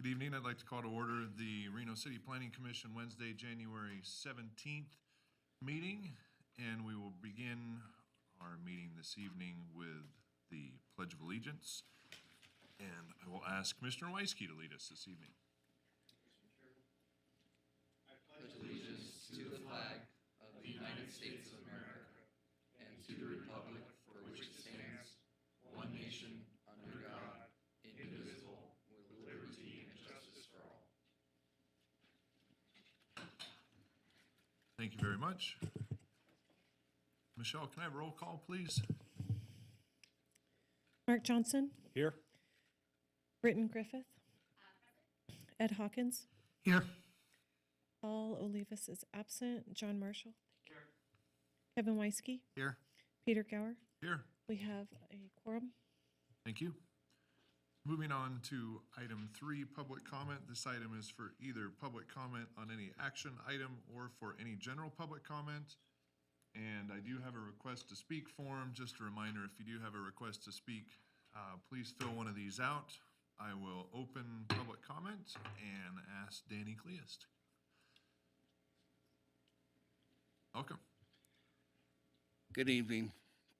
Good evening. I'd like to call to order the Reno City Planning Commission Wednesday, January 17th meeting, and we will begin our meeting this evening with the Pledge of Allegiance. And I will ask Commissioner Weisky to lead us this evening. I pledge allegiance to the flag of the United States of America and to the republic for which it stands, one nation, under God, indivisible, with liberty and justice for all. Thank you very much. Michelle, can I have a roll call, please? Mark Johnson. Here. Britton Griffith. Ed Hawkins. Here. Paul Olivas is absent. John Marshall. Here. Kevin Weisky. Here. Peter Gower. Here. We have a quorum. Thank you. Moving on to item 3, public comment. This item is for either public comment on any action item or for any general public comment. And I do have a request to speak form. Just a reminder, if you do have a request to speak, please fill one of these out. I will open public comment and ask Danny Cleist. Welcome. Good evening.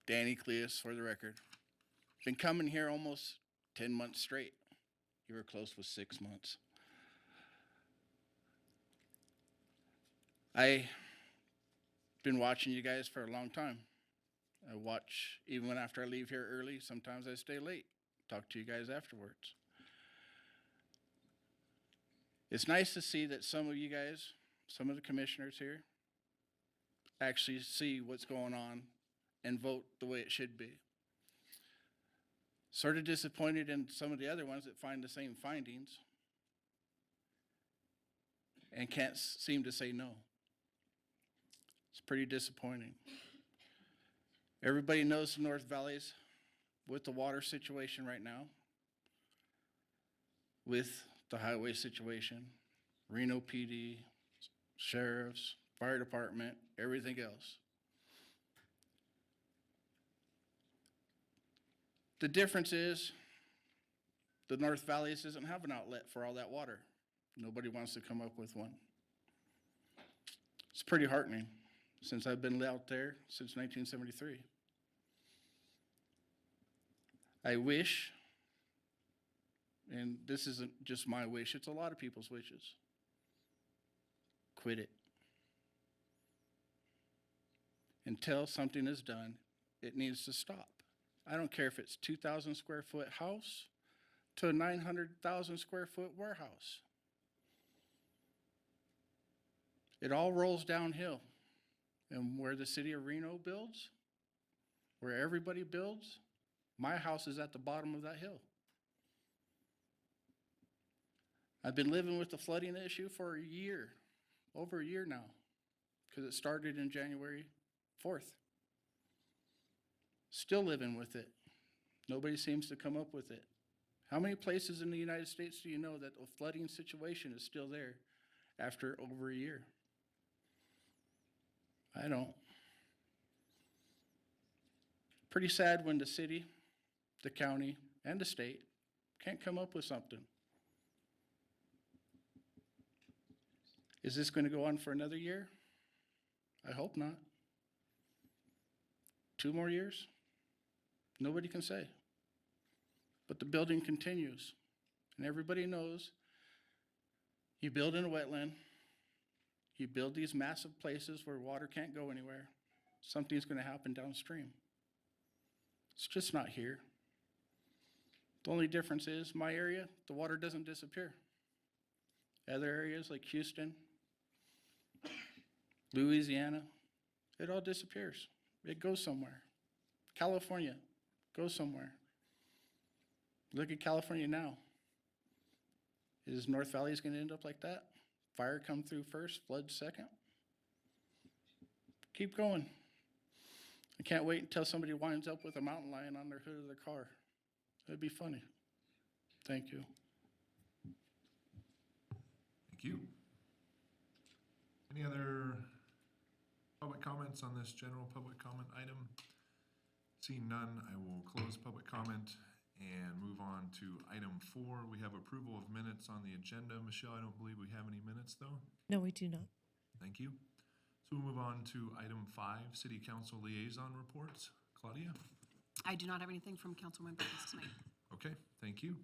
Danny Cleist for the record. Been coming here almost 10 months straight. You were close with 6 months. I've been watching you guys for a long time. I watch even when after I leave here early. Sometimes I stay late. Talk to you guys afterwards. It's nice to see that some of you guys, some of the commissioners here, actually see what's going on and vote the way it should be. Sort of disappointed in some of the other ones that find the same findings and can't seem to say no. It's pretty disappointing. Everybody knows the North Valleys with the water situation right now, with the highway situation, Reno PD, sheriffs, fire department, everything else. The difference is the North Valleys doesn't have an outlet for all that water. Nobody wants to come up with one. It's pretty heartening since I've been out there since 1973. I wish, and this isn't just my wish, it's a lot of people's wishes. Quit it. Until something is done, it needs to stop. I don't care if it's 2,000 square foot house to a 900,000 square foot warehouse. It all rolls downhill. And where the city of Reno builds, where everybody builds, my house is at the bottom of that hill. I've been living with the flooding issue for a year, over a year now, because it started in January 4th. Still living with it. Nobody seems to come up with it. How many places in the United States do you know that the flooding situation is still there after over a year? I don't. Pretty sad when the city, the county, and the state can't come up with something. Is this going to go on for another year? I hope not. 2 more years? Nobody can say. But the building continues. And everybody knows you build in a wetland, you build these massive places where water can't go anywhere, something's going to happen downstream. It's just not here. The only difference is my area, the water doesn't disappear. Other areas like Houston, Louisiana, it all disappears. It goes somewhere. California goes somewhere. Look at California now. Is North Valley going to end up like that? Fire come through first, flood second? Keep going. I can't wait until somebody winds up with a mountain lion on their hood of their car. That'd be funny. Thank you. Thank you. Any other public comments on this general public comment item? Seeing none, I will close public comment And move on to item 4. We have approval of minutes on the agenda. Michelle, I don't believe we have any minutes, though. No, we do not. Thank you. So we'll move on to item 5, city council liaison reports. Claudia? I do not have anything from council members tonight. Okay, thank you.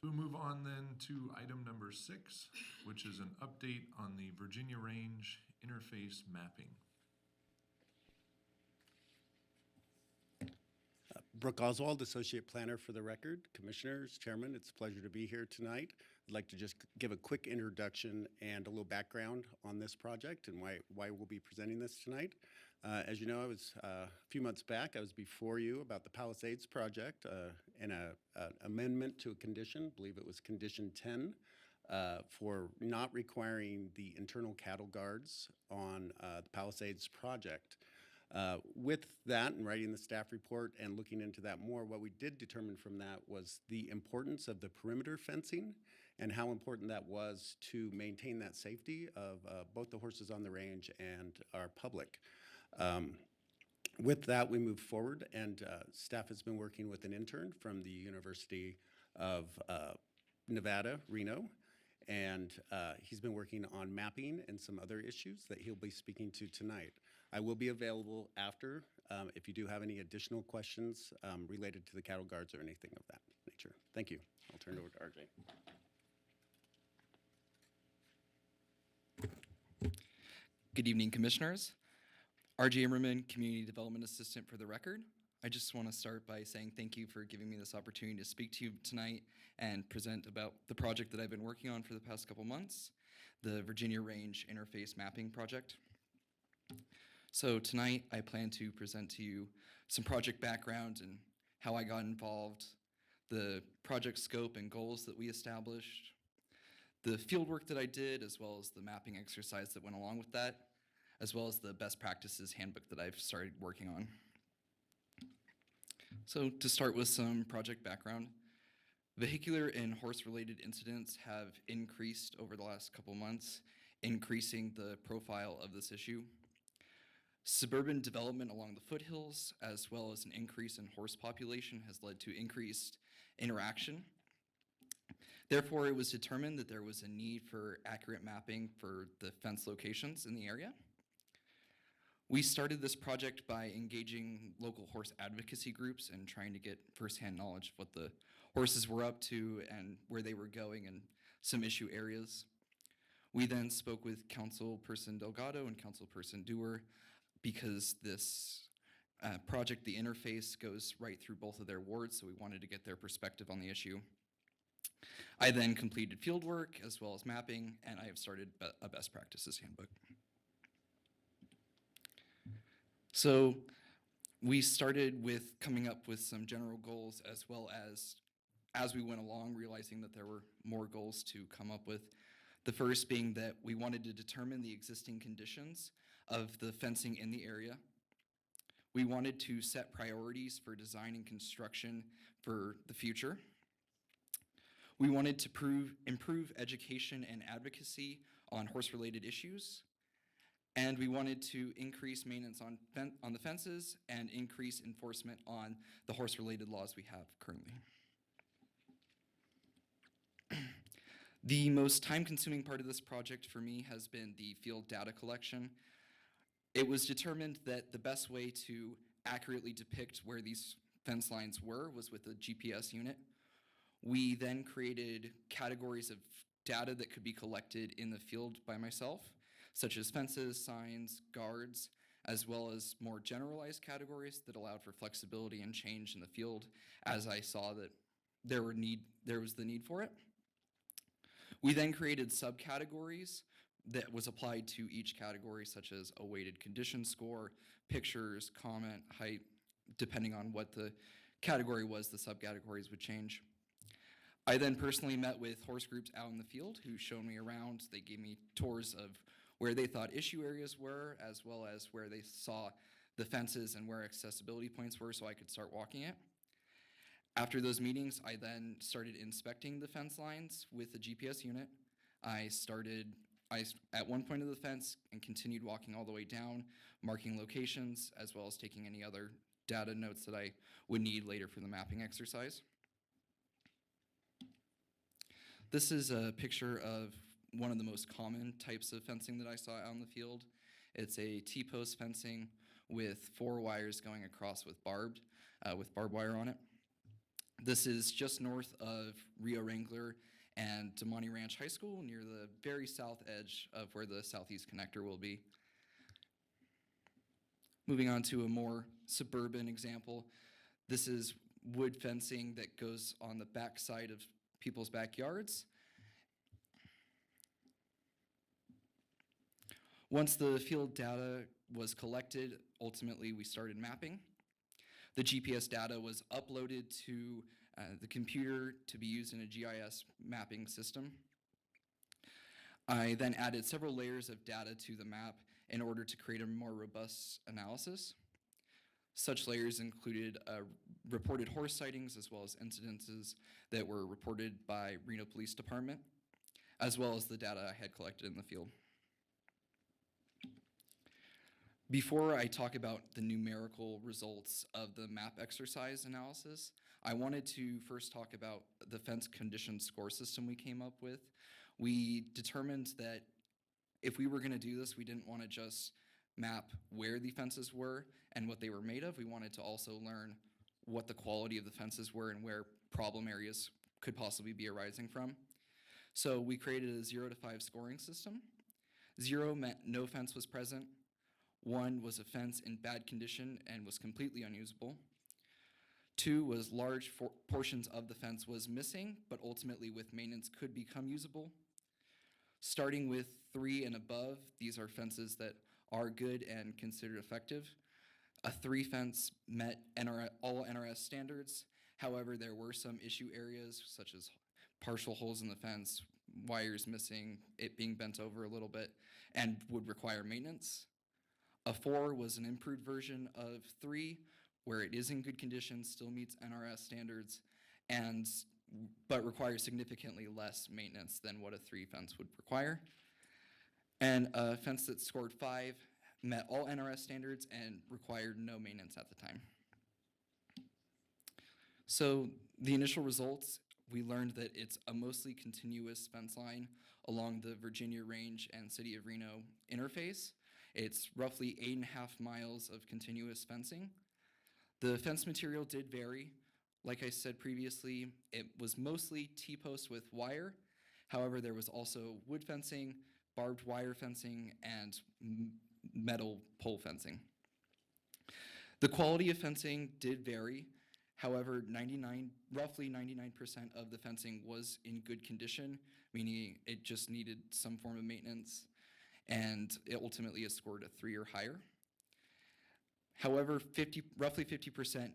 So we'll move on then to item number 6, which is an update on the Virginia Range interface mapping. Brooke Oswald, Associate Planner for the record. Commissioners, Chairman, it's a pleasure to be here tonight. I'd like to just give a quick introduction and a little background on this project and why we'll be presenting this tonight. As you know, I was a few months back, I was before you about the Palisades project and an amendment to a condition, I believe it was condition 10, for not requiring the internal cattle guards on the Palisades project. With that and writing the staff report and looking into that more, what we did determine from that was the importance of the perimeter fencing and how important that was to maintain that safety of both the horses on the range and our public. With that, we moved forward, and staff has been working with an intern from the University of Nevada, Reno, and he's been working on mapping and some other issues that he'll be speaking to tonight. I will be available after if you do have any additional questions related to the cattle guards or anything of that nature. Thank you. I'll turn it over to RJ. Good evening, Commissioners. RJ Immerman, Community Development Assistant for the record. I just want to start by saying thank you for giving me this opportunity to speak to you tonight and present about the project that I've been working on for the past couple months, the Virginia Range Interface Mapping Project. So tonight I plan to present to you some project background and how I got involved, the project scope and goals that we established, the field work that I did, as well as the mapping exercise that went along with that, as well as the best practices handbook that I've started working on. So to start with some project background, vehicular and horse-related incidents have increased over the last couple months, increasing the profile of this issue. Suburban development along the foothills, as well as an increase in horse population, has led to increased interaction. Therefore, it was determined that there was a need for accurate mapping for the fence locations in the area. We started this project by engaging local horse advocacy groups and trying to get firsthand knowledge of what the horses were up to and where they were going and some issue areas. We then spoke with Councilperson Delgado and Councilperson Dewar because this project, the interface, goes right through both of their wards, so we wanted to get their perspective on the issue. I then completed field work as well as mapping, and I have started a best practices handbook. So we started with coming up with some general goals as well as we went along, realizing that there were more goals to come up with. The first being that we wanted to determine the existing conditions of the fencing in the area. We wanted to set priorities for design and construction for the future. We wanted to improve education and advocacy on horse-related issues. And we wanted to increase maintenance on the fences and increase enforcement on the horse-related laws we have currently. The most time-consuming part of this project for me has been the field data collection. It was determined that the best way to accurately depict where these fence lines were was with a GPS unit. We then created categories of data that could be collected in the field by myself, such as fences, signs, guards, as well as more generalized categories that allowed for flexibility and change in the field as I saw that there was the need for it. We then created subcategories that was applied to each category, such as a weighted condition score, pictures, comment, height. Depending on what the category was, the subcategories would change. I then personally met with horse groups out in the field who showed me around. They gave me tours of where they thought issue areas were, as well as where they saw the fences and where accessibility points were so I could start walking it. After those meetings, I then started inspecting the fence lines with the GPS unit. I at one point of the fence and continued walking all the way down, marking locations, as well as taking any other data notes that I would need later for the mapping exercise. This is a picture of one of the most common types of fencing that I saw out in the field. It's a T-post fencing with 4 wires going across with barbed wire on it. This is just north of Rio Wrangler and Damani Ranch High School, near the very south edge of where the southeast connector will be. Moving on to a more suburban example, this is wood fencing that goes on the back side of people's backyards. Once the field data was collected, ultimately we started mapping. The GPS data was uploaded to the computer to be used in a GIS mapping system. I then added several layers of data to the map in order to create a more robust analysis. Such layers included reported horse sightings as well as incidences that were reported by Reno Police Department, as well as the data I had collected in the field. Before I talk about the numerical results of the map exercise analysis, I wanted to first talk about the fence condition score system we came up with. We determined that if we were going to do this, we didn't want to just map where the fences were and what they were made of. We wanted to also learn what the quality of the fences were and where problem areas could possibly be arising from. So we created a 0 to 5 scoring system. 0 meant no fence was present. 1 was a fence in bad condition and was completely unusable. 2 was large portions of the fence was missing, but ultimately with maintenance could become usable. Starting with 3 and above, these are fences that are good and considered effective. A 3 fence met all NRS standards. However, there were some issue areas such as partial holes in the fence, wires missing, it being bent over a little bit, and would require maintenance. A 4 was an improved version of 3, where it is in good condition, still meets NRS standards, but requires significantly less maintenance than what a 3 fence would require. And a fence that scored 5 met all NRS standards and required no maintenance at the time. So the initial results, we learned that it's a mostly continuous fence line along the Virginia Range and City of Reno interface. It's roughly 8.5 miles of continuous fencing. The fence material did vary. Like I said previously, it was mostly T-post with wire. However, there was also wood fencing, barbed wire fencing, and metal pole fencing. The quality of fencing did vary. However, roughly 99% of the fencing was in good condition, meaning it just needed some form of maintenance, and it ultimately is scored a 3 or higher. However, roughly 50%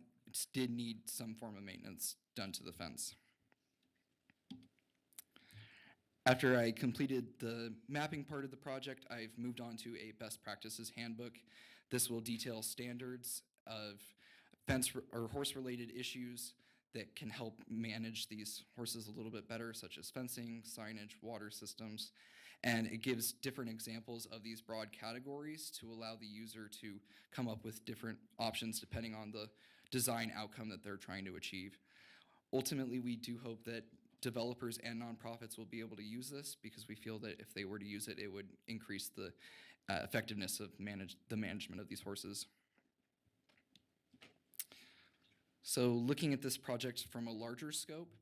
did need some form of maintenance done to the fence. After I completed the mapping part of the project, I've moved on to a best practices handbook. This will detail standards of fence or horse-related issues that can help manage these horses a little bit better, such as fencing, signage, water systems. And it gives different examples of these broad categories to allow the user to come up with different options depending on the design outcome that they're trying to achieve. Ultimately, we do hope that developers and nonprofits will be able to use this because we feel that if they were to use it, it would increase the effectiveness of the management of these horses. So looking at this project from a larger scope,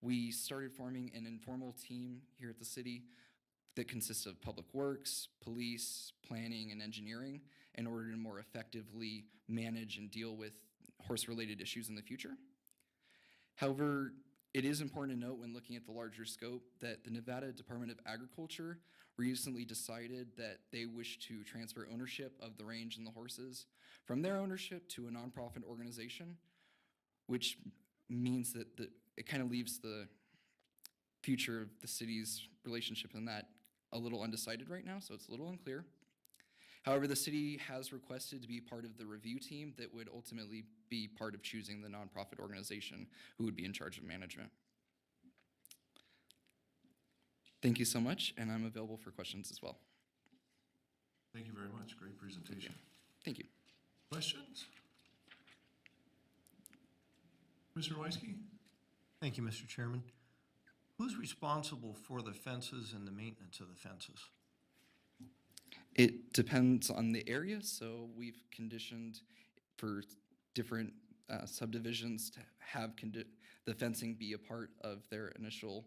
we started forming an informal team here at the city that consists of public works, police, planning, and engineering in order to more effectively manage and deal with horse-related issues in the future. However, it is important to note when looking at the larger scope that the Nevada Department of Agriculture recently decided that they wish to transfer ownership of the range and the horses from their ownership to a nonprofit organization, which means that it kind of leaves the future of the city's relationship in that a little undecided right now, so it's a little unclear. However, the city has requested to be part of the review team that would ultimately be part of choosing the nonprofit organization who would be in charge of management. Thank you so much, and I'm available for questions as well. Thank you very much. Great presentation. Thank you. Questions? Mr. Weisky? Thank you, Mr. Chairman. Who's responsible for the fences and the maintenance of the fences? It depends on the area, so we've conditioned for different subdivisions to have the fencing be a part of their initial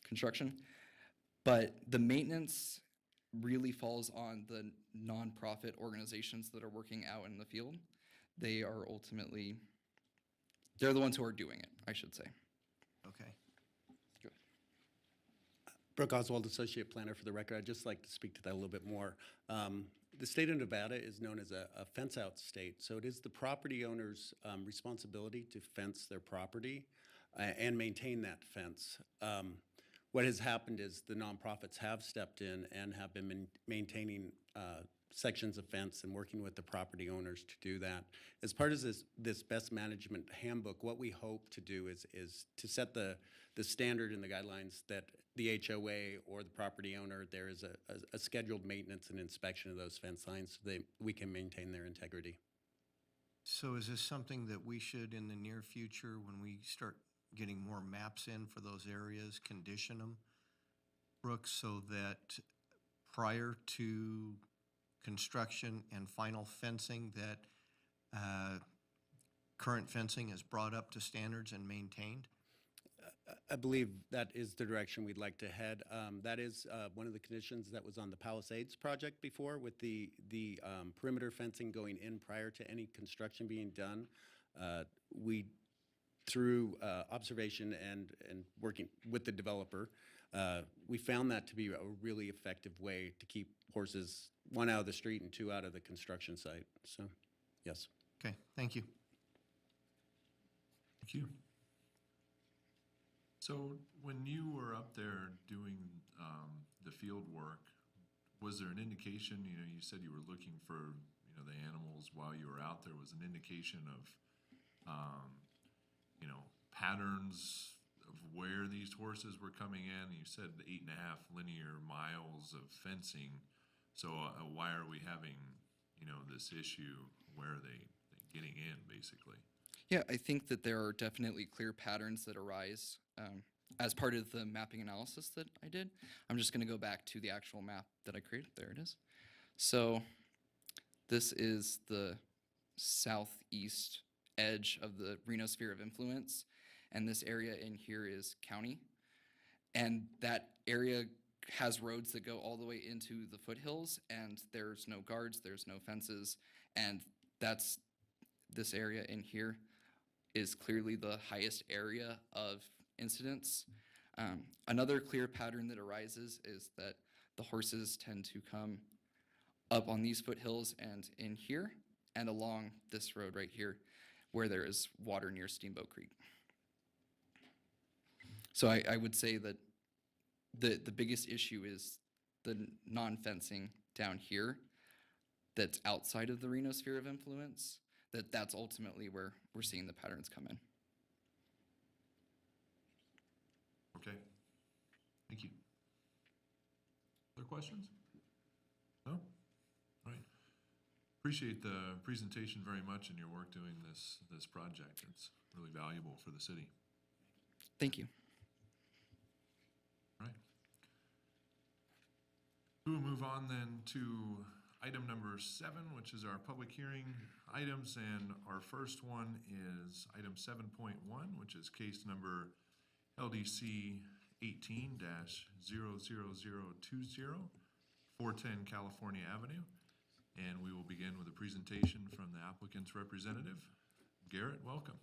construction. But the maintenance really falls on the nonprofit organizations that are working out in the field. They are ultimately, they're the ones who are doing it, I should say. Okay. Brooke Oswald, Associate Planner for the record. I'd just like to speak to that a little bit more. The state of Nevada is known as a fence-out state, so it is the property owner's responsibility to fence their property and maintain that fence. What has happened is the nonprofits have stepped in and have been maintaining sections of fence and working with the property owners to do that. As part of this best management handbook, what we hope to do is to set the standard and the guidelines that the HOA or the property owner, there is a scheduled maintenance and inspection of those fence lines so that we can maintain their integrity. So is this something that we should, in the near future, when we start getting more maps in for those areas, condition them, Brooke, so that prior to construction and final fencing, that current fencing is brought up to standards and maintained? I believe that is the direction we'd like to head. That is one of the conditions that was on the Palisades project before, with the perimeter fencing going in prior to any construction being done. We, through observation and working with the developer, we found that to be a really effective way to keep horses, one, out of the street and two, out of the construction site. So, yes. Okay, thank you. Thank you. So when you were up there doing the field work, was there an indication, you said you were looking for, the animals while you were out there, was an indication of, patterns of where these horses were coming in? You said 8.5 linear miles of fencing. So why are we having, this issue? Where are they getting in, basically? Yeah, I think that there are definitely clear patterns that arise as part of the mapping analysis that I did. I'm just going to go back to the actual map that I created. There it is. So this is the southeast edge of the Reno sphere of influence, and this area in here is county. And that area has roads that go all the way into the foothills, and there's no guards, there's no fences, and this area in here is clearly the highest area of incidents. Another clear pattern that arises is that the horses tend to come up on these foothills and in here, and along this road right here, where there is water near Steamboat Creek. So I would say that the biggest issue is the non-fencing down here that's outside of the Reno sphere of influence, that's ultimately where we're seeing the patterns come in. Okay. Thank you. Other questions? No? All right. Appreciate the presentation very much and your work doing this project. It's really valuable for the city. Thank you. All right. We will move on then to item number 7, which is our public hearing items, and our first one is item 7.1, which is case number LDC 18-00020, 410 California Avenue. And we will begin with a presentation from the applicant's representative. Garrett, welcome.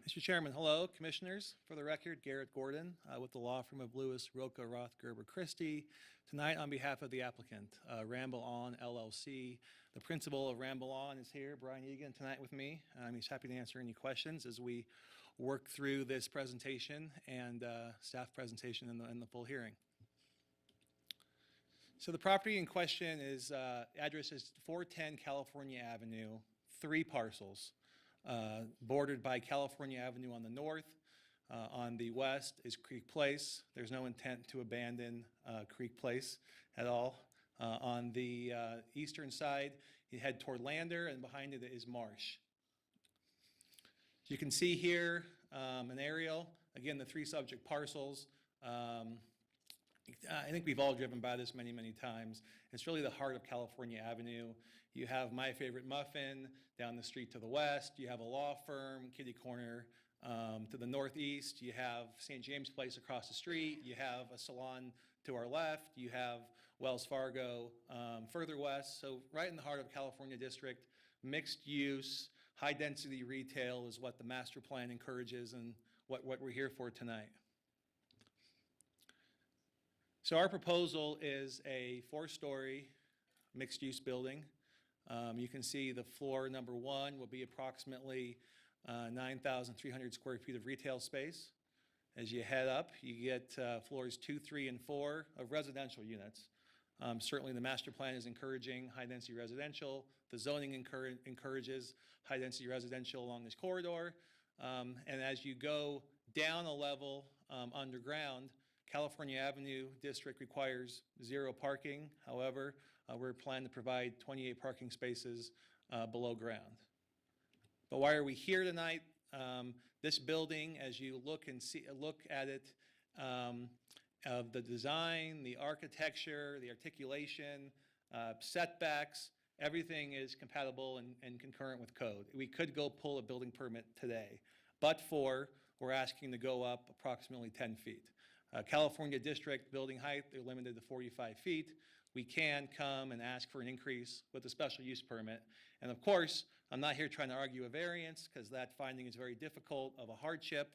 Mr. Chairman, hello, Commissioners. For the record, Garrett Gordon with the law firm of Lewis, Roca, Roth, Gerber, Christie. Tonight, on behalf of the applicant, Ramble On LLC, the principal of Ramble On is here, Brian Egan, tonight with me. He's happy to answer any questions as we work through this presentation and staff presentation in the full hearing. So the property in question is, address is 410 California Avenue, 3 parcels. Bordered by California Avenue on the north. On the west is Creek Place. There's no intent to abandon Creek Place at all. On the eastern side, you head toward Lander, and behind it is Marsh. You can see here an aerial. Again, the 3 subject parcels. I think we've all driven by this many, many times. It's really the heart of California Avenue. You have My Favorite Muffin down the street to the west. You have a law firm, kitty corner. To the northeast, you have St. James Place across the street. You have a salon to our left. You have Wells Fargo further west. So right in the heart of California District, mixed use, high density retail is what the master plan encourages and what we're here for tonight. So our proposal is a 4-story mixed use building. You can see the floor number 1 will be approximately 9,300 square feet of retail space. As you head up, you get floors 2, 3, and 4 of residential units. Certainly the master plan is encouraging high-density residential. The zoning encourages high-density residential along this corridor. And as you go down a level underground, California Avenue District requires 0 parking. However, we're planning to provide 28 parking spaces below ground. But why are we here tonight? This building, as you look at it, of the design, the architecture, the articulation, setbacks, everything is compatible and concurrent with code. We could go pull a building permit today, but we're asking to go up approximately 10 feet. California District building height, they're limited to 45 feet. We can come and ask for an increase with a special use permit. And of course, I'm not here trying to argue a variance because that finding is very difficult of a hardship.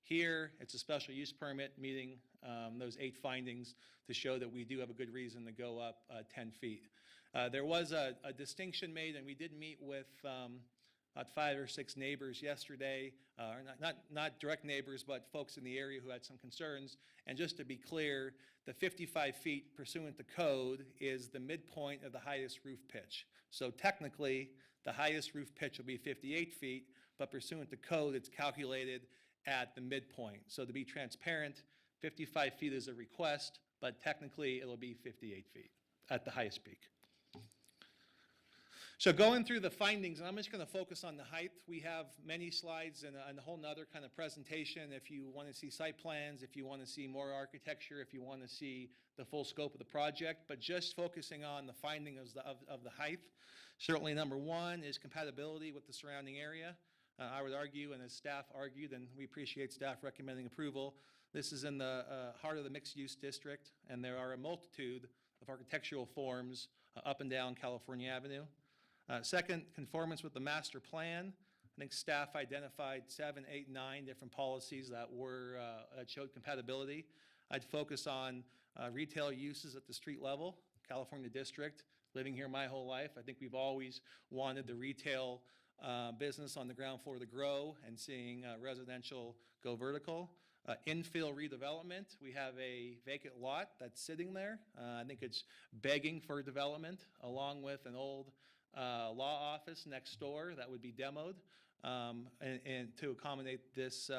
Here, it's a special use permit meeting those 8 findings to show that we do have a good reason to go up 10 feet. There was a distinction made, and we did meet with about 5 or 6 neighbors yesterday, not direct neighbors, but folks in the area who had some concerns. And just to be clear, the 55 feet pursuant to code is the midpoint of the highest roof pitch. So technically, the highest roof pitch will be 58 feet, but pursuant to code, it's calculated at the midpoint. So to be transparent, 55 feet is a request, but technically it'll be 58 feet at the highest peak. So going through the findings, and I'm just going to focus on the height. We have many slides and a whole nother kind of presentation if you want to see site plans, if you want to see more architecture, if you want to see the full scope of the project, but just focusing on the finding of the height. Certainly number 1 is compatibility with the surrounding area. I would argue, and as staff argued, and we appreciate staff recommending approval, this is in the heart of the mixed-use district, and there are a multitude of architectural forms up and down California Avenue. Second, conformance with the master plan. I think staff identified 7, 8, 9 different policies that showed compatibility. I'd focus on retail uses at the street level, California District. Living here my whole life, I think we've always wanted the retail business on the ground floor to grow and seeing residential go vertical. Infill redevelopment, we have a vacant lot that's sitting there. I think it's begging for development, along with an old law office next door that would be demoed and to accommodate this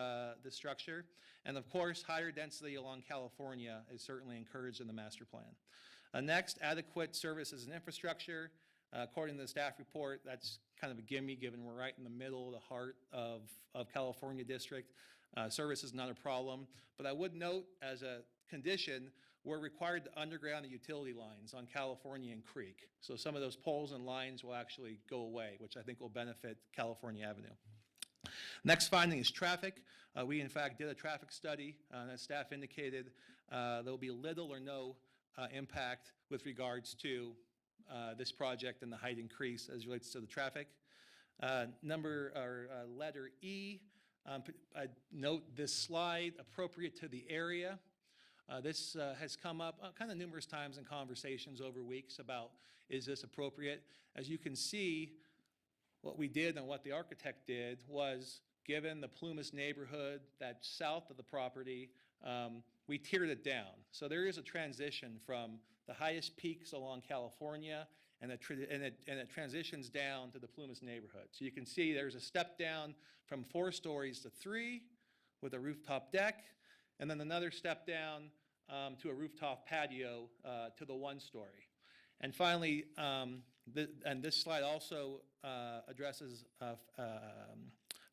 structure. And of course, higher density along California is certainly encouraged in the master plan. Next, adequate services and infrastructure. According to the staff report, that's kind of a gimme given we're right in the middle, the heart of California District. Service is not a problem, but I would note as a condition, we're required to underground the utility lines on California and Creek. So some of those poles and lines will actually go away, which I think will benefit California Avenue. Next finding is traffic. We in fact did a traffic study, and as staff indicated, there'll be little or no impact with regards to this project and the height increase as relates to the traffic. Letter E, I note this slide appropriate to the area. This has come up kind of numerous times in conversations over weeks about, is this appropriate? As you can see, what we did and what the architect did was, given the Plumas neighborhood that's south of the property, we tiered it down. So there is a transition from the highest peaks along California, and it transitions down to the Plumas neighborhood. So you can see there's a step down from 4 stories to 3 with a rooftop deck, and then another step down to a rooftop patio to the 1 story. And finally, and this slide also addresses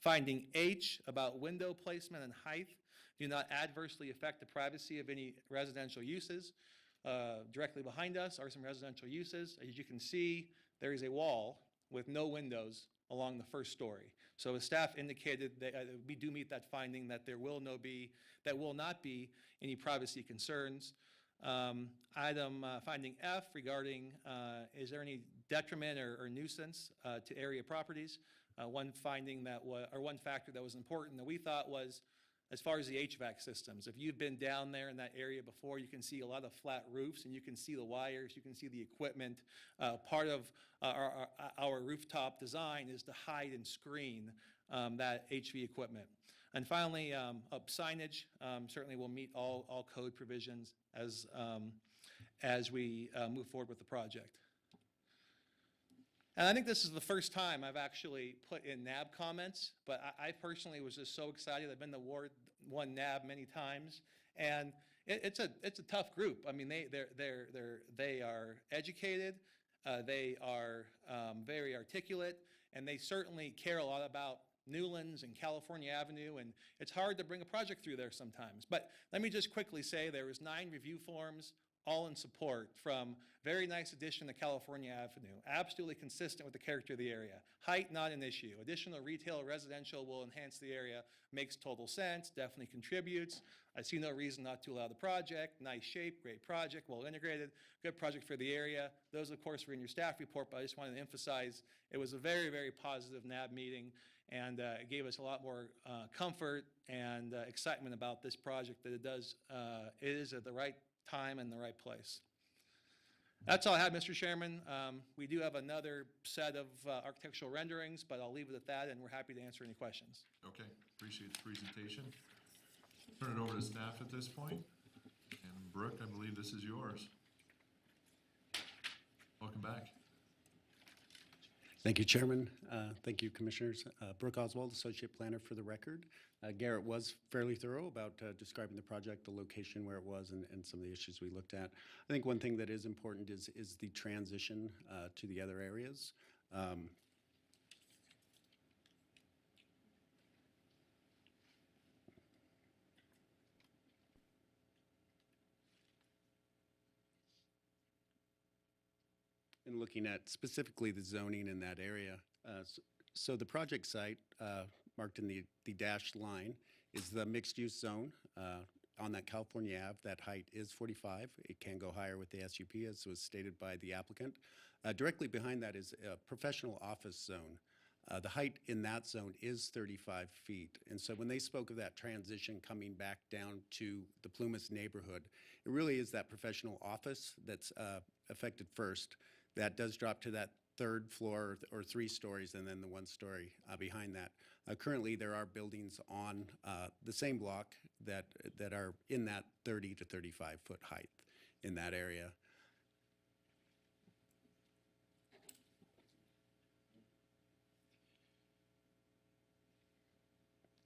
Finding H about window placement and height do not adversely affect the privacy of any residential uses. Directly behind us are some residential uses. As you can see, there is a wall with no windows along the first story. So as staff indicated, that we do meet that finding that there will not be any privacy concerns. Finding F regarding is there any detriment or nuisance to area properties? One factor that was important that we thought was as far as the HVAC systems. If you've been down there in that area before, you can see a lot of flat roofs and you can see the wires, you can see the equipment. Part of our rooftop design is to hide and screen that HV equipment. And finally, signage certainly will meet all code provisions as we move forward with the project. And I think this is the first time I've actually put in NAB comments, but I personally was just so excited. I've been to Ward 1 NAB many times, and it's a tough group. I mean, they are educated, they are very articulate, and they certainly care a lot about Newlands and California Avenue, and it's hard to bring a project through there sometimes. But let me just quickly say there was 9 review forms, all in support, from very nice addition to California Avenue, absolutely consistent with the character of the area. Height, not an issue. Additional retail or residential will enhance the area, makes total sense, definitely contributes. I see no reason not to allow the project. Nice shape, great project, well integrated, good project for the area. Those, of course, were in your staff report, but I just wanted to emphasize it was a very, very positive NAB meeting, and it gave us a lot more comfort and excitement about this project, that it is at the right time and the right place. That's all I have, Mr. Chairman. We do have another set of architectural renderings, but I'll leave it at that, and we're happy to answer any questions. Okay, appreciate the presentation. Turn it over to staff at this point. And Brooke, I believe this is yours. Welcome back. Thank you, Chairman. Thank you, Commissioners. Brooke Oswald, Associate Planner for the record. Garrett was fairly thorough about describing the project, the location where it was, and some of the issues we looked at. I think one thing that is important is the transition to the other areas. And looking at specifically the zoning in that area. So the project site, marked in the dashed line, is the mixed-use zone on that California Ave. That height is 45. It can go higher with the SUP, as was stated by the applicant. Directly behind that is a professional office zone. The height in that zone is 35 feet. And so when they spoke of that transition coming back down to the Plumas neighborhood, it really is that professional office that's affected first. That does drop to that 3rd floor or 3 stories, and then the 1 story behind that. Currently, there are buildings on the same block that are in that 30 to 35 foot height in that area.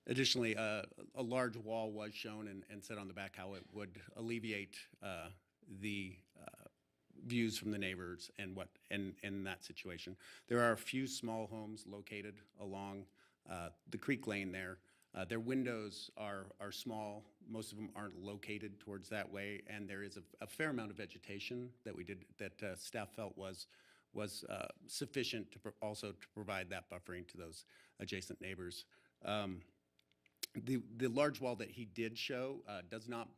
Additionally, a large wall was shown and said on the back how it would alleviate the views from the neighbors and in that situation. There are a few small homes located along the creek lane there. Their windows are small. Most of them aren't located towards that way, and there is a fair amount of vegetation that staff felt was sufficient to also to provide that buffering to those adjacent neighbors. The large wall that he did show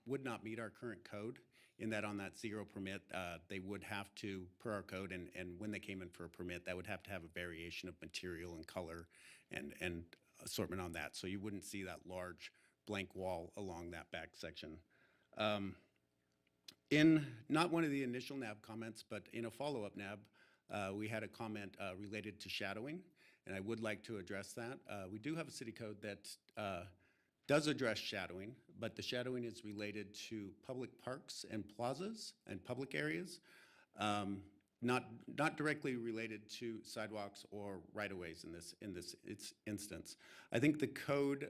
would not meet our current code, in that on that 0 permit, they would have to, per our code, and when they came in for a permit, that would have to have a variation of material and color and assortment on that. So you wouldn't see that large blank wall along that back section. In not one of the initial NAB comments, but in a follow-up NAB, we had a comment related to shadowing, and I would like to address that. We do have a city code that does address shadowing, but the shadowing is related to public parks and plazas and public areas, not directly related to sidewalks or right-of-ways in this instance. I think the code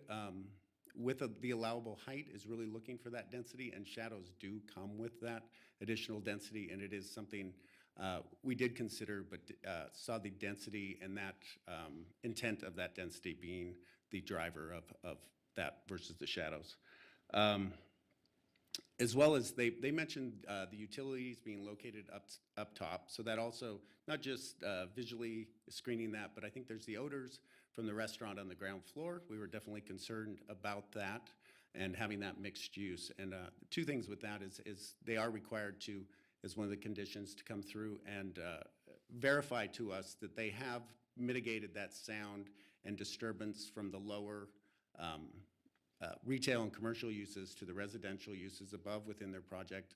with the allowable height is really looking for that density, and shadows do come with that additional density, and it is something we did consider, but saw the density and that intent of that density being the driver of that versus the shadows. As well as they mentioned the utilities being located up top, so that also, not just visually screening that, but I think there's the odors from the restaurant on the ground floor. We were definitely concerned about that and having that mixed use. And two things with that is they are required to, as one of the conditions, to come through and verify to us that they have mitigated that sound and disturbance from the lower retail and commercial uses to the residential uses above within their project.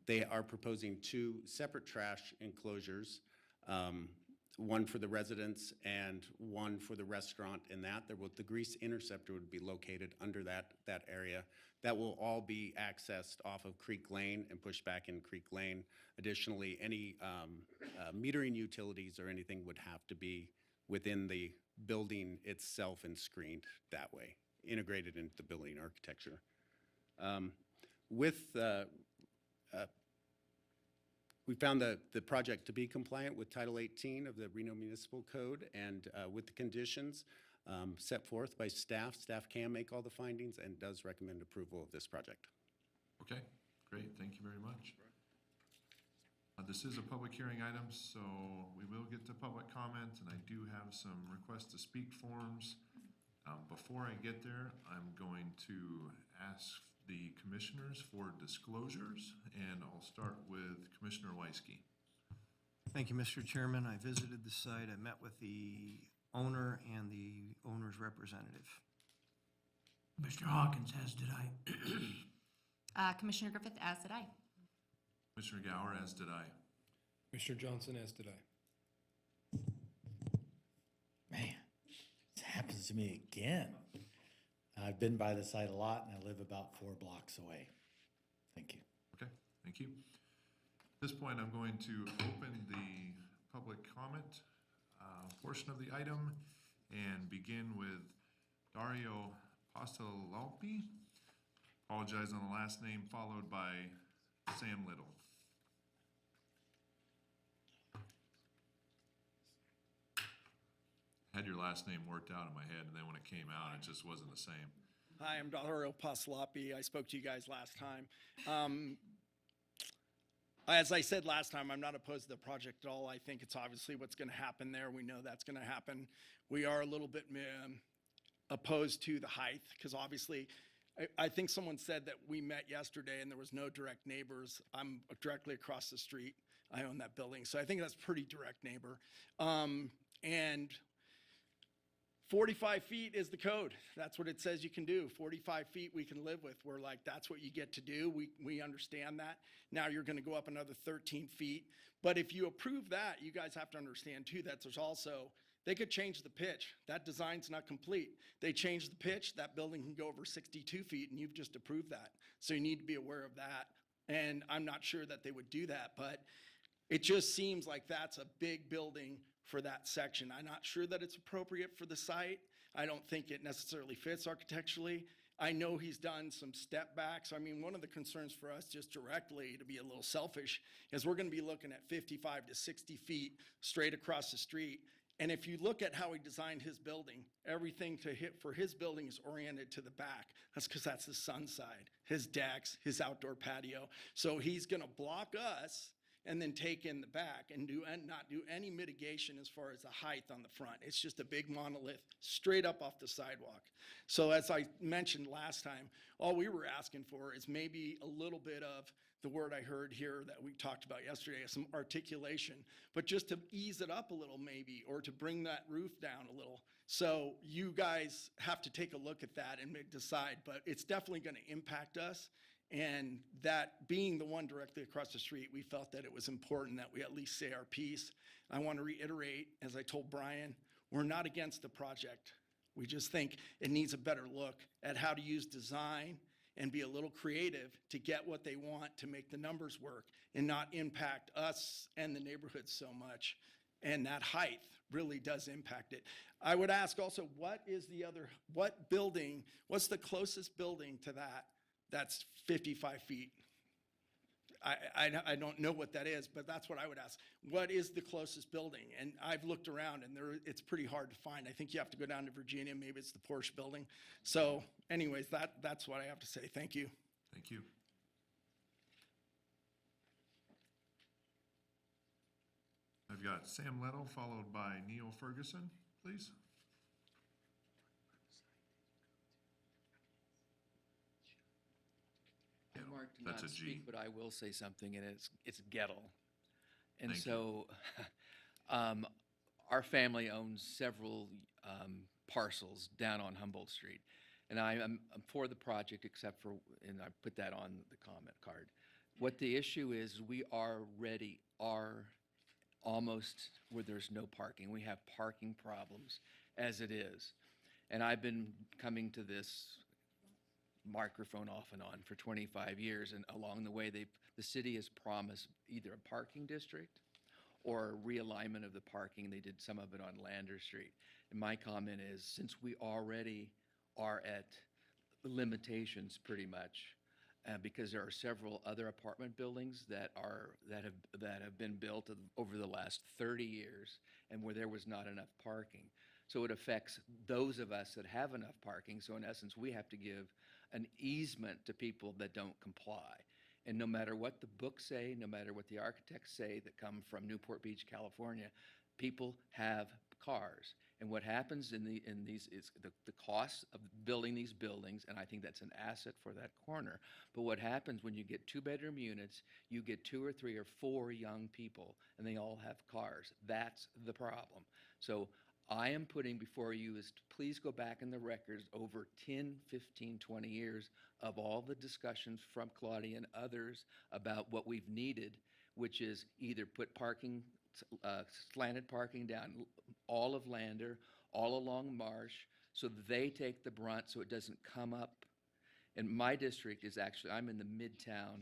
They are proposing 2 separate trash enclosures, one for the residents and one for the restaurant. In that, the grease interceptor would be located under that area. That will all be accessed off of Creek Lane and pushed back in Creek Lane. Additionally, any metering utilities or anything would have to be within the building itself and screened that way, integrated into the building architecture. We found the project to be compliant with Title 18 of the Reno Municipal Code, and with the conditions set forth by staff. Staff can make all the findings and does recommend approval of this project. Okay, great, thank you very much. This is a public hearing item, so we will get to public comment, and I do have some request to speak forms. Before I get there, I'm going to ask the commissioners for disclosures, and I'll start with Commissioner Weisky. Thank you, Mr. Chairman. I visited the site. I met with the owner and the owner's representative. Mr. Hawkins, as did I. Commissioner Griffith, as did I. Commissioner Gower, as did I. Commissioner Johnson, as did I. Man, this happens to me again. I've been by the site a lot, and I live about 4 blocks away. Thank you. Okay, thank you. At this point, I'm going to open the public comment portion of the item and begin with Dario Pastalalpi. Apologize on the last name, followed by Sam Little. Had your last name worked out in my head, and then when it came out, it just wasn't the same. Hi, I'm Dario Paslapi. I spoke to you guys last time. As I said last time, I'm not opposed to the project at all. I think it's obviously what's going to happen there. We know that's going to happen. We are a little bit opposed to the height, because obviously, I think someone said that we met yesterday and there was no direct neighbors. I'm directly across the street. I own that building, so I think that's pretty direct neighbor. And 45 feet is the code. That's what it says you can do. 45 feet we can live with. We're like, that's what you get to do. We understand that. Now you're gonna go up another 13 feet. But if you approve that, you guys have to understand too, that there's also, they could change the pitch. That design's not complete. They change the pitch, that building can go over 62 feet, and you've just approved that. So you need to be aware of that. And I'm not sure that they would do that, but it just seems like that's a big building for that section. I'm not sure that it's appropriate for the site. I don't think it necessarily fits architecturally. I know he's done some step backs. I mean, one of the concerns for us, just directly, to be a little selfish, is we're gonna be looking at 55 to 60 feet straight across the street. And if you look at how he designed his building, everything for his building is oriented to the back. That's because that's the sun side, his decks, his outdoor patio. So he's gonna block us and then take in the back and not do any mitigation as far as the height on the front. It's just a big monolith straight up off the sidewalk. So as I mentioned last time, all we were asking for is maybe a little bit of the word I heard here that we talked about yesterday, some articulation, but just to ease it up a little maybe, or to bring that roof down a little. So you guys have to take a look at that and decide, but it's definitely gonna impact us. And that being the one directly across the street, we felt that it was important that we at least say our piece. I want to reiterate, as I told Brian, we're not against the project. We just think it needs a better look at how to use design and be a little creative to get what they want to make the numbers work and not impact us and the neighborhood so much. And that height really does impact it. I would ask also, what's the closest building to that? That's 55 feet I don't know what that is, but that's what I would ask. What is the closest building? And I've looked around, and it's pretty hard to find. I think you have to go down to Virginia. Maybe it's the Porsche building. So anyways, that's what I have to say. Thank you. Thank you. I've got Sam Lettle, followed by Neil Ferguson, please. I'm marked to That's not a G. speak, but I will say something, and it's Gettle. And Thank you. so, our family owns several parcels down on Humboldt Street. And I'm for the project except for, and I put that on the comment card. What the issue is, we already are almost where there's no parking. We have parking problems as it is. And I've been coming to this microphone off and on for 25 years, and along the way, the city has promised either a parking district or a realignment of the parking. They did some of it on Lander Street. And my comment is, since we already are at limitations pretty much, because there are several other apartment buildings that have been built over the last 30 years, and where there was not enough parking. So it affects those of us that have enough parking. So in essence, we have to give an easement to people that don't comply. And no matter what the books say, no matter what the architects say that come from Newport Beach, California, people have cars. And what happens in these is the cost of building these buildings, and I think that's an asset for that corner. But what happens when you get 2-bedroom units, you get 2 or 3 or 4 young people, and they all have cars. That's the problem. So I am putting before you is to please go back in the records over 10, 15, 20 years of all the discussions from Claudia and others about what we've needed, which is either put parking, slanted parking down all of Lander, all along Marsh, so they take the brunt so it doesn't come up. And my district is actually, I'm in the Midtown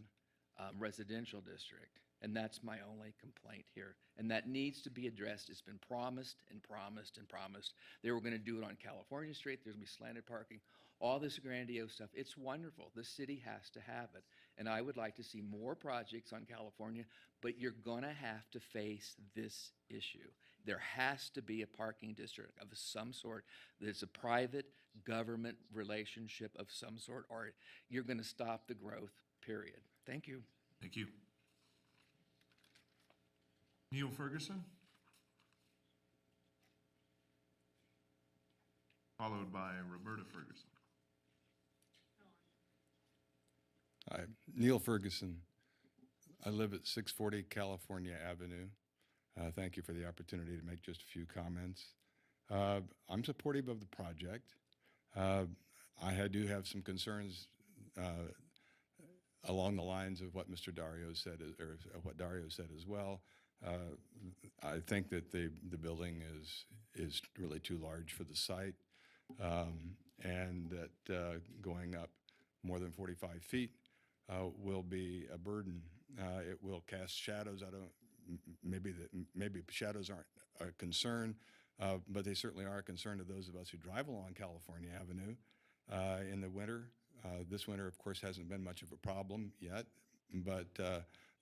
residential district. And that's my only complaint here. And that needs to be addressed. It's been promised and promised and promised. They were going to do it on California Street. There's going to be slanted parking, all this grandiose stuff. It's wonderful. The city has to have it. And I would like to see more projects on California, but you're going to have to face this issue. There has to be a parking district of some sort. There's a private government relationship of some sort, or you're going to stop the growth, period. Thank you. Thank you. Neil Ferguson, followed by Roberta Ferguson. Hi, Neil Ferguson. I live at 640 California Avenue. Thank you for the opportunity to make just a few comments. I'm supportive of the project. I do have some concerns along the lines of what Mr. Dario said, or what Dario said as well. I think that the building is really too large for the site, and that going up more than 45 feet will be a burden. It will cast shadows. I don't. Maybe shadows aren't a concern, but they certainly are a concern to those of us who drive along California Avenue in the winter. This winter, of course, hasn't been much of a problem yet, but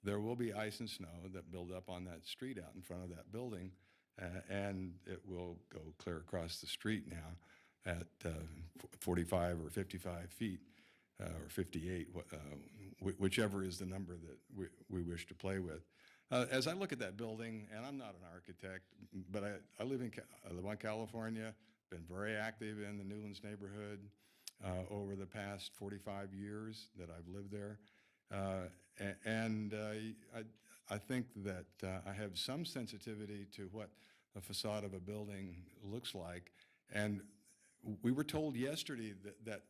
there will be ice and snow that build up on that street out in front of that building, and it will go clear across the street now at 45 or 55 feet, or 58, whichever is the number that we wish to play with. As I look at that building, and I'm not an architect, but I live on California, been very active in the Newlands neighborhood over the past 45 years that I've lived there. And I think that I have some sensitivity to what a facade of a building looks like. And we were told yesterday that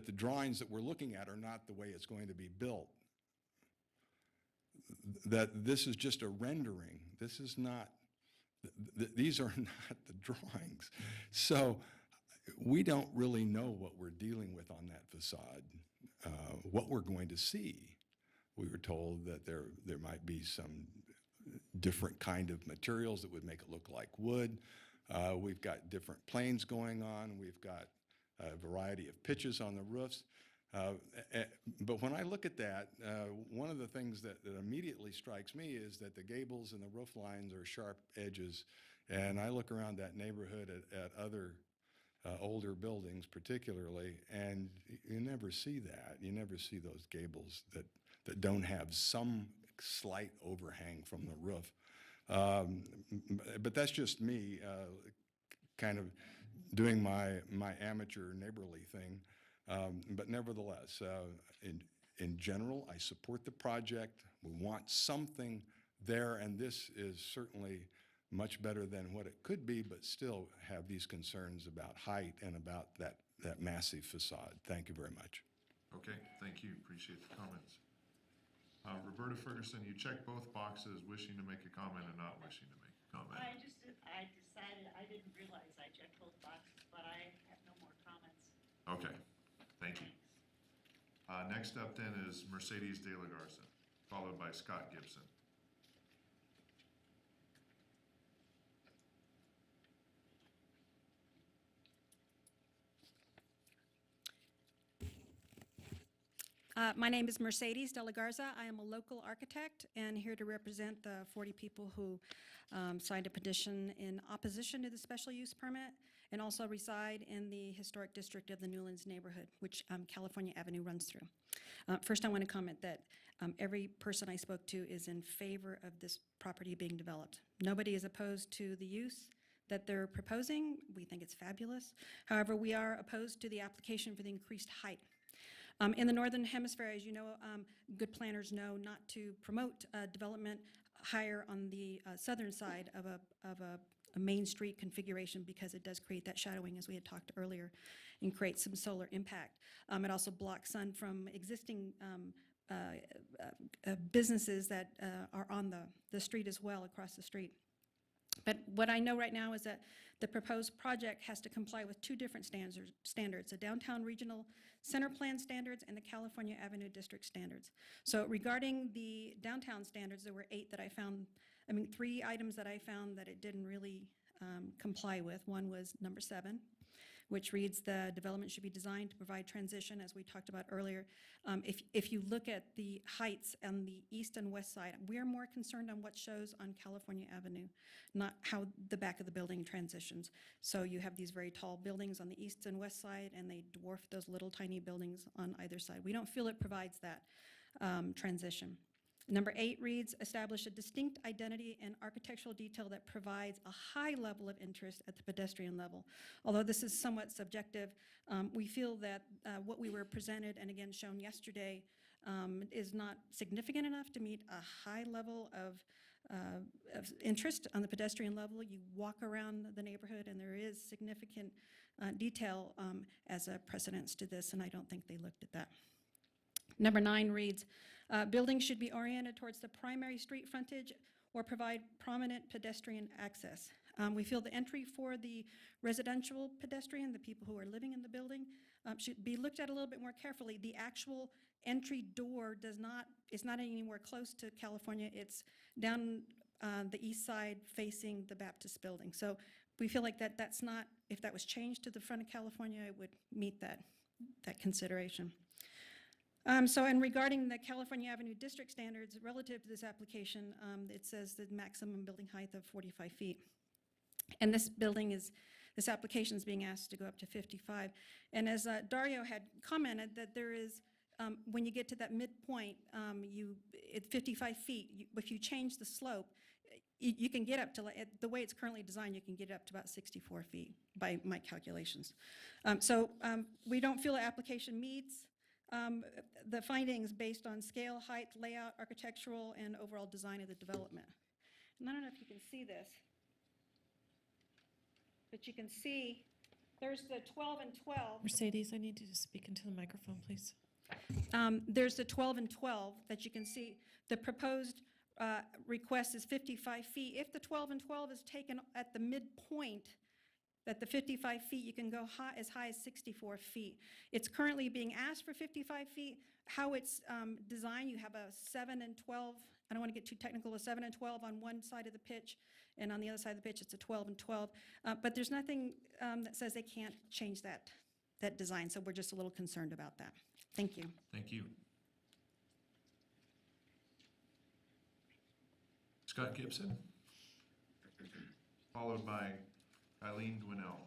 the drawings that we're looking at are not the way it's going to be built. That this is just a rendering. This is not, these are not the drawings. So we don't really know what we're dealing with on that facade, what we're going to see. We were told that there might be some different kind of materials that would make it look like wood. We've got different planes going on. We've got a variety of pitches on the roofs. But when I look at that, one of the things that immediately strikes me is that the gables and the roof lines are sharp edges. And I look around that neighborhood at other older buildings particularly, and you never see that. You never see those gables that don't have some slight overhang from the roof. But that's just me kind of doing my amateur neighborly thing. But nevertheless, in general, I support the project. We want something there, and this is certainly much better than what it could be, but still have these concerns about height and about that massive facade. Thank you very much. Okay, thank you. Appreciate the comments. Roberta Ferguson, you checked both boxes, wishing to make a comment and not wishing to make a comment. I decided, I didn't realize I checked both boxes, but I have no more comments. Okay, thank you. Next up then is Mercedes De La Garza, followed by Scott Gibson. My name is Mercedes De La Garza. I am a local architect and here to represent the 40 people who signed a petition in opposition to the special use permit and also reside in the historic district of the Newlands neighborhood, which California Avenue runs through. First, I want to comment that every person I spoke to is in favor of this property being developed. Nobody is opposed to the use that they're proposing. We think it's fabulous. However, we are opposed to the application for the increased height. In the Northern Hemisphere, as you know, good planners know not to promote development higher on the southern side of a main street configuration because it does create that shadowing, as we had talked earlier, and create some solar impact. It also blocks sun from existing businesses that are on the street as well, across the street. But what I know right now is that the proposed project has to comply with two different standards, the Downtown Regional Center Plan standards and the California Avenue District standards. So regarding the downtown standards, there were 3 items that I found that it didn't really comply with. One was number 7, which reads the development should be designed to provide transition, as we talked about earlier. If you look at the heights on the east and west side, we're more concerned on what shows on California Avenue, not how the back of the building transitions. So you have these very tall buildings on the east and west side, and they dwarf those little tiny buildings on either side. We don't feel it provides that transition. Number 8 reads, establish a distinct identity and architectural detail that provides a high level of interest at the pedestrian level. Although this is somewhat subjective, we feel that what we were presented and again shown yesterday is not significant enough to meet a high level of interest on the pedestrian level. You walk around the neighborhood and there is significant detail as a precedence to this, and I don't think they looked at that. Number 9 reads, buildings should be oriented towards the primary street frontage or provide prominent pedestrian access. We feel the entry for the residential pedestrian, the people who are living in the building, should be looked at a little bit more carefully. The actual entry door is not anywhere close to California. It's down the east side facing the Baptist building. So we feel like that's not, if that was changed to the front of California, it would meet that consideration. And regarding the California Avenue District standards relative to this application, it says the maximum building height of 45 feet. And this application is being asked to go up to 55. And as Dario had commented, that there is, when you get to that midpoint, at 55 feet, if you change the slope, you can get up to, the way it's currently designed, you can get up to about 64 feet by my calculations. We don't feel the application meets the findings based on scale, height, layout, architectural, and overall design of the development. And I don't know if you can see this, but you can see there's the 12 and 12. Mercedes, I need you to speak into the microphone, please. There's the 12 and 12 that you can see. The proposed request is 55 feet. If the 12 and 12 is taken at the midpoint, that the 55 feet, you can go as high as 64 feet. It's currently being asked for 55 feet. How it's designed, you have a 7 and 12, I don't want to get too technical, a 7 and 12 on one side of the pitch, and on the other side of the pitch, it's a 12 and 12. But there's nothing that says they can't change that that design, so we're just a little concerned about that. Thank you. Thank you. Scott Gibson, followed by Eileen Dwinell.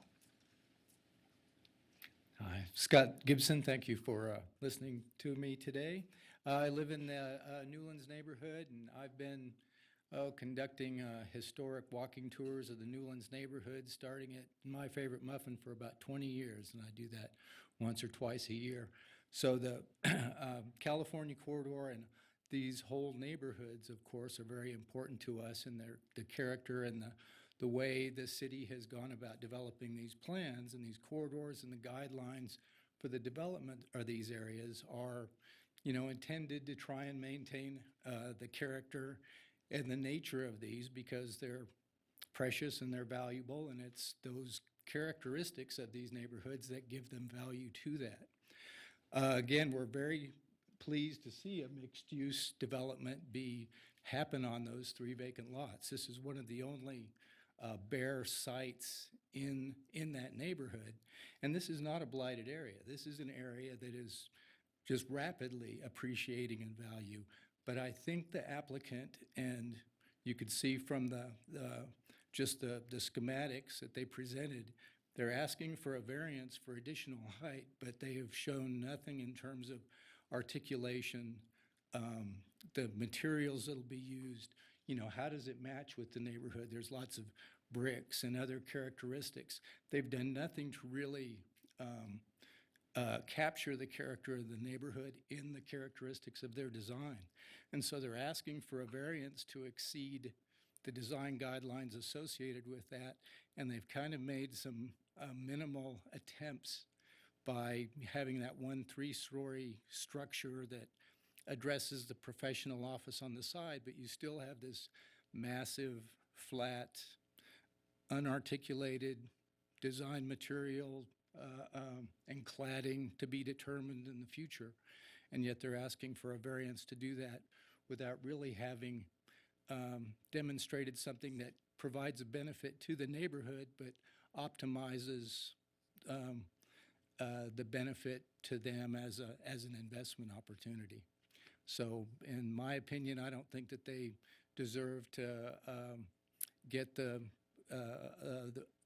Hi, Scott Gibson. Thank you for listening to me today. I live in the Newlands neighborhood, and I've been conducting historic walking tours of the Newlands neighborhood, starting at my favorite muffin for about 20 years, and I do that once or twice a year. So the California corridor and these whole neighborhoods, of course, are very important to us, and the character and the way the city has gone about developing these plans and these corridors and the guidelines for the development of these areas are, intended to try and maintain the character and the nature of these, because they're precious and they're valuable, and it's those characteristics of these neighborhoods that give them value to that. Again, we're very pleased to see a mixed-use development happen on those 3 vacant lots. This is one of the only bare sites in that neighborhood, and this is not a blighted area. This is an area that is just rapidly appreciating in value. But I think the applicant, and you could see from the schematics that they presented, they're asking for a variance for additional height, but they have shown nothing in terms of articulation, the materials that'll be used. How does it match with the neighborhood? There's lots of bricks and other characteristics. They've done nothing to really capture the character of the neighborhood in the characteristics of their design. And so they're asking for a variance to exceed the design guidelines associated with that, and they've kind of made some minimal attempts by having that 1 3-story structure that addresses the professional office on the side, but you still have this massive, flat, unarticulated design material and cladding to be determined in the future. And yet they're asking for a variance to do that without really having demonstrated something that provides a benefit to the neighborhood, but optimizes the benefit to them as an investment opportunity. So in my opinion, I don't think that they deserve to get the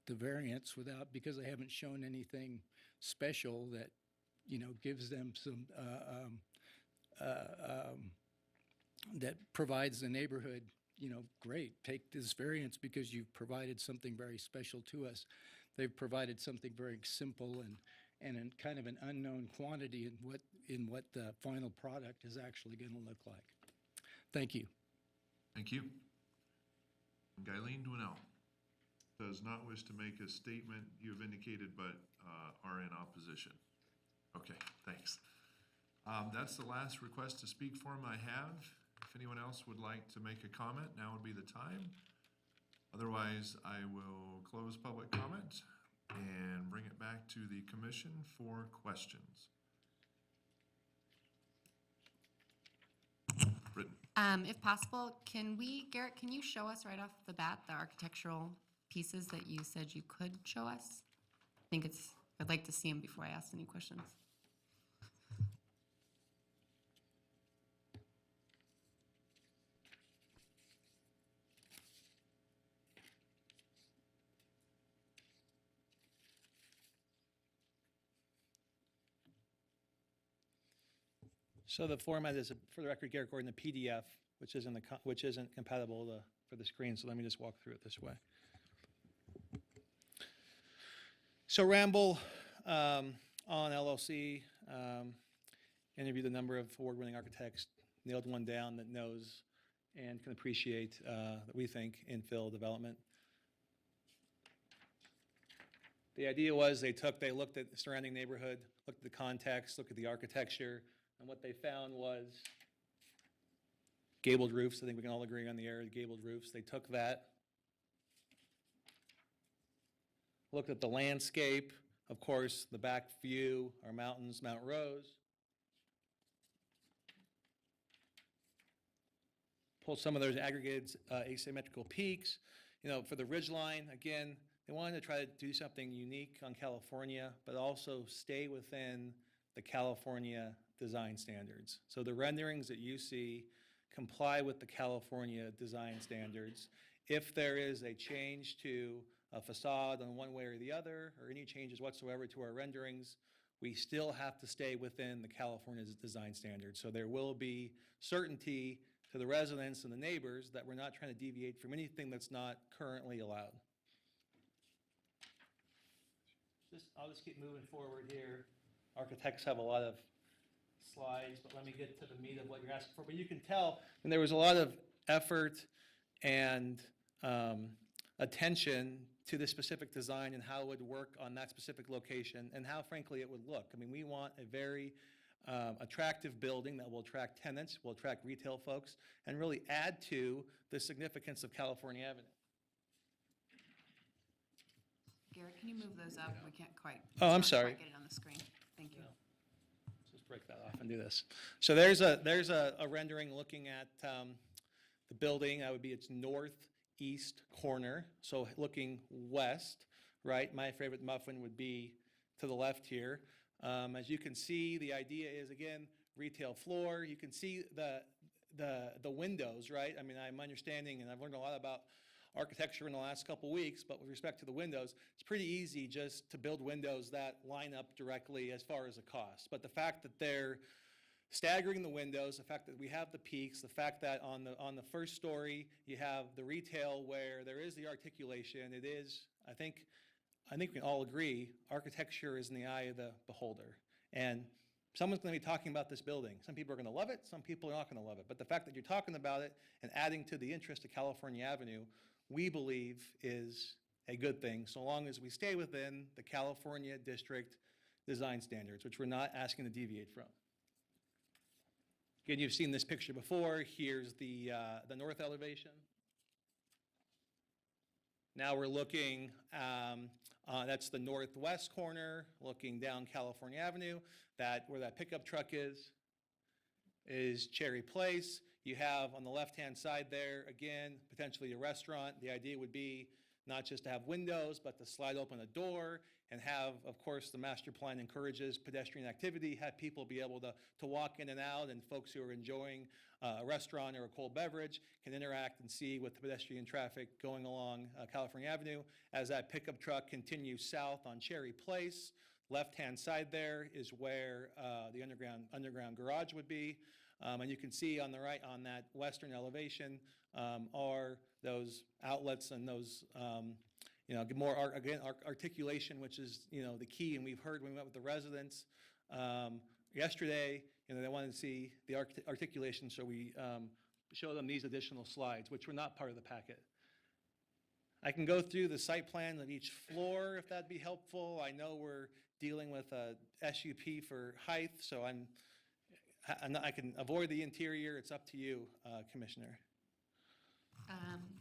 variance because they haven't shown anything special that, gives them some, that provides the neighborhood, great, take this variance because you've provided something very special to us. They've provided something very simple and in kind of an unknown quantity in what the final product is actually going to look like. Thank you. Thank you. Eileen Dwinell does not wish to make a statement, you have indicated, but are in opposition. Okay, thanks. That's the last request to speak form I have. If anyone else would like to make a comment, now would be the time. Otherwise, I will close public comment and bring it back to the commission for questions. Britton. If possible, Garrett, can you show us right off the bat the architectural pieces that you said you could show us? I'd like to see them before I ask any questions. So the format is, for the record, Garrett Gordon, the PDF, which isn't compatible for the screen. So let me just walk through it this way. So Ramble on LLC interviewed a number of award-winning architects, nailed one down that knows and can appreciate, that we think, infill development. The idea was they looked at the surrounding neighborhood, looked at the context, looked at the architecture, and what they found was gabled roofs. I think we can all agree on the area of gabled roofs. They took that, looked at the landscape, of course, the back view, our mountains, Mount Rose. Pulled some of those aggregated asymmetrical peaks. For the ridgeline, again, they wanted to try to do something unique on California, but also stay within the California design standards. So the renderings that you see comply with the California design standards. If there is a change to a facade on one way or the other, or any changes whatsoever to our renderings, we still have to stay within the California design standards. So there will be certainty to the residents and the neighbors that we're not trying to deviate from anything that's not currently allowed. I'll just keep moving forward here. Architects have a lot of slides, but let me get to the meat of what you're asking for. But you can tell, and there was a lot of effort and attention to the specific design and how it would work on that specific location and how, frankly, it would look. I mean, we want a very attractive building that will attract tenants, will attract retail folks, and really add to the significance of California Avenue. Garrett, can you move those up? We can't quite. Oh, I'm can't sorry. quite get it on the screen. Thank you. Let's just break that off and do this. So there's a rendering looking at the building. That would be its northeast corner. So looking west, right? My favorite muffin would be to the left here. As you can see, the idea is, again, retail floor. You can see the windows, right? I mean, I'm understanding, and I've learned a lot about architecture in the last couple weeks, but with respect to the windows, it's pretty easy just to build windows that line up directly as far as the cost. But the fact that they're staggering the windows, the fact that we have the peaks, the fact that on the first story you have the retail where there is the articulation, it is, I think we can all agree, architecture is in the eye of the beholder. And someone's going to be talking about this building. Some people are going to love it, some people are not going to love it. But the fact that you're talking about it and adding to the interest of California Avenue, we believe is a good thing, so long as we stay within the California District design standards, which we're not asking to deviate from. Again, you've seen this picture before. Here's the north elevation. Now we're looking, that's the northwest corner, looking down California Avenue. Where that pickup truck is Cherry Place. You have on the left-hand side there, again, potentially a restaurant. The idea would be not just to have windows, but to slide open a door and have, of course, the master plan encourages pedestrian activity, have people be able to walk in and out, and folks who are enjoying a restaurant or a cold beverage can interact and see with the pedestrian traffic going along California Avenue. As that pickup truck continues south on Cherry Place, left-hand side there is where the underground garage would be. And you can see on the right, on that western elevation, are those outlets and those, more, articulation, which is, the key. And we've heard when we met with the residents yesterday, they wanted to see the articulation, so we show them these additional slides, which were not part of the packet. I can go through the site plan of each floor if that'd be helpful. I know we're dealing with a SUP for height, so I can avoid the interior. It's up to you, Commissioner.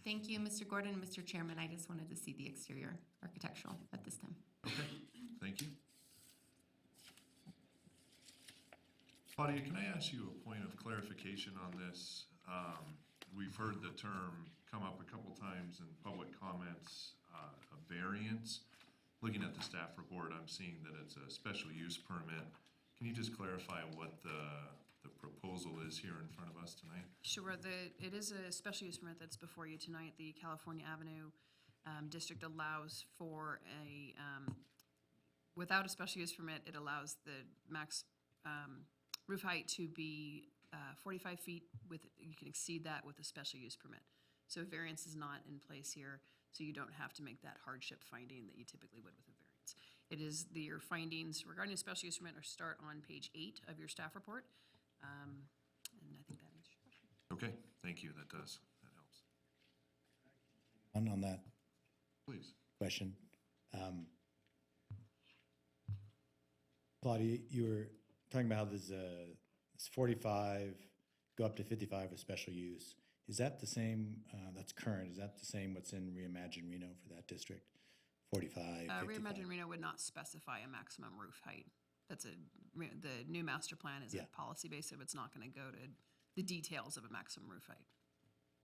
Thank you, Mr. Gordon. Mr. Chairman, I just wanted to see the exterior architectural at this time. Okay, thank you. Claudia, can I ask you a point of clarification on this? We've heard the term come up a couple times in public comments, a variance. Looking at the staff report, I'm seeing that it's a special use permit. Can you just clarify what the proposal is here in front of us tonight? Sure. It is a special use permit that's before you tonight. The California Avenue District allows for without a special use permit, it allows the max roof height to be 45 feet. You can exceed that with a special use permit. So a variance is not in place here, so you don't have to make that hardship finding that you typically would with a variance. It is your findings regarding a special use permit or start on page 8 of your staff report. And I think that answers your question. Okay, thank you. That does. That helps. On that Please. question, Claudia, you were talking about this 45, go up to 55 with special use. Is that the same, that's current, is that the same what's in Reimagine Reno for that district? 45, 55? Reimagine Reno would not specify a maximum roof height. The new master plan is a policy base, so it's not going to go to the details of a maximum roof height.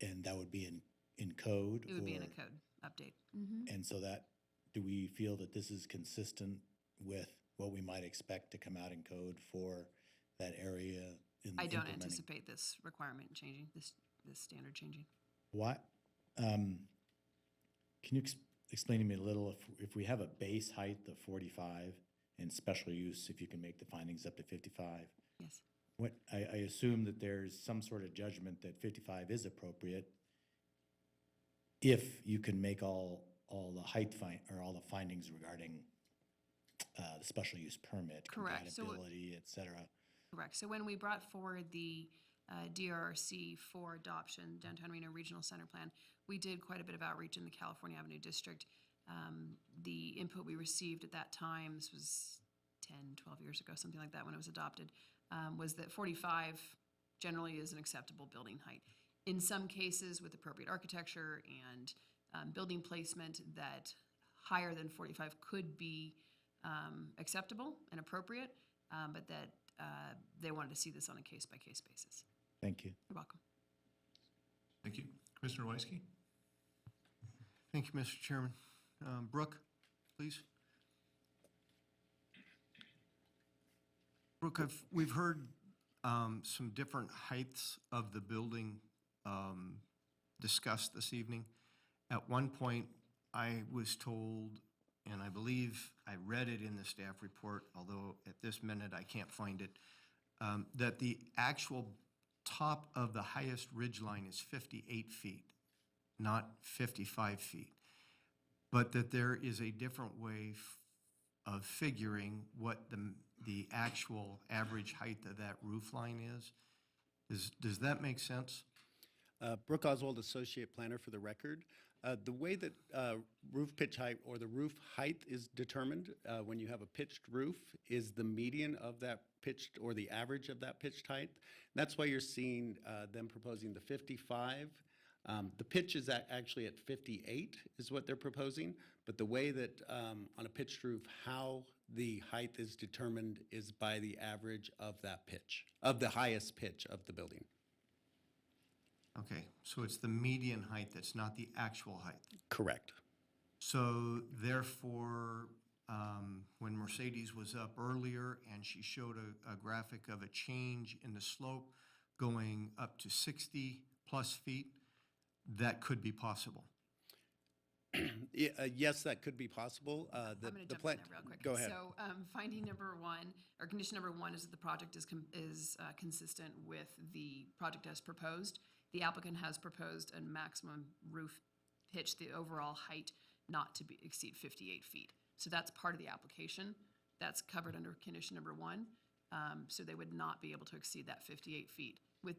And that would be in code? It would be in a code update. Mm-hmm. And so that do we feel that this is consistent with what we might expect to come out in code for that area in I don't implementing? anticipate this requirement changing, this standard changing. What, can you explain to me a little, if we have a base height of 45 and special use, if you can make the findings up to 55? Yes. What, I assume that there's some sort of judgment that 55 is appropriate if you can make all the height or all the findings regarding the special use permit, Correct. compatibility, et cetera. Correct. So when we brought forward the DRRC for adoption, Downtown Reno Regional Center Plan, we did quite a bit of outreach in the California Avenue District. The input we received at that time, this was 10, 12 years ago, something like that when it was adopted, was that 45 generally is an acceptable building height. In some cases, with appropriate architecture and building placement, that higher than 45 could be acceptable and appropriate, but that they wanted to see this on a case-by-case basis. Thank you. You're welcome. Thank you. Commissioner Weisky? Thank you, Mr. Chairman. Brooke, please. Brooke, we've heard some different heights of the building discussed this evening. At one point, I was told, and I believe I read it in the staff report, although at this minute I can't find it, that the actual top of the highest ridge line is 58 feet, not 55 feet, but that there is a different way of figuring what the actual average height of that roof line is. Does that make sense? Brooke Oswald, Associate Planner for the record. The way that roof pitch height or the roof height is determined when you have a pitched roof is the median of that pitched or the average of that pitched height. That's why you're seeing them proposing the 55. The pitch is actually at 58 is what they're proposing, but the way that on a pitched roof, how the height is determined is by the average of that pitch, of the highest pitch of the building. Okay, so it's the median height that's not the actual height. Correct. So therefore, when Mercedes was up earlier and she showed a graphic of a change in the slope going up to 60+ feet, that could be possible. Yes, that could be possible. I'm going to jump in there real quick. Go ahead. So finding number one, or condition number one, is that the project is consistent with the project as proposed. The applicant has proposed a maximum roof pitch, the overall height not to exceed 58 feet. So that's part of the application. That's covered under condition number one. So they would not be able to exceed that 58 feet. With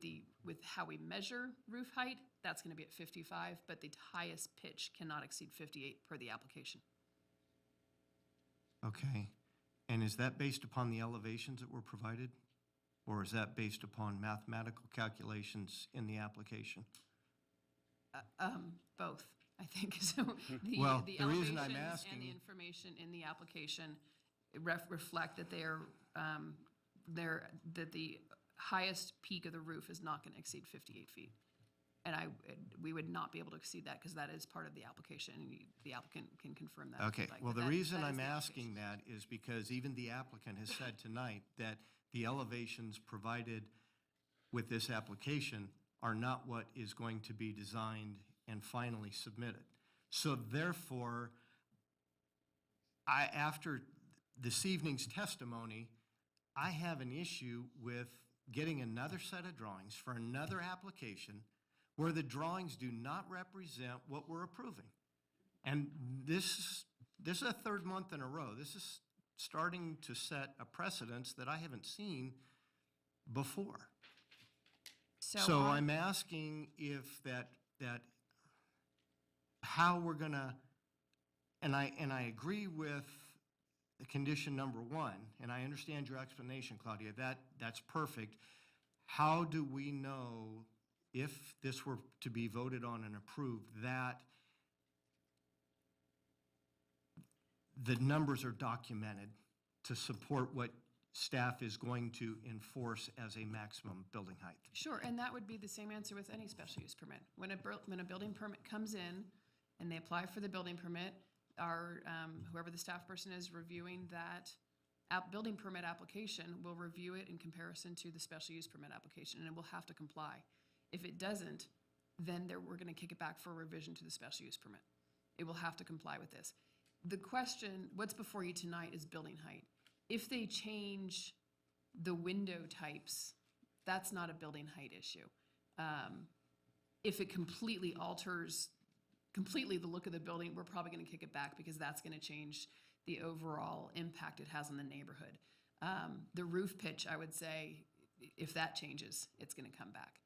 how we measure roof height, that's going to be at 55, but the highest pitch cannot exceed 58 per the application. Okay, and is that based upon the elevations that were provided? Or is that based upon mathematical calculations in the application? Both, I think. So Well, the the reason I'm elevations asking- and the information in the application reflect that that the highest peak of the roof is not going to exceed 58 feet. And we would not be able to exceed that because that is part of the application, and the applicant can confirm that. if Okay, you'd like, well, but the reason that is I'm the asking that is because even the applicant has said tonight that the elevations provided with this application are not what is going to be designed and finally submitted. So therefore, after this evening's testimony, I have an issue with getting another set of drawings for another application where the drawings do not represent what we're approving. And this is a third month in a row. This is starting to set a precedence that I haven't seen before. So I'm asking if that how we're gonna, and I agree with the condition number one, and I understand your explanation, Claudia, that's perfect. How do we know if this were to be voted on and approved that the numbers are documented to support what staff is going to enforce as a maximum building height? Sure, and that would be the same answer with any special use permit. When a building permit comes in and they apply for the building permit, whoever the staff person is reviewing that building permit application will review it in comparison to the special use permit application, and it will have to comply. If it doesn't, then we're gonna kick it back for revision to the special use permit. It will have to comply with this. The question, what's before you tonight is building height. If they change the window types, that's not a building height issue. If it completely alters the look of the building, we're probably gonna kick it back because that's gonna change the overall impact it has on the neighborhood. The roof pitch, I would say, if that changes, it's gonna come back.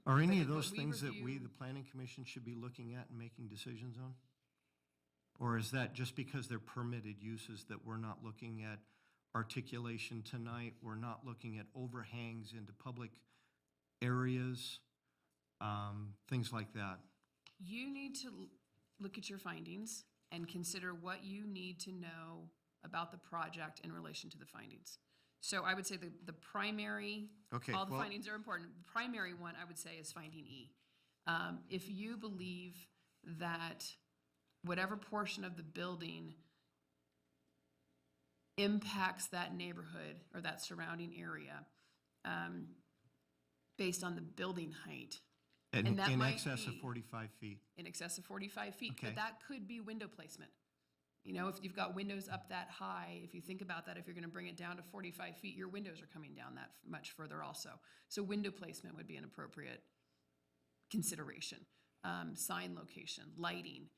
Are any of but those we things that we, review- the planning commission, should be looking at and making decisions on? Or is that just because they're permitted uses that we're not looking at articulation tonight? We're not looking at overhangs into public areas, things like that? You need to look at your findings and consider what you need to know about the project in relation to the findings. So I would say the primary, Okay, all the well- findings are important. The primary one, I would say, is finding E. If you believe that whatever portion of the building impacts that neighborhood or that surrounding area, based on the building height, and that In might excess of be 45 feet. in excess of 45 feet, Okay. but that could be window placement. You know, if you've got windows up that high, if you think about that, if you're gonna bring it down to 45 feet, your windows are coming down that much further also. So window placement would be an appropriate consideration. Sign location, lighting,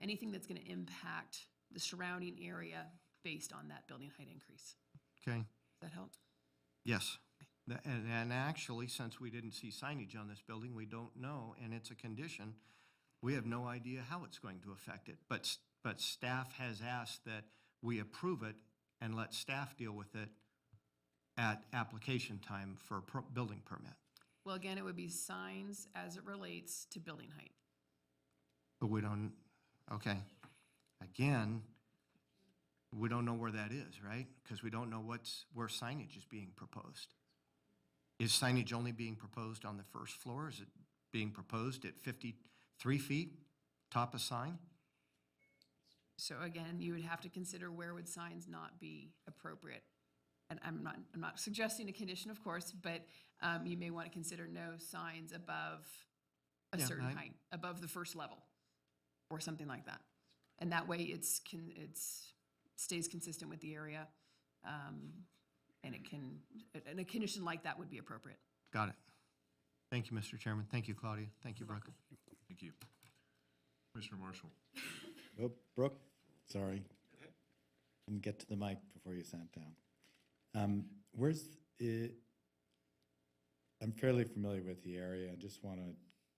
anything that's gonna impact the surrounding area based on that building height increase. Okay, Does that help? yes. And actually, since we didn't see signage on this building, we don't know, and it's a condition, we have no idea how it's going to affect it. But staff has asked that we approve it and let staff deal with it at application time for a building permit. Well, again, it would be signs as it relates to building height. But we don't, okay. Again, we don't know where that is, right? Because we don't know where signage is being proposed. Is signage only being proposed on the first floor? Is it being proposed at 53 feet, top of sign? So again, you would have to consider where would signs not be appropriate. And I'm not suggesting a condition, of course, but you may want to consider no signs above a Yeah, certain height, above the first level, or something like that. And that way it's stays consistent with the area, and a condition like that would be appropriate. Got it. Thank you, Mr. Chairman. Thank you, Claudia. Thank you, Brooke. Thank you. Commissioner Marshall. Oh, Brooke, sorry. Didn't get to the mic before you sat down. Where's it? I'm fairly familiar with the area. I just want to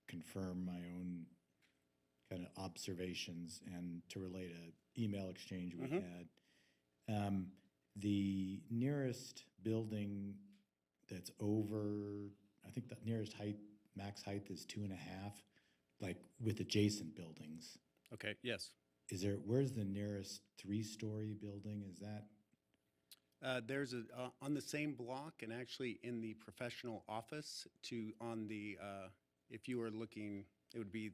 confirm my own kind of observations and to relate an email exchange we had. The nearest building that's over, I think the nearest height, max height is 2.5, like with adjacent buildings. Okay, yes. Where's the nearest 3-story building? Is that? There's on the same block and actually in the professional office if you were looking, it would be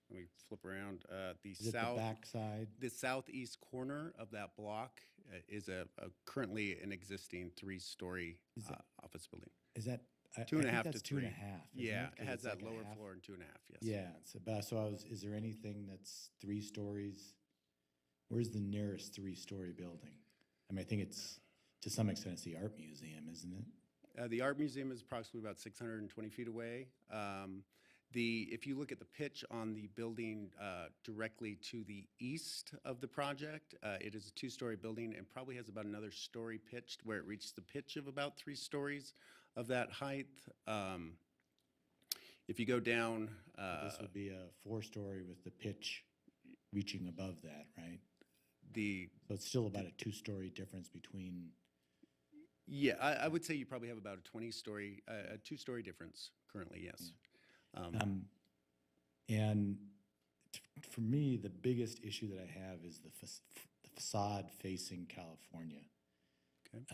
let me flip around, Is it the back side? The southeast corner of that block is currently an existing 3-story office building. Is that? 2.5 that's to 3. 2.5. isn't Yeah, it? 'Cause it has it's that like a lower half. floor and 2.5, yes. Yeah, it's about, is there anything that's 3 stories? Where's the nearest 3-story building? I mean, I think it's, to some extent, it's the art museum, isn't it? The art museum is approximately about 620 feet away. If you look at the pitch on the building directly to the east of the project, it is a 2-story building and probably has about another story pitched where it reaches the pitch of about 3 stories of that height. If you go down, This would be a 4-story with the pitch reaching above that, right? So it's still about a 2-story difference between. Yeah, I would say you probably have about a 2-story difference currently, yes. And for me, the biggest issue that I have is the facade facing California. Okay.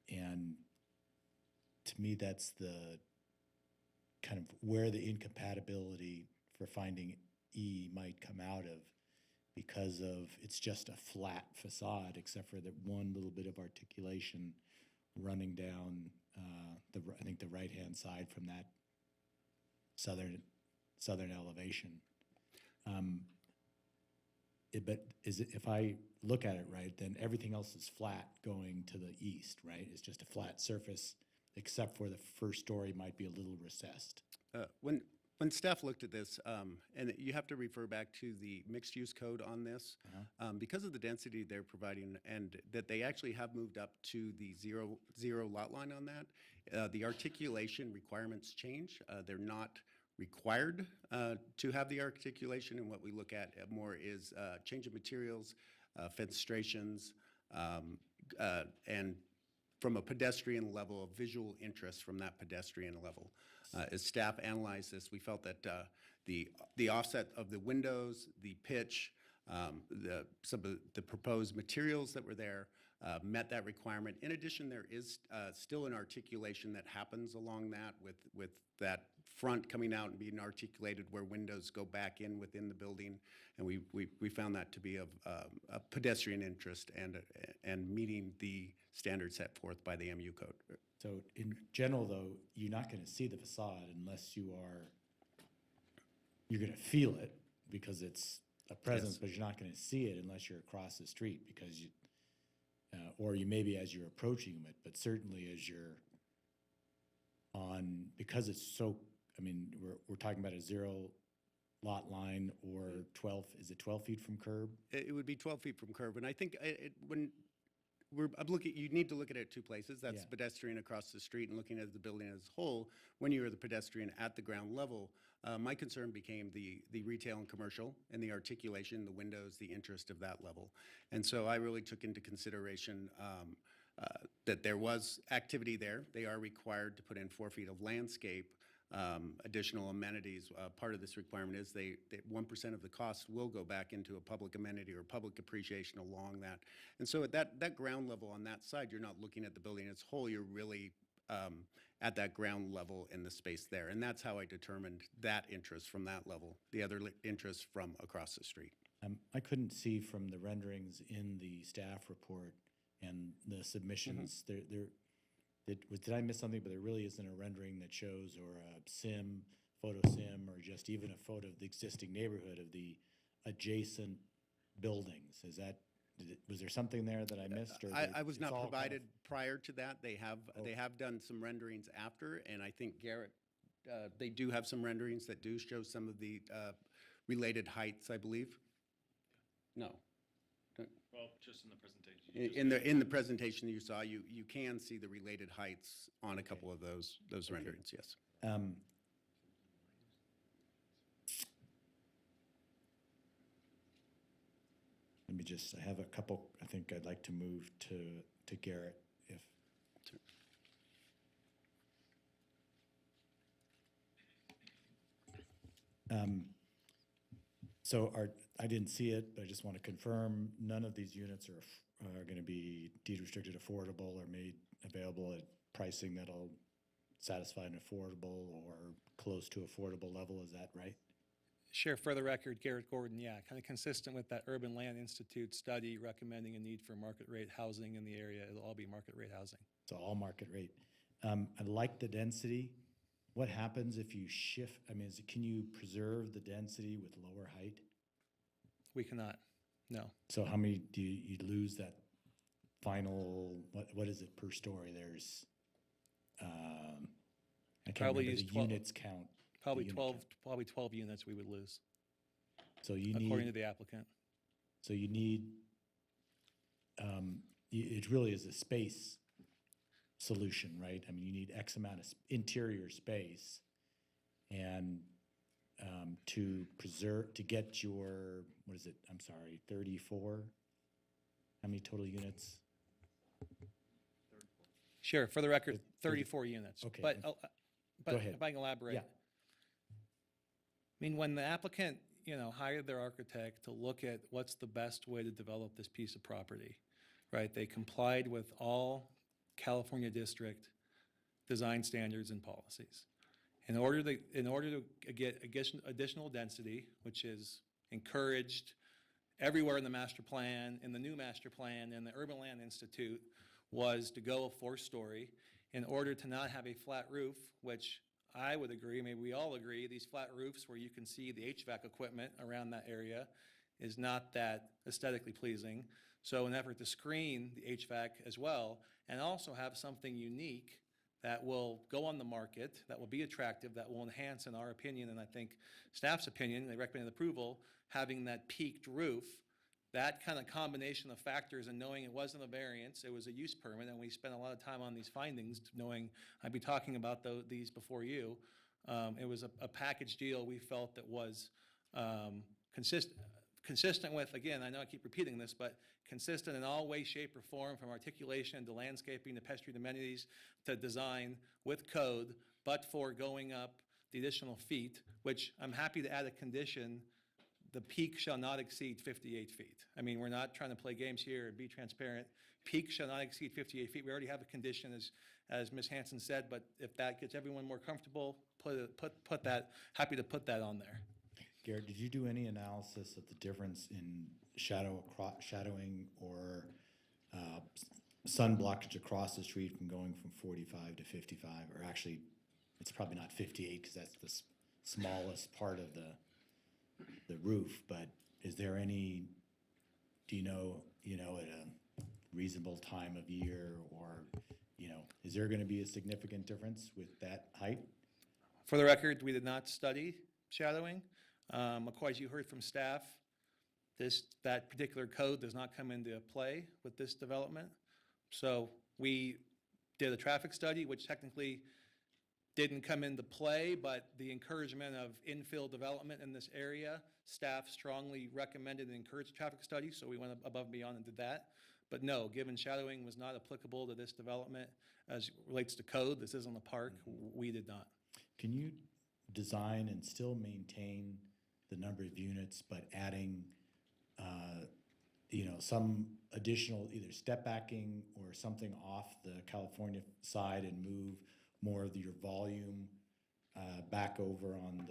And to me, that's the kind of where the incompatibility for finding E might come out of. because of, it's just a flat facade except for the one little bit of articulation running down I think the right-hand side from that southern elevation. But if I look at it right, then everything else is flat going to the east, right? It's just a flat surface, except for the first story might be a little recessed. When staff looked at this, and you have to refer back to the mixed-use code on this, because of the density they're providing, and that they actually have moved up to the zero lot line on that, the articulation requirements change. They're not required to have the articulation, and what we look at more is change of materials, fenestrations, and from a pedestrian level, of visual interest from that pedestrian level. As staff analyzed this, we felt that the offset of the windows, the pitch, some of the proposed materials that were there met that requirement. In addition, there is still an articulation that happens along that with that front coming out and being articulated where windows go back in within the building. And we found that to be of a pedestrian interest and meeting the standards set forth by the MU code. So in general, though, you're not going to see the facade unless you're going to feel it because it's a presence, but you're not going to see it unless you're across the street because or you maybe as you're approaching it, but certainly as you're on, because it's so, I mean, we're talking about a zero lot line or 12, is it 12 feet from curb? It would be 12 feet from curb. And I think you need to look at it two places. That's pedestrian across the street and looking at the building as a whole. When you're the pedestrian at the ground level, my concern became the retail and commercial and the articulation, the windows, the interest of that level. And so I really took into consideration that there was activity there. They are required to put in 4 feet of landscape, additional amenities. Part of this requirement is that 1% of the cost will go back into a public amenity or public appreciation along that. And so at that ground level on that side, you're not looking at the building as a whole, you're really at that ground level in the space there. And that's how I determined that interest from that level, the other interest from across the street. I couldn't see from the renderings in the staff report and the submissions, did I miss something? But there really isn't a rendering that shows, or a photo sim, or just even a photo of the existing neighborhood of the adjacent buildings. Was there something there that I missed? Or I was not provided prior to that. They have done some renderings after, and I think Garrett, they do have some renderings that do show some of the related heights, I believe. No. Well, just in the presentation. In the presentation you saw, you can see the related heights on a couple of those renderings, yes. Let me just, I have a couple, I think I'd like to move to Garrett if. So I didn't see it, but I just want to confirm none of these units are going to be deed restricted affordable or made available at pricing that'll satisfy an affordable or close to affordable level. Is that right? Sure. For the record, Garrett Gordon, yeah, kind of consistent with that Urban Land Institute study recommending a need for market rate housing in the area. It'll all be market rate housing. So all market rate. I like the density. What happens if you shift? I mean, can you preserve the density with lower height? We cannot, no. So how many do you lose that final, what is it per story? There's, I can't remember the units count. Probably 12 units we would lose. So you need, according to the applicant. So you need, it really is a space solution, right? I mean, you need X amount of interior space, and to preserve, to get your, what is it? I'm sorry, 34? How many total units? Sure, for the record, 34 units. Okay. But Go ahead. if I can elaborate. Yeah. I mean, when the applicant, hired their architect to look at what's the best way to develop this piece of property, right? They complied with all California district design standards and policies. In order to get additional density, which is encouraged everywhere in the master plan, in the new master plan, in the Urban Land Institute, was to go a 4-story in order to not have a flat roof, which I would agree, maybe we all agree, these flat roofs where you can see the HVAC equipment around that area is not that aesthetically pleasing. So in an effort to screen the HVAC as well, and also have something unique that will go on the market, that will be attractive, that will enhance, in our opinion, and I think staff's opinion, they recommended approval, having that peaked roof, that kind of combination of factors and knowing it wasn't a variance, it was a use permit, and we spent a lot of time on these findings, knowing I'd be talking about these before you. It was a package deal we felt that was consistent with, again, I know I keep repeating this, but consistent in all way, shape, or form, from articulation to landscaping to pedestrian amenities to design with code, but for going up the additional feet, which I'm happy to add a condition, the peak shall not exceed 58 feet. I mean, we're not trying to play games here and be transparent. Peak shall not exceed 58 feet. We already have a condition, as Ms. Hanson said, but if that gets everyone more comfortable, put that, happy to put that on there. Garrett, did you do any analysis of the difference in shadowing or sun blockage across the street from going from 45 to 55? Or actually, it's probably not 58 because that's the smallest part of the roof. But is there any, do you know, at a reasonable time of year, or is there going to be a significant difference with that height? For the record, we did not study shadowing. Of course, you heard from staff, that particular code does not come into play with this development. So we did a traffic study, which technically didn't come into play, but the encouragement of infill development in this area, staff strongly recommended and encouraged traffic study, so we went above and beyond and did that. But no, given shadowing was not applicable to this development as it relates to code, this isn't a park, we did not. Can you design and still maintain the number of units, but adding, some additional either step backing or something off the California side and move more of your volume back over on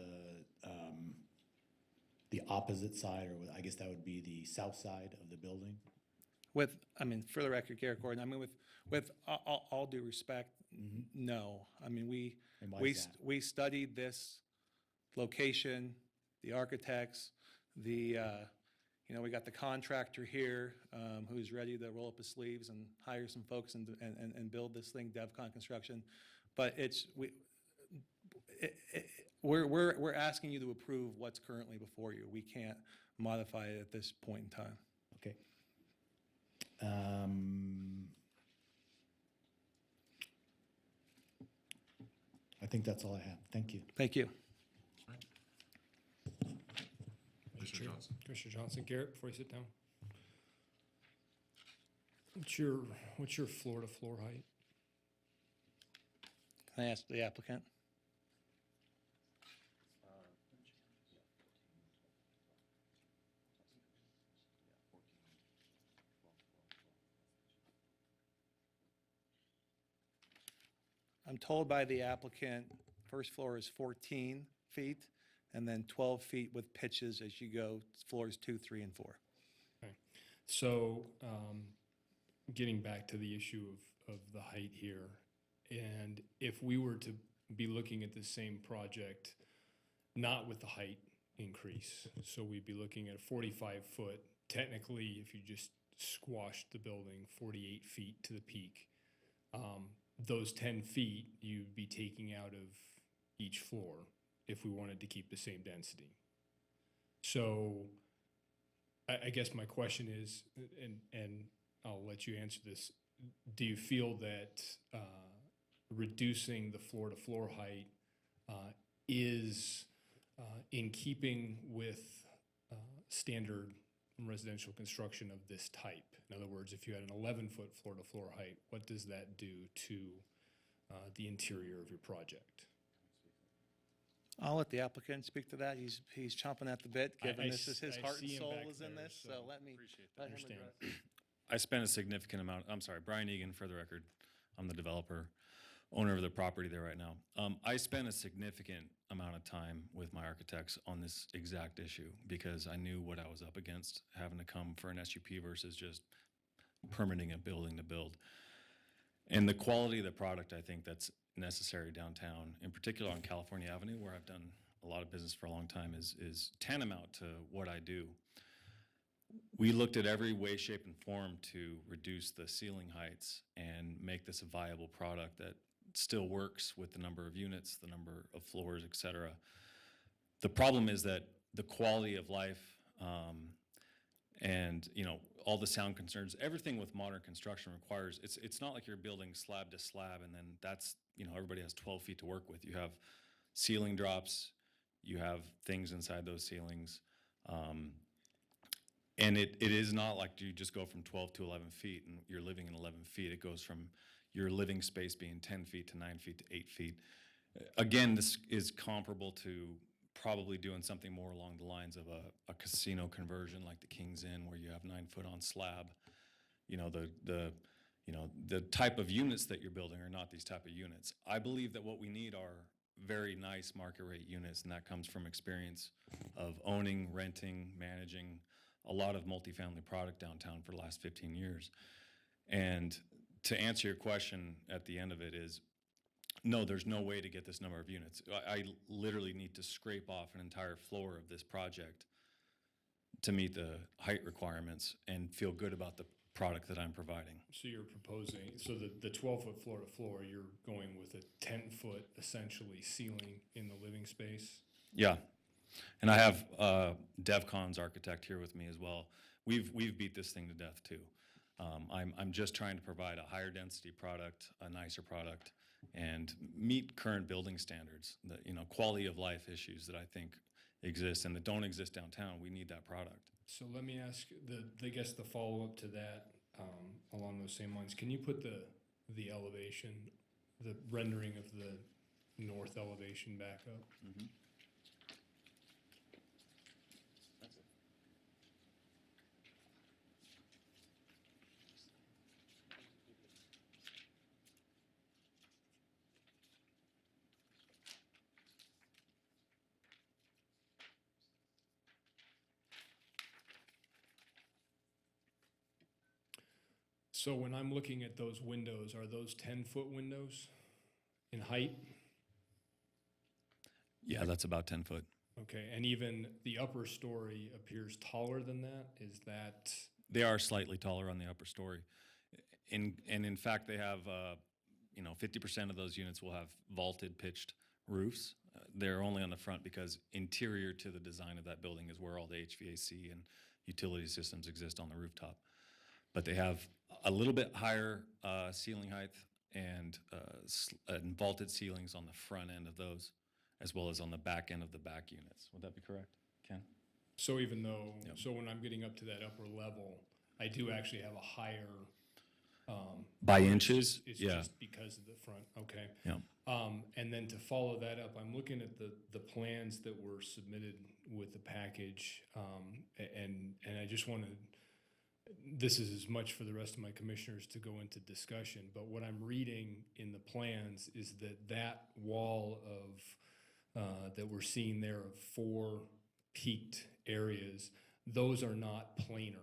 the opposite side, or I guess that would be the south side of the building? For the record, Garrett Gordon, with all due respect, no. We studied this location, the architects, we got the contractor here who's ready to roll up his sleeves and hire some folks and build this thing, DevCon construction. But we're asking you to approve what's currently before you. We can't modify it at this point in time. Okay. I think that's all I have. Thank you. Thank you. Mr. Johnson. Commissioner Johnson, Garrett, before you sit down. What's your floor to floor height? Can I ask the applicant? I'm told by the applicant, first floor is 14 feet, and then 12 feet with pitches as you go, floors 2, 3, and 4. Okay. So, getting back to the issue of the height here, and if we were to be looking at the same project, not with the height increase, so we'd be looking at a 45-foot, technically, if you just squashed the building, 48 feet to the peak, those 10 feet you'd be taking out of each floor if we wanted to keep the same density. So I guess my question is, and I'll let you answer this, do you feel that reducing the floor-to-floor height is in keeping with standard residential construction of this type? In other words, if you had an 11-foot floor-to-floor height, what does that do to the interior of your project? I'll let the applicant speak to that. He's chomping at the bit, given this is his heart and soul is in this, so let him address. I spent a significant amount, I'm sorry, Brian Egan, for the record, I'm the developer. owner of the property there right now. I spent a significant amount of time with my architects on this exact issue because I knew what I was up against, having to come for an SUP versus just permitting a building to build. And the quality of the product, I think that's necessary downtown, in particular on California Avenue, where I've done a lot of business for a long time, is tantamount to what I do. We looked at every way, shape, and form to reduce the ceiling heights and make this a viable product that still works with the number of units, the number of floors, et cetera. The problem is that the quality of life and all the sound concerns, everything with modern construction requires, it's not like you're building slab to slab and then that's, everybody has 12 feet to work with. You have ceiling drops, you have things inside those ceilings. And it is not like you just go from 12 to 11 feet and you're living in 11 feet. It goes from your living space being 10 feet to 9 feet to 8 feet. Again, this is comparable to probably doing something more along the lines of a casino conversion like the King's Inn, where you have 9 foot on slab. The type of units that you're building are not these type of units. I believe that what we need are very nice market rate units, and that comes from experience of owning, renting, managing a lot of multifamily product downtown for the last 15 years. And to answer your question at the end of it is, no, there's no way to get this number of units. I literally need to scrape off an entire floor of this project to meet the height requirements and feel good about the product that I'm providing. So you're proposing, so the 12-foot floor to floor, you're going with a 10-foot essentially ceiling in the living space? Yeah. And I have DevCon's architect here with me as well. We've beat this thing to death too. I'm just trying to provide a higher density product, a nicer product, and meet current building standards, the quality of life issues that I think exist and that don't exist downtown. We need that product. So let me ask I guess the follow-up to that, along those same lines. Can you put the elevation, the rendering of the north elevation back up? Mm-hmm. So when I'm looking at those windows, are those 10-foot windows in height? Yeah, that's about 10 foot. Okay, and even the upper story appears taller than that? Is that? They are slightly taller on the upper story. And in fact, they have, 50% of those units will have vaulted pitched roofs. They're only on the front because interior to the design of that building is where all the HVAC and utility systems exist on the rooftop. But they have a little bit higher ceiling height and vaulted ceilings on the front end of those, as well as on the back end of the back units. Would that be correct, Ken? So even though, Yep. so when I'm getting up to that upper level, I do actually have a higher. By inches? It's Yeah. just because of the front, okay. Yeah. And then to follow that up, I'm looking at the plans that were submitted with the package, and I just wanted, this is as much for the rest of my commissioners to go into discussion, but what I'm reading in the plans is that wall of, that we're seeing there of 4 peaked areas, those are not planar.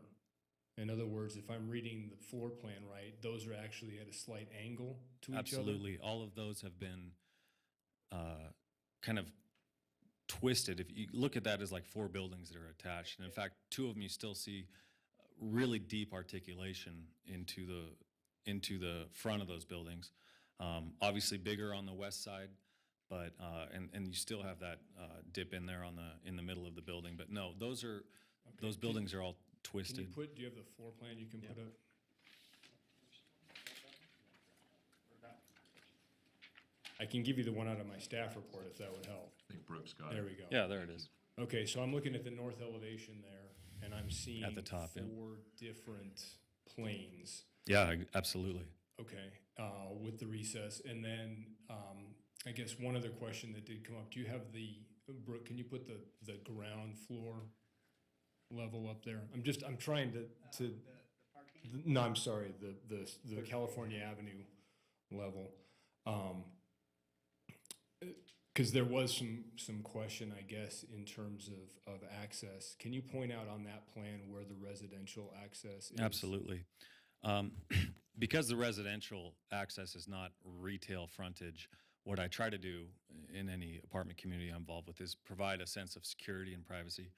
In other words, if I'm reading the floor plan right, those are actually at a slight angle to each other? Absolutely. All of those have been kind of twisted. If you look at that as like 4 buildings that are attached, and in fact, 2 of them you still see really deep articulation into the front of those buildings. Obviously bigger on the west side, but and you still have that dip in there in the middle of the building. But no, those buildings are all twisted. Do you have the floor plan you can put up? I can give you the one out of my staff report if that would help. I think Brooks got it. There we go. Yeah, there it is. Okay, so I'm looking at the north elevation there, and I'm seeing At the top, yeah. 4 different planes. Yeah, absolutely. Okay, with the recess. And then I guess one other question that did come up, do you have Brooke, can you put the ground floor level up there? I'm trying to no, I'm sorry, the California Avenue level. Because there was some question, I guess, in terms of access. Can you point out on that plan where the residential access is? Absolutely. Because the residential access is not retail frontage, what I try to do in any apartment community I'm involved with is provide a sense of security and privacy.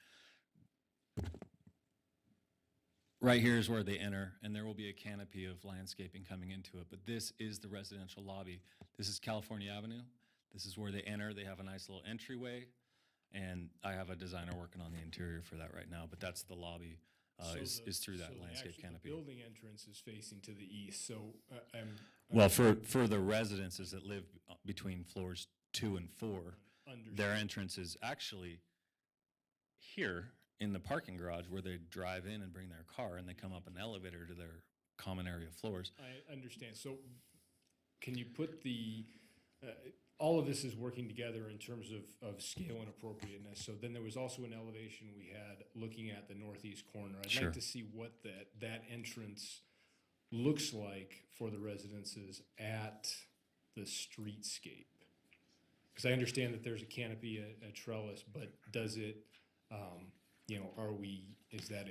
Right here is where they enter, and there will be a canopy of landscaping coming into it, but this is the residential lobby. This is California Avenue. This is where they enter. They have a nice little entryway, and I have a designer working on the interior for that right now, but that's the lobby, is through that landscape canopy. The building entrance is facing to the east, so I'm... Well, for the residences that live between floors 2 and 4, their entrance is actually here in the parking garage where they drive in and bring their car, and they come up an elevator to their common area floors. I understand. So can you put the... all of this is working together in terms of scale and appropriateness. So then there was also an elevation we had looking at the northeast corner. I'd like to see what that entrance looks like for the residences at the streetscape. Because I understand that there's a canopy, a trellis, but does it, is that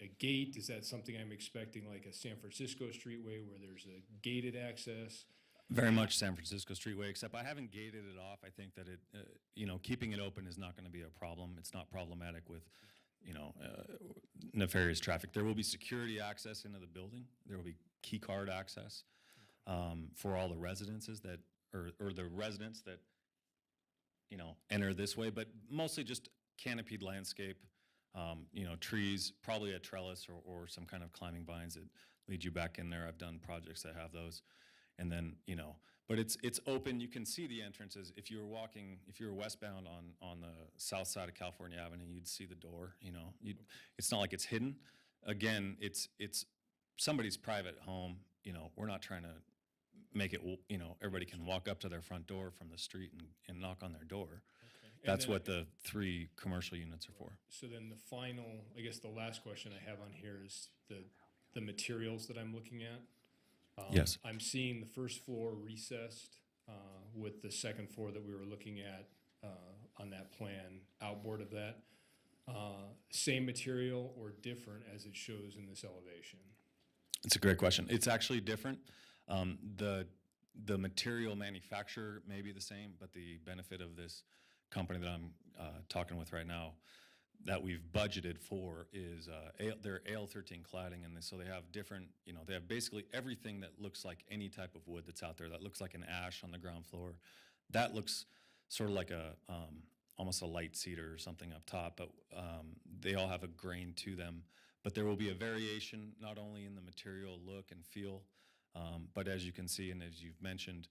a gate? Is that something I'm expecting like a San Francisco streetway where there's a gated access? Very much San Francisco streetway, except I haven't gated it off. I think that keeping it open is not going to be a problem. It's not problematic with, nefarious traffic. There will be security access into the building. There will be key card access for all the residences that, or the residents that, enter this way, but mostly just canopied landscape, trees, probably a trellis or some kind of climbing vines that lead you back in there. I've done projects that have those. And then, but it's open. You can see the entrances. If you were westbound on the south side of California Avenue, you'd see the door, it's not like it's hidden. Again, it's somebody's private home. We're not trying to make it, everybody can walk up to their front door from the street and knock on their door. Okay. That's what the 3 commercial units are for. So then the final, I guess the last question I have on here is the materials that I'm looking at. Yes. I'm seeing the first floor recessed with the second floor that we were looking at on that plan, outboard of that. Same material or different as it shows in this elevation? It's a great question. It's actually different. The material manufacturer may be the same, but the benefit of this company that I'm talking with right now that we've budgeted for is they're AL13 cladding, and so they have different, they have basically everything that looks like any type of wood that's out there. That looks like an ash on the ground floor. That looks sort of like almost a light cedar or something up top, but they all have a grain to them. But there will be a variation not only in the material look and feel, but as you can see and as you've mentioned,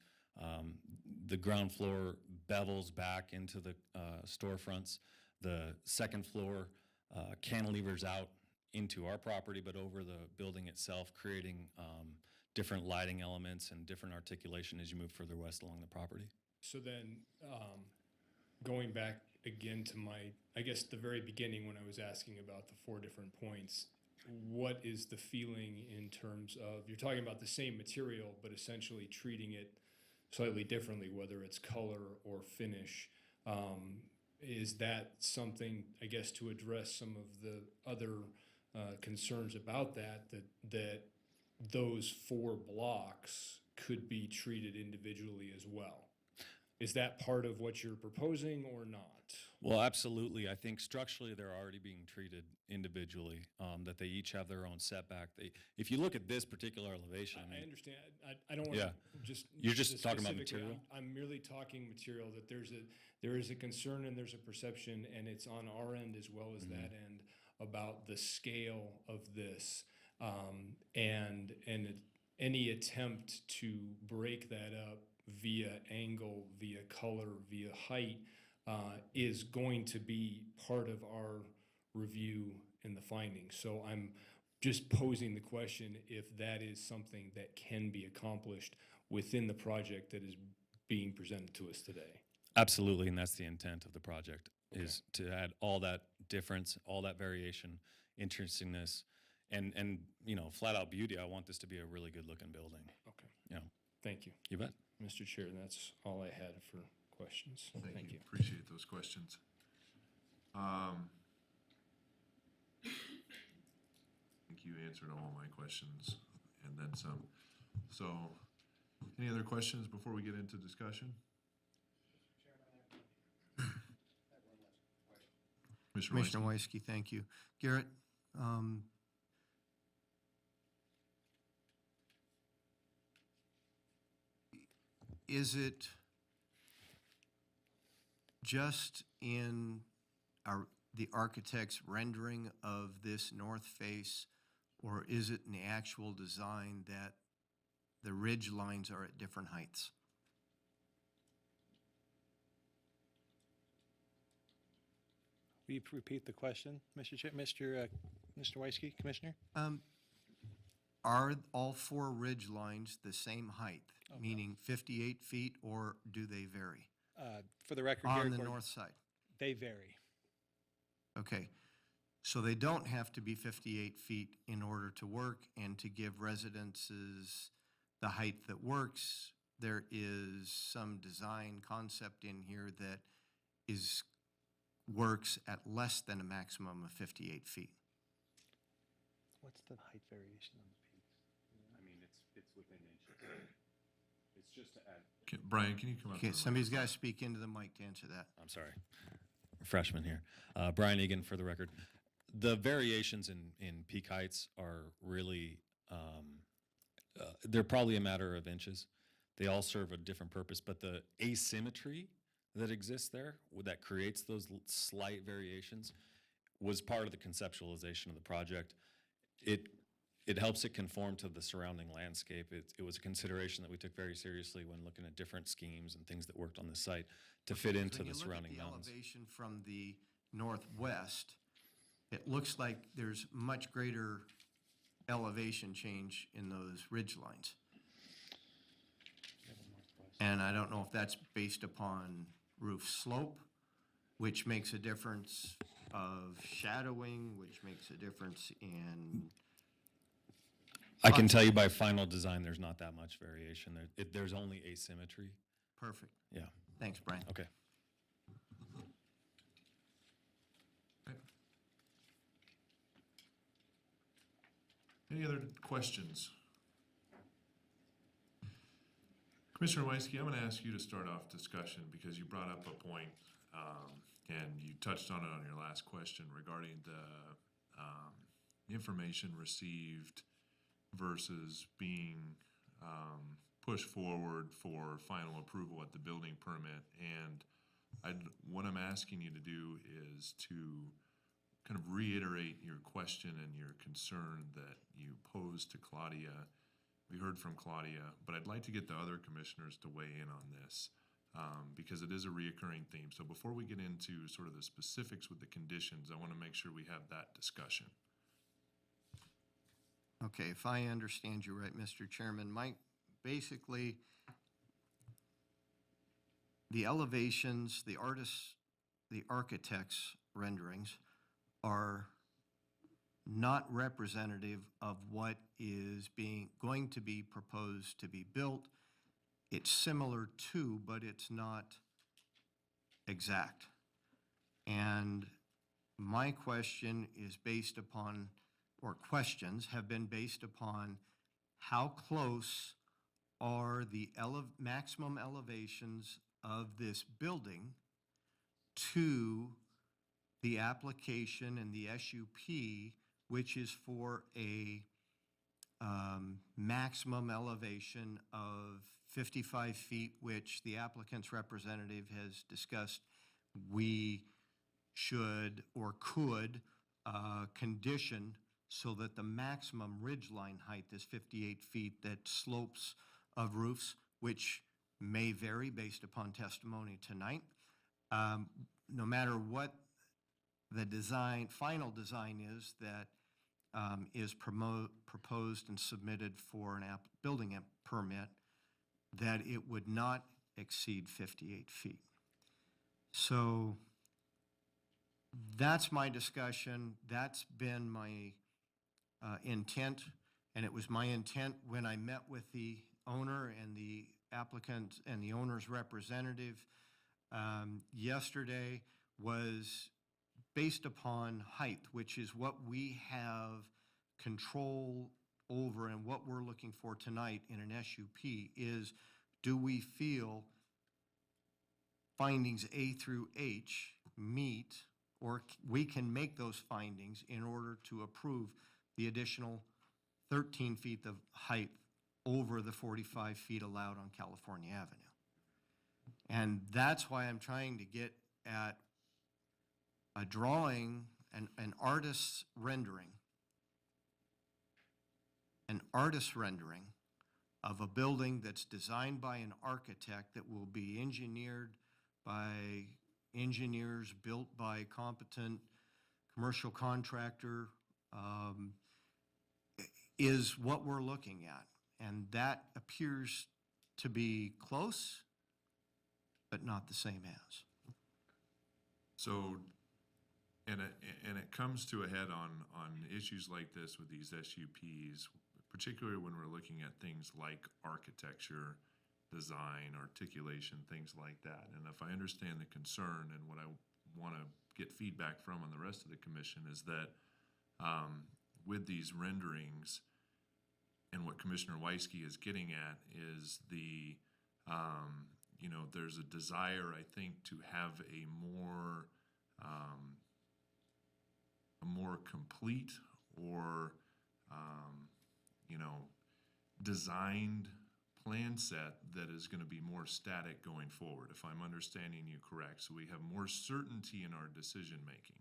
the ground floor bevels back into the storefronts. The second floor cantilevers out into our property, but over the building itself, creating different lighting elements and different articulation as you move further west along the property. So then, going back again to I guess the very beginning when I was asking about the 4 different points, what is the feeling in terms of, you're talking about the same material, but essentially treating it slightly differently, whether it's color or finish. Is that something, I guess, to address some of the other concerns about that those 4 blocks could be treated individually as well? Is that part of what you're proposing or not? Well, absolutely. I think structurally they're already being treated individually, that they each have their own setback. If you look at this particular elevation... I understand. I don't want to just... You're just talking about material? I'm merely talking material, that there is a concern and there's a perception, and it's on our end as well as that end, about the scale of this, and any attempt to break that up via angle, via color, via height, is going to be part of our review in the findings. So I'm just posing the question if that is something that can be accomplished within the project that is being presented to us today. Absolutely, and that's the intent of the project, is to add all that difference, all that variation, interestingness, and flat out beauty. I want this to be a really good looking building. Okay. Yeah. Thank you. You bet. Mr. Chair, and that's all I had for questions. Thank you. Appreciate those questions. I think you answered all my questions and then some. So, any other questions before we get into discussion? Commissioner Weisky, thank you. Garrett, is it just in the architect's rendering of this north face, or is it in the actual design that the ridge lines are at different heights? Will you repeat the question, Mr. Weisky, Commissioner? Are all four ridge lines the same height, meaning 58 feet, or do they vary? For the record, On Garrett the Gordon, north side? they vary. Okay, so they don't have to be 58 feet in order to work and to give residences the height that works. There is some design concept in here that works at less than a maximum of 58 feet. What's the height variation on the peaks? I mean, it's within inches. It's just to add. Brian, can you come up? Okay, somebody's got to speak into the mic to answer that. I'm sorry. Freshman here. Brian Egan for the record. The variations in peak heights are really, they're probably a matter of inches. They all serve a different purpose, but the asymmetry that exists there, that creates those slight variations, was part of the conceptualization of the project. It helps it conform to the surrounding landscape. It was a consideration that we took very seriously when looking at different schemes and things that worked on the site to fit into the surrounding mountains. When you look at the elevation from the northwest, it looks like there's much greater elevation change in those ridge lines. And I don't know if that's based upon roof slope, which makes a difference of shadowing, which makes a difference in... I can tell you by final design, there's not that much variation. There's only asymmetry. Perfect. Yeah. Thanks, Brian. Okay. Any other questions? Commissioner Weisky, I'm going to ask you to start off discussion because you brought up a point, and you touched on it on your last question regarding the information received versus being pushed forward for final approval at the building permit. And what I'm asking you to do is to kind of reiterate your question and your concern that you posed to Claudia. We heard from Claudia, but I'd like to get the other commissioners to weigh in on this because it is a reoccurring theme. So before we get into sort of the specifics with the conditions, I want to make sure we have that discussion. Okay, if I understand you right, Mr. Chairman, basically, the elevations, the architect's renderings are not representative of what is going to be proposed to be built. It's similar to, but it's not exact. And my question is based upon, or questions have been based upon, how close are the maximum elevations of this building to the application and the SUP, which is for a maximum elevation of 55 feet, which the applicant's representative has discussed we should or could condition so that the maximum ridgeline height is 58 feet, that slopes of roofs, which may vary based upon testimony tonight. No matter what the final design is that is proposed and submitted for an building permit, that it would not exceed 58 feet. So that's my discussion. That's been my intent, and it was my intent when I met with the owner and the applicant and the owner's representative yesterday was based upon height, which is what we have control over and what we're looking for tonight in an SUP is, do we feel findings A through H meet, or we can make those findings in order to approve the additional 13 feet of height over the 45 feet allowed on California Avenue. And that's why I'm trying to get at a drawing, an artist's rendering of a building that's designed by an architect that will be engineered by engineers, built by a competent commercial contractor, is what we're looking at. And that appears to be close, but not the same as. So, and it comes to a head on issues like this with these SUPs, particularly when we're looking at things like architecture, design, articulation, things like that. And if I understand the concern, and what I want to get feedback from on the rest of the commission is that with these renderings, and what Commissioner Weisky is getting at is the, there's a desire, I think, to have a more complete or, designed plan set that is going to be more static going forward, if I'm understanding you correct. So we have more certainty in our decision making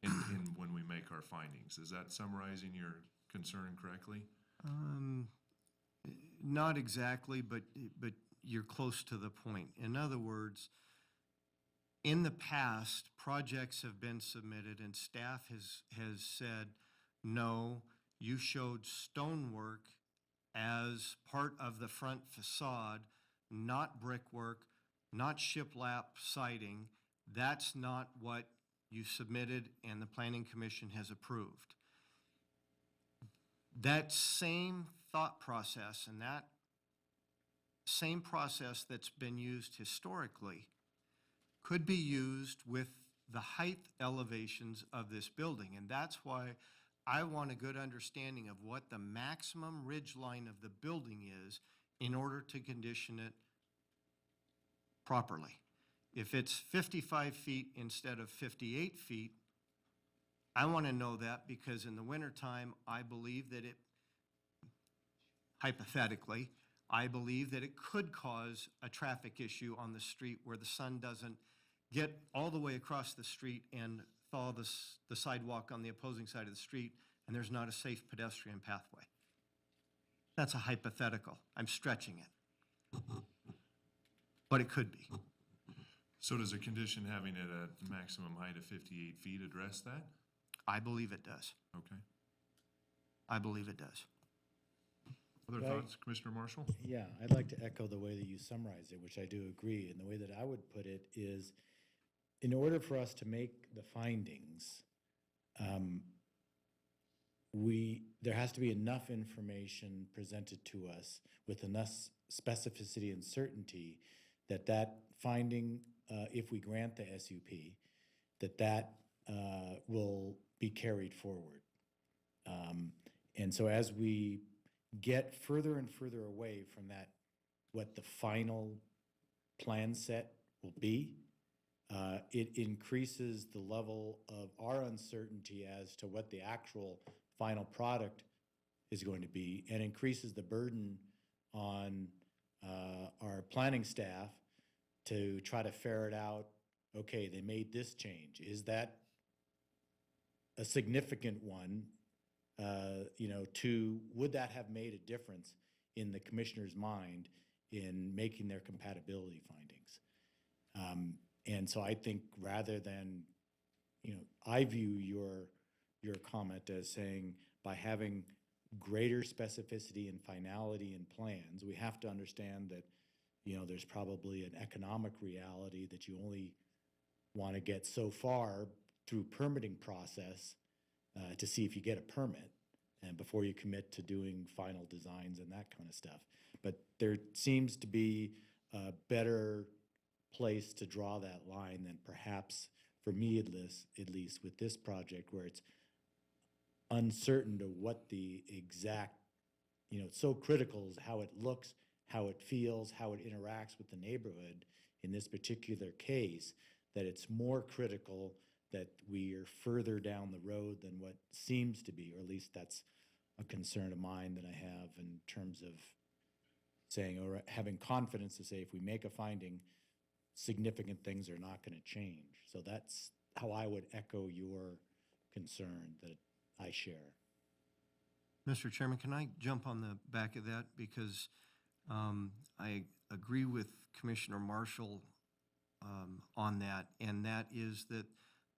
in when we make our findings. Is that summarizing your concern correctly? Not exactly, but you're close to the point. In other words, in the past, projects have been submitted and staff has said, no, you showed stonework as part of the front facade, not brickwork, not shiplap siding. That's not what you submitted and the Planning Commission has approved. That same thought process and that same process that's been used historically could be used with the height elevations of this building. And that's why I want a good understanding of what the maximum ridge line of the building is in order to condition it properly. If it's 55 feet instead of 58 feet, I want to know that because in the wintertime, I believe that hypothetically, I believe that it could cause a traffic issue on the street where the sun doesn't get all the way across the street and thaw the sidewalk on the opposing side of the street, and there's not a safe pedestrian pathway. That's a hypothetical. I'm stretching it. But it could be. So does a condition having it at a maximum height of 58 feet address that? I believe it does. Okay. I believe it does. Other thoughts, Commissioner Marshall? Yeah, I'd like to echo the way that you summarized it, which I do agree. And the way that I would put it is, in order for us to make the findings, there has to be enough information presented to us with enough specificity and certainty that finding, if we grant the SUP, that will be carried forward. And so as we get further and further away from that, what the final plan set will be, it increases the level of our uncertainty as to what the actual final product is going to be, and increases the burden on our planning staff to try to ferret out, okay, they made this change. Is that a significant one? Would that have made a difference in the commissioner's mind in making their compatibility findings? And so I think rather than, I view your comment as saying by having greater specificity and finality in plans, we have to understand that, there's probably an economic reality that you only want to get so far through permitting process to see if you get a permit. and before you commit to doing final designs and that kind of stuff. But there seems to be a better place to draw that line than perhaps, for me at least with this project, where it's uncertain to what the exact, it's so critical is how it looks, how it feels, how it interacts with the neighborhood in this particular case, that it's more critical that we are further down the road than what seems to be, or at least that's a concern of mine that I have in terms of saying, or having confidence to say, if we make a finding, significant things are not going to change. So that's how I would echo your concern that I share. Mr. Chairman, can I jump on the back of that? Because I agree with Commissioner Marshall on that, and that is that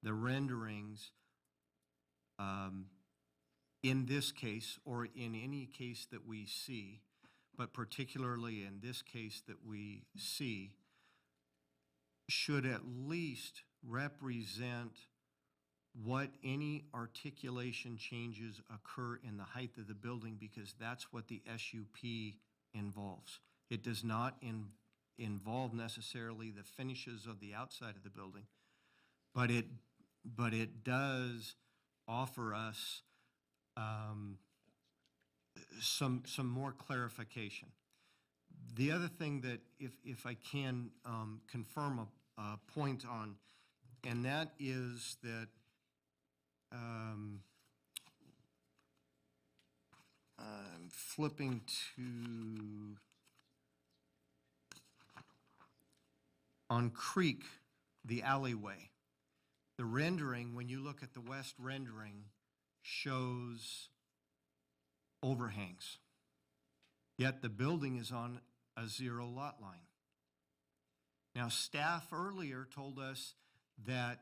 the renderings in this case, or in any case that we see, but particularly in this case that we see, should at least represent what any articulation changes occur in the height of the building, because that's what the SUP involves. It does not involve necessarily the finishes of the outside of the building, but it does offer us some more clarification. The other thing that, if I can confirm a point on, and that is that I'm flipping to on Creek, the alleyway. The rendering, when you look at the west rendering, shows overhangs. Yet the building is on a 0 lot line. Now, staff earlier told us that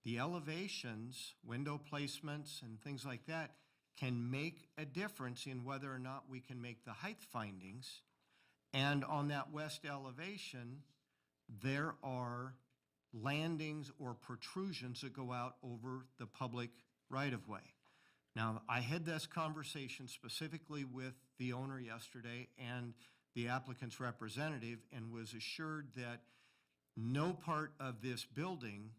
the elevations, window placements, and things like that can make a difference in whether or not we can make the height findings. And on that west elevation, there are landings or protrusions that go out over the public right-of-way. Now, I had this conversation specifically with the owner yesterday and the applicant's representative, and was assured that no part of this building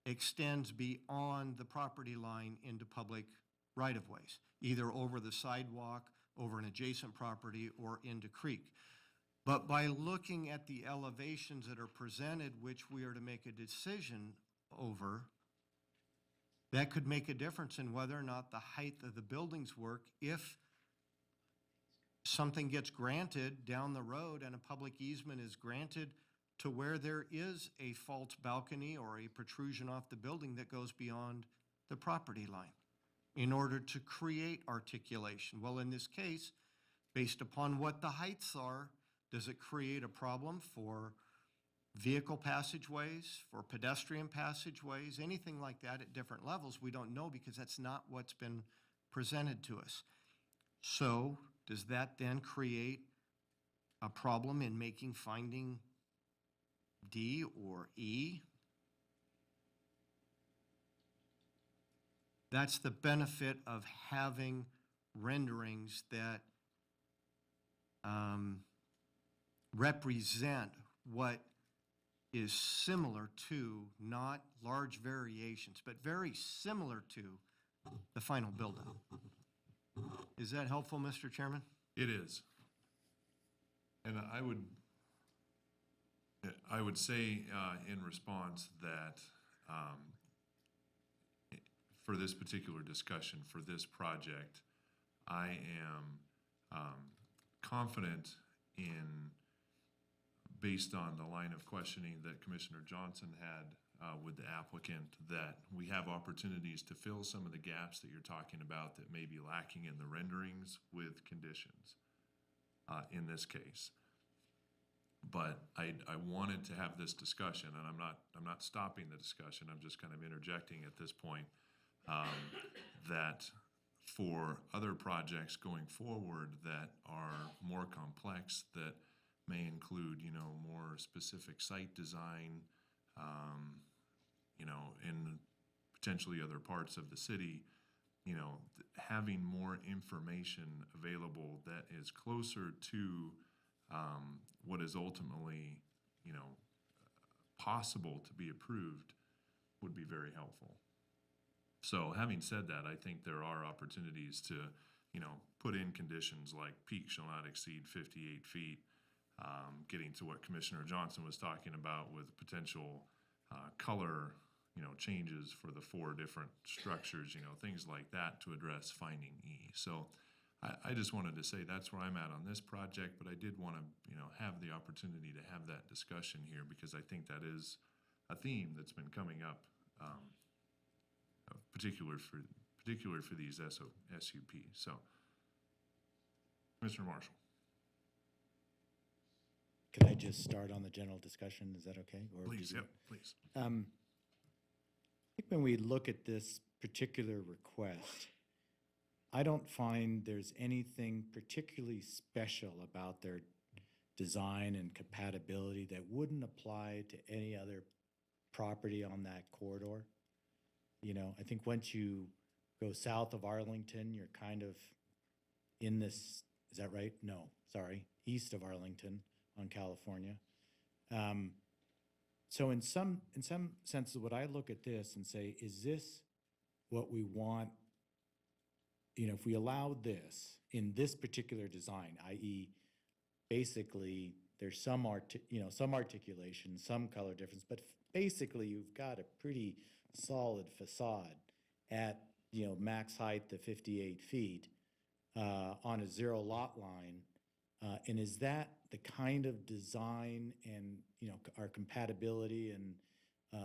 extends beyond the property line into public right-of-ways, either over the sidewalk, over an adjacent property, or into creek. But by looking at the elevations that are presented, which we are to make a decision over, that could make a difference in whether or not the height of the buildings work if something gets granted down the road and a public easement is granted to where there is a false balcony or a protrusion off the building that goes beyond the property line in order to create articulation. Well, in this case, based upon what the heights are, does it create a problem for vehicle passageways, for pedestrian passageways, anything like that at different levels? We don't know, because that's not what's been presented to us. So does that then create a problem in making finding D or E? That's the benefit of having renderings that represent what is similar to, not large variations, but very similar to the final building. Is that helpful, Mr. Chairman? It is. And I would say in response that for this particular discussion, for this project, I am confident in, based on the line of questioning that Commissioner Johnson had with the applicant, that we have opportunities to fill some of the gaps that you're talking about that may be lacking in the renderings with conditions in this case. But I wanted to have this discussion, and I'm not stopping the discussion. I'm just kind of interjecting at this point that for other projects going forward that are more complex, that may include, more specific site design, in potentially other parts of the city, having more information available that is closer to what is ultimately, possible to be approved would be very helpful. So having said that, I think there are opportunities to, put in conditions like peak shall not exceed 58 feet, getting to what Commissioner Johnson was talking about with potential color, changes for the 4 different structures, things like that to address finding E. So I just wanted to say that's where I'm at on this project, but I did want to, have the opportunity to have that discussion here because I think that is a theme that's been coming up, particular for these SUPs. So, Mr. Marshall. Could I just start on the general discussion? Is that okay? Or Please, yep, please. I think when we look at this particular request, I don't find there's anything particularly special about their design and compatibility that wouldn't apply to any other property on that corridor. I think once you go south of Arlington, you're kind of in this, is that right? No, sorry, east of Arlington on California. So in some senses, what I look at this and say, is this what we want? If we allowed this in this particular design, i.e., basically there's some articulation, some color difference, but basically you've got a pretty solid facade at max height of 58 feet on a 0 lot line. And is that the kind of design and our compatibility and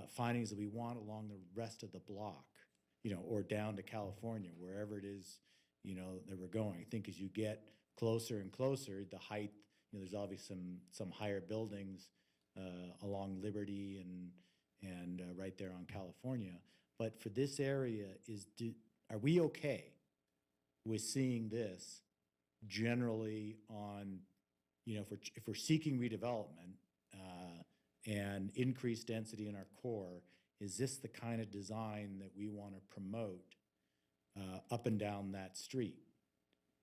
findings that we want along the rest of the block, or down to California, wherever it is, that we're going? I think as you get closer and closer, the height, there's obviously some higher buildings along Liberty and right there on California. But for this area, are we okay with seeing this generally on, if we're seeking redevelopment and increased density in our core, is this the kind of design that we want to promote up and down that street?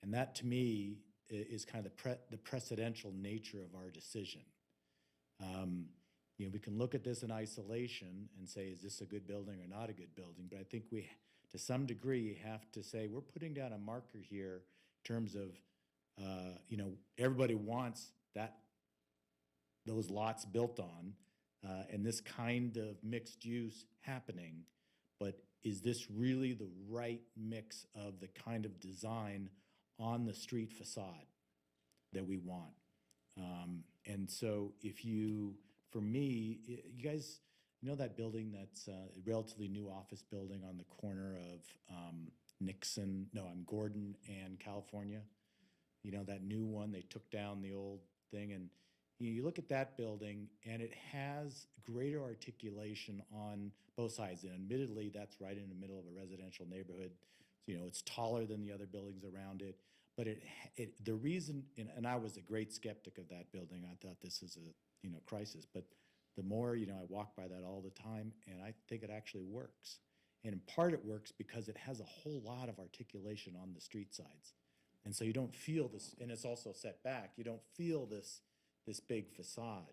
And that, to me, is kind of the precedential nature of our decision. We can look at this in isolation and say, is this a good building or not a good building? But I think we, to some degree, have to say we're putting down a marker here in terms of, everybody wants those lots built on, and this kind of mixed use happening. But is this really the right mix of the kind of design on the street facade that we want? And so for me, you guys know that building that's a relatively new office building on the corner of Gordon and California? That new one, they took down the old thing, and you look at that building and it has greater articulation on both sides. And admittedly, that's right in the middle of a residential neighborhood. It's taller than the other buildings around it. But the reason, and I was a great skeptic of that building. I thought this is a crisis. But the more, I walk by that all the time, and I think it actually works. And in part it works because it has a whole lot of articulation on the street sides. And so you don't feel this, and it's also set back, you don't feel this big facade.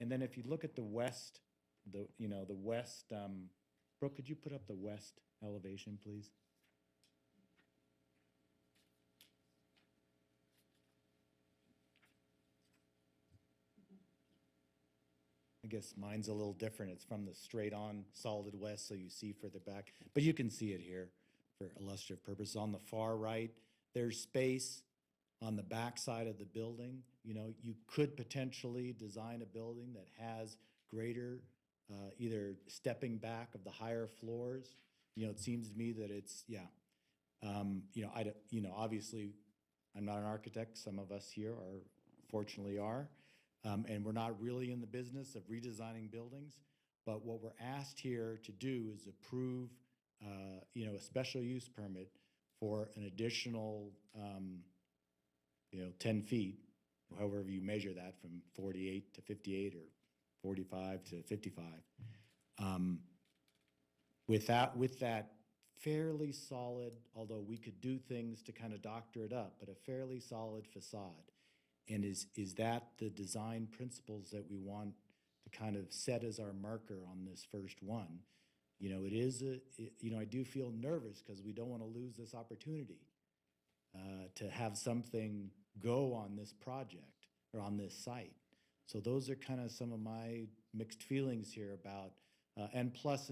And then if you look at the west, Brooke, could you put up the west elevation, please? I guess mine's a little different. It's from the straight on solid west, so you see further back. But you can see it here for illustrative purposes. On the far right, there's space on the back side of the building. You could potentially design a building that has greater either stepping back of the higher floors. It seems to me that it's, obviously, I'm not an architect. Some of us here fortunately are. And we're not really in the business of redesigning buildings. But what we're asked here to do is approve, a special use permit for an additional, 10 feet, however you measure that, from 48 to 58 or 45 to 55. With that fairly solid, although we could do things to kind of doctor it up, but a fairly solid facade. And is that the design principles that we want to kind of set as our marker on this first one? You know, I do feel nervous because we don't want to lose this opportunity to have something go on this project or on this site. So those are kind of some of my mixed feelings here about, and plus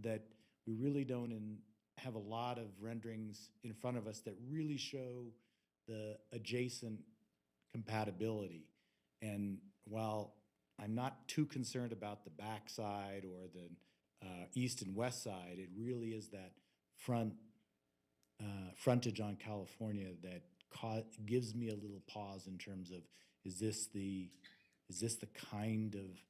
that we really don't have a lot of renderings in front of us that really show the adjacent compatibility. And while I'm not too concerned about the backside or the east and west side, it really is that frontage on California that gives me a little pause in terms of, is this the kind of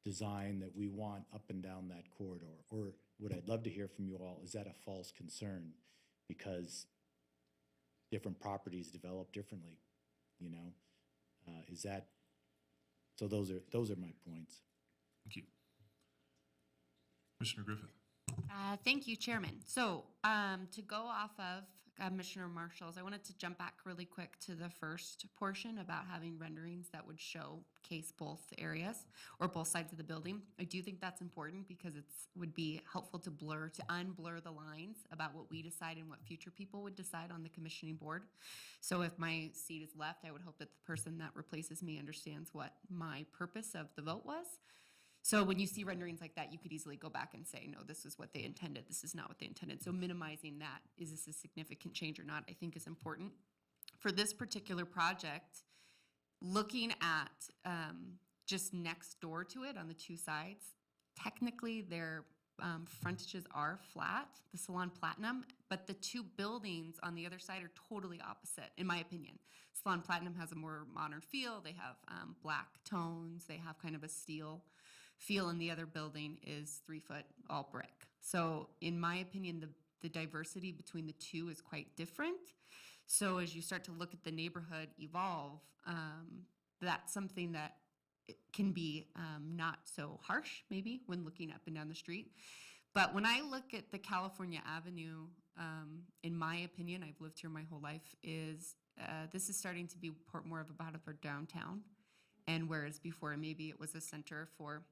design that we want up and down that corridor? Or what I'd love to hear from you all, is that a false concern? Because different properties develop differently, you know? So those are my points. Thank you. Commissioner Griffith. Thank you, Chairman. So to go off of Commissioner Marshall's, I wanted to jump back really quick to the first portion about having renderings that would showcase both areas or both sides of the building. I do think that's important because would be helpful to unblur the lines about what we decide and what future people would decide on the commissioning board. So if my seat is left, I would hope that the person that replaces me understands what my purpose of the vote was. So when you see renderings like that, you could easily go back and say, no, this is what they intended. This is not what they intended. So minimizing that, is this a significant change or not, I think is important. For this particular project, looking at just next door to it on the two sides, technically their frontages are flat, the Salon Platinum, but the two buildings on the other side are totally opposite, in my opinion. Salon Platinum has a more modern feel. They have black tones. They have kind of a steel feel, and the other building is 3 foot, all brick. So in my opinion, the diversity between the two is quite different. So as you start to look at the neighborhood evolve, that's something that can be not so harsh, maybe, when looking up and down the street. But when I look at the California Avenue, in my opinion, I've lived here my whole life, this is starting to be more of about a downtown. And whereas before maybe it was a center for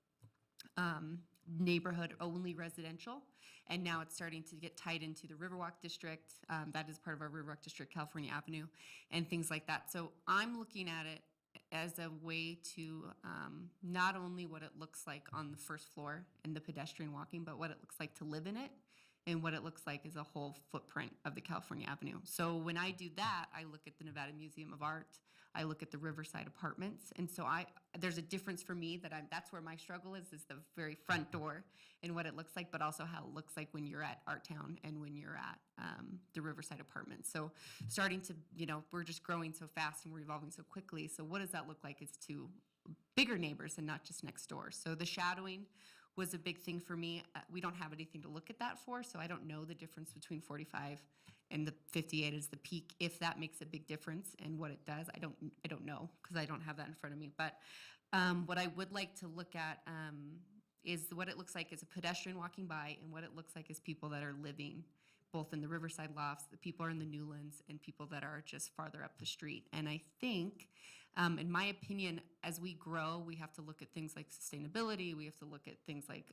neighborhood only residential, and now it's starting to get tied into the Riverwalk District. That is part of our Riverwalk District, California Avenue, and things like that. So I'm looking at it as a way to not only what it looks like on the first floor and the pedestrian walking, but what it looks like to live in it and what it looks like as a whole footprint of the California Avenue. So when I do that, I look at the Nevada Museum of Art, I look at the Riverside Apartments, and so there's a difference for me that's where my struggle is the very front door and what it looks like, but also how it looks like when you're at Art Town and when you're at the Riverside Apartments. So starting to, we're just growing so fast and we're evolving so quickly. So what does that look like? It's to bigger neighbors and not just next door. So the shadowing was a big thing for me. We don't have anything to look at that for, so I don't know the difference between 45 and the 58 is the peak, if that makes a big difference, and what it does, I don't know, because I don't have that in front of me. But what I would like to look at is what it looks like as a pedestrian walking by, and what it looks like as people that are living both in the Riverside Lofts, the people are in the Newlands, and people that are just farther up the street. And I think, in my opinion, as we grow, we have to look at things like sustainability, we have to look at things like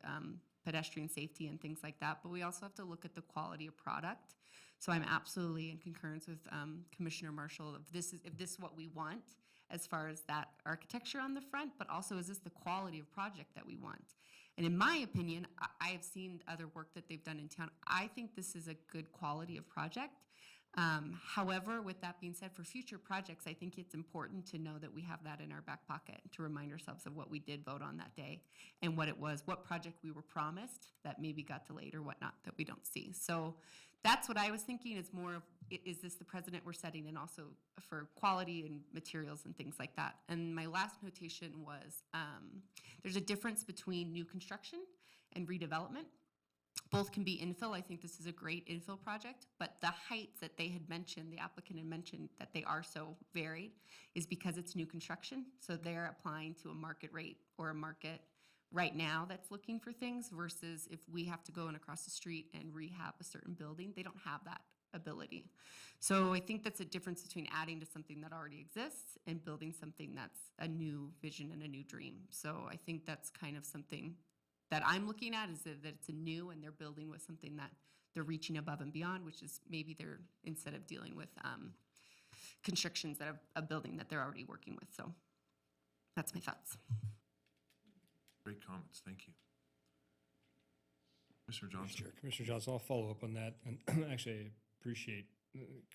pedestrian safety and things like that, but we also have to look at the quality of product. So I'm absolutely in concurrence with Commissioner Marshall, if this is what we want as far as that architecture on the front, but also is this the quality of project that we want? And in my opinion, I have seen other work that they've done in town. I think this is a good quality of project. However, with that being said, for future projects, I think it's important to know that we have that in our back pocket to remind ourselves of what we did vote on that day and what it was, what project we were promised that maybe got delayed or whatnot that we don't see. So that's what I was thinking, is more of, is this the precedent we're setting, and also for quality and materials and things like that. And my last notation was, there's a difference between new construction and redevelopment. Both can be infill. I think this is a great infill project, but the heights that they had mentioned, the applicant had mentioned that they are so varied, is because it's new construction. So they're applying to a market rate or a market right now that's looking for things versus if we have to go in across the street and rehab a certain building, they don't have that ability. So I think that's a difference between adding to something that already exists and building something that's a new vision and a new dream. So I think that's kind of something that I'm looking at, is that it's a new and they're building with something that they're reaching above and beyond, which is maybe they're, instead of dealing with constrictions that a building that they're already working with. So that's my thoughts. Great comments, thank you. Mr. Johnson. Sure, Commissioner Johnson, I'll follow up on that. And actually, I appreciate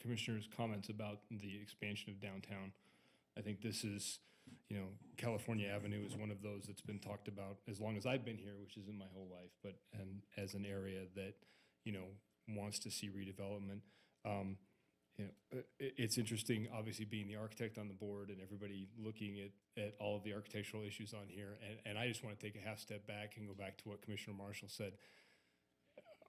Commissioner's comments about the expansion of downtown. I think this is, California Avenue is one of those that's been talked about as long as I've been here, which isn't my whole life, but and as an area that, wants to see redevelopment. It's interesting, obviously, being the architect on the board and everybody looking at all of the architectural issues on here. And I just want to take a half step back and go back to what Commissioner Marshall said.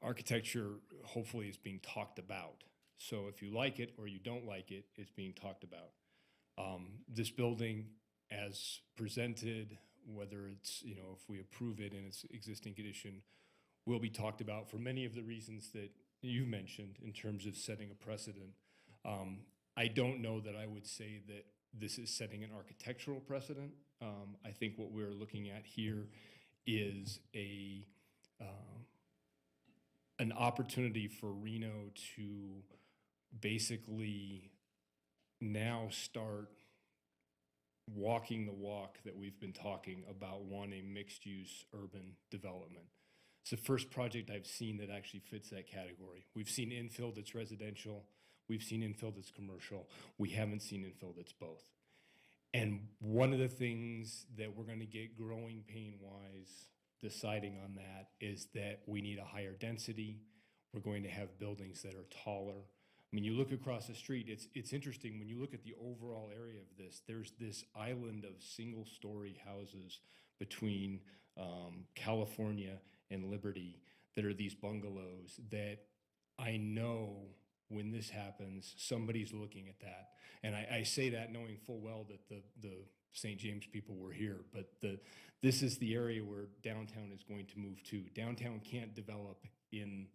Architecture, hopefully, is being talked about. So if you like it or you don't like it, it's being talked about. This building, as presented, whether it's, if we approve it in its existing condition, will be talked about for many of the reasons that you mentioned in terms of setting a precedent. I don't know that I would say that this is setting an architectural precedent. I think what we're looking at here is an opportunity for Reno to basically now start walking the walk that we've been talking about, wanting mixed-use urban development. It's the first project I've seen that actually fits that category. We've seen infill that's residential. We've seen infill that's commercial. We haven't seen infill that's both. And one of the things that we're going to get growing pain-wise deciding on that is that we need a higher density. We're going to have buildings that are taller. I mean, you look across the street, it's interesting when you look at the overall area of this, there's this island of single-story houses between California and Liberty that are these bungalows that I know when this happens, somebody's looking at that. And I say that knowing full well that the St. James people were here, but this is the area where downtown is going to move to. Downtown can't develop in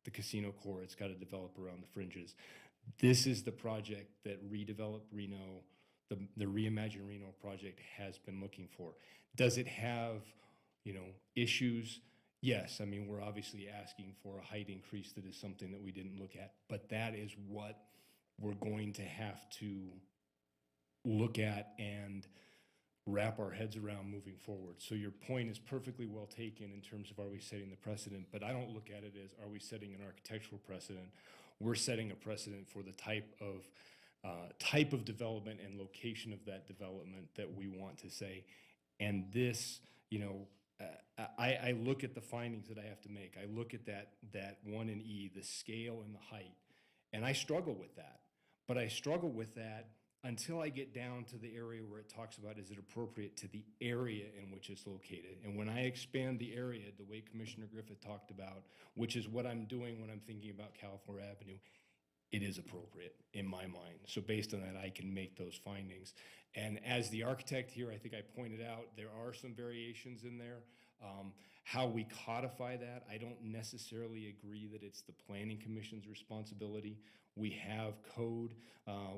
the casino core, it's got to develop around the fringes. This is the project that Redevelop Reno, the Reimagine Reno project has been looking for. Does it have, issues? Yes, I mean, we're obviously asking for a height increase that is something that we didn't look at, but that is what we're going to have to look at and wrap our heads around moving forward. So your point is perfectly well taken in terms of are we setting the precedent, but I don't look at it as are we setting an architectural precedent. We're setting a precedent for the type of development and location of that development that we want to say. And this, I look at the findings that I have to make. I look at that one in E, the scale and the height, and I struggle with that. But I struggle with that until I get down to the area where it talks about is it appropriate to the area in which it's located. And when I expand the area the way Commissioner Griffith talked about, which is what I'm doing when I'm thinking about California Avenue, it is appropriate in my mind. So based on that, I can make those findings. And as the architect here, I think I pointed out, there are some variations in there. How we codify that, I don't necessarily agree that it's the Planning Commission's responsibility. We have code,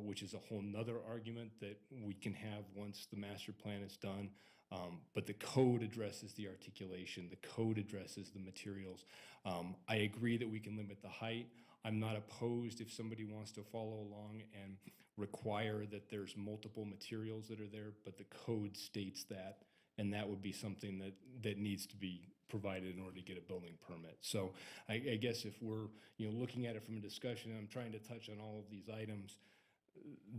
which is a whole nother argument that we can have once the master plan is done. But the code addresses the articulation, the code addresses the materials. I agree that we can limit the height. I'm not opposed if somebody wants to follow along and require that there's multiple materials that are there, but the code states that, and that would be something that needs to be provided in order to get a building permit. So I guess if we're looking at it from a discussion, and I'm trying to touch on all of these items,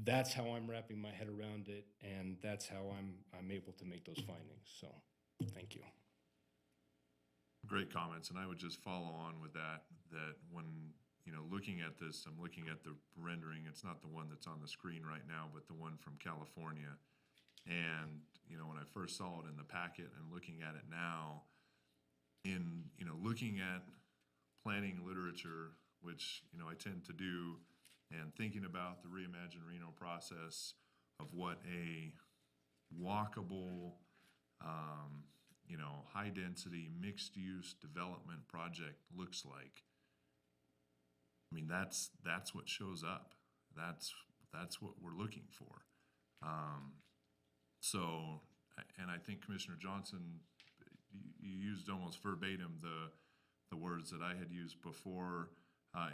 that's how I'm wrapping my head around it, and that's how I'm able to make those findings. So thank you. Great comments, and I would just follow on with that when looking at this, I'm looking at the rendering. It's not the one that's on the screen right now, but the one from California. And when I first saw it in the packet and looking at it now, in looking at planning literature, which I tend to do, and thinking about the Reimagine Reno process of what a walkable you know, high-density, mixed-use development project looks like, I mean, that's what shows up. That's what we're looking for. So, and I think Commissioner Johnson, you used almost verbatim the words that I had used before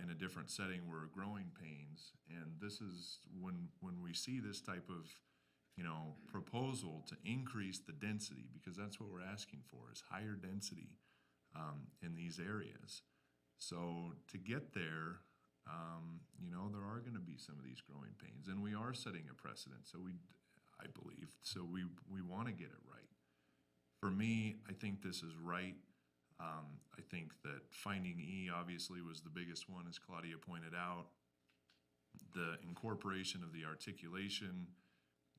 in a different setting were growing pains. And this is when we see this type of, you know, proposal to increase the density, because that's what we're asking for, is higher density in these areas. So to get there, you know, there are going to be some of these growing pains, and we are setting a precedent. So I believe, so we want to get it right. For me, I think this is right. I think that finding E obviously was the biggest one, as Claudia pointed out. The incorporation of the articulation,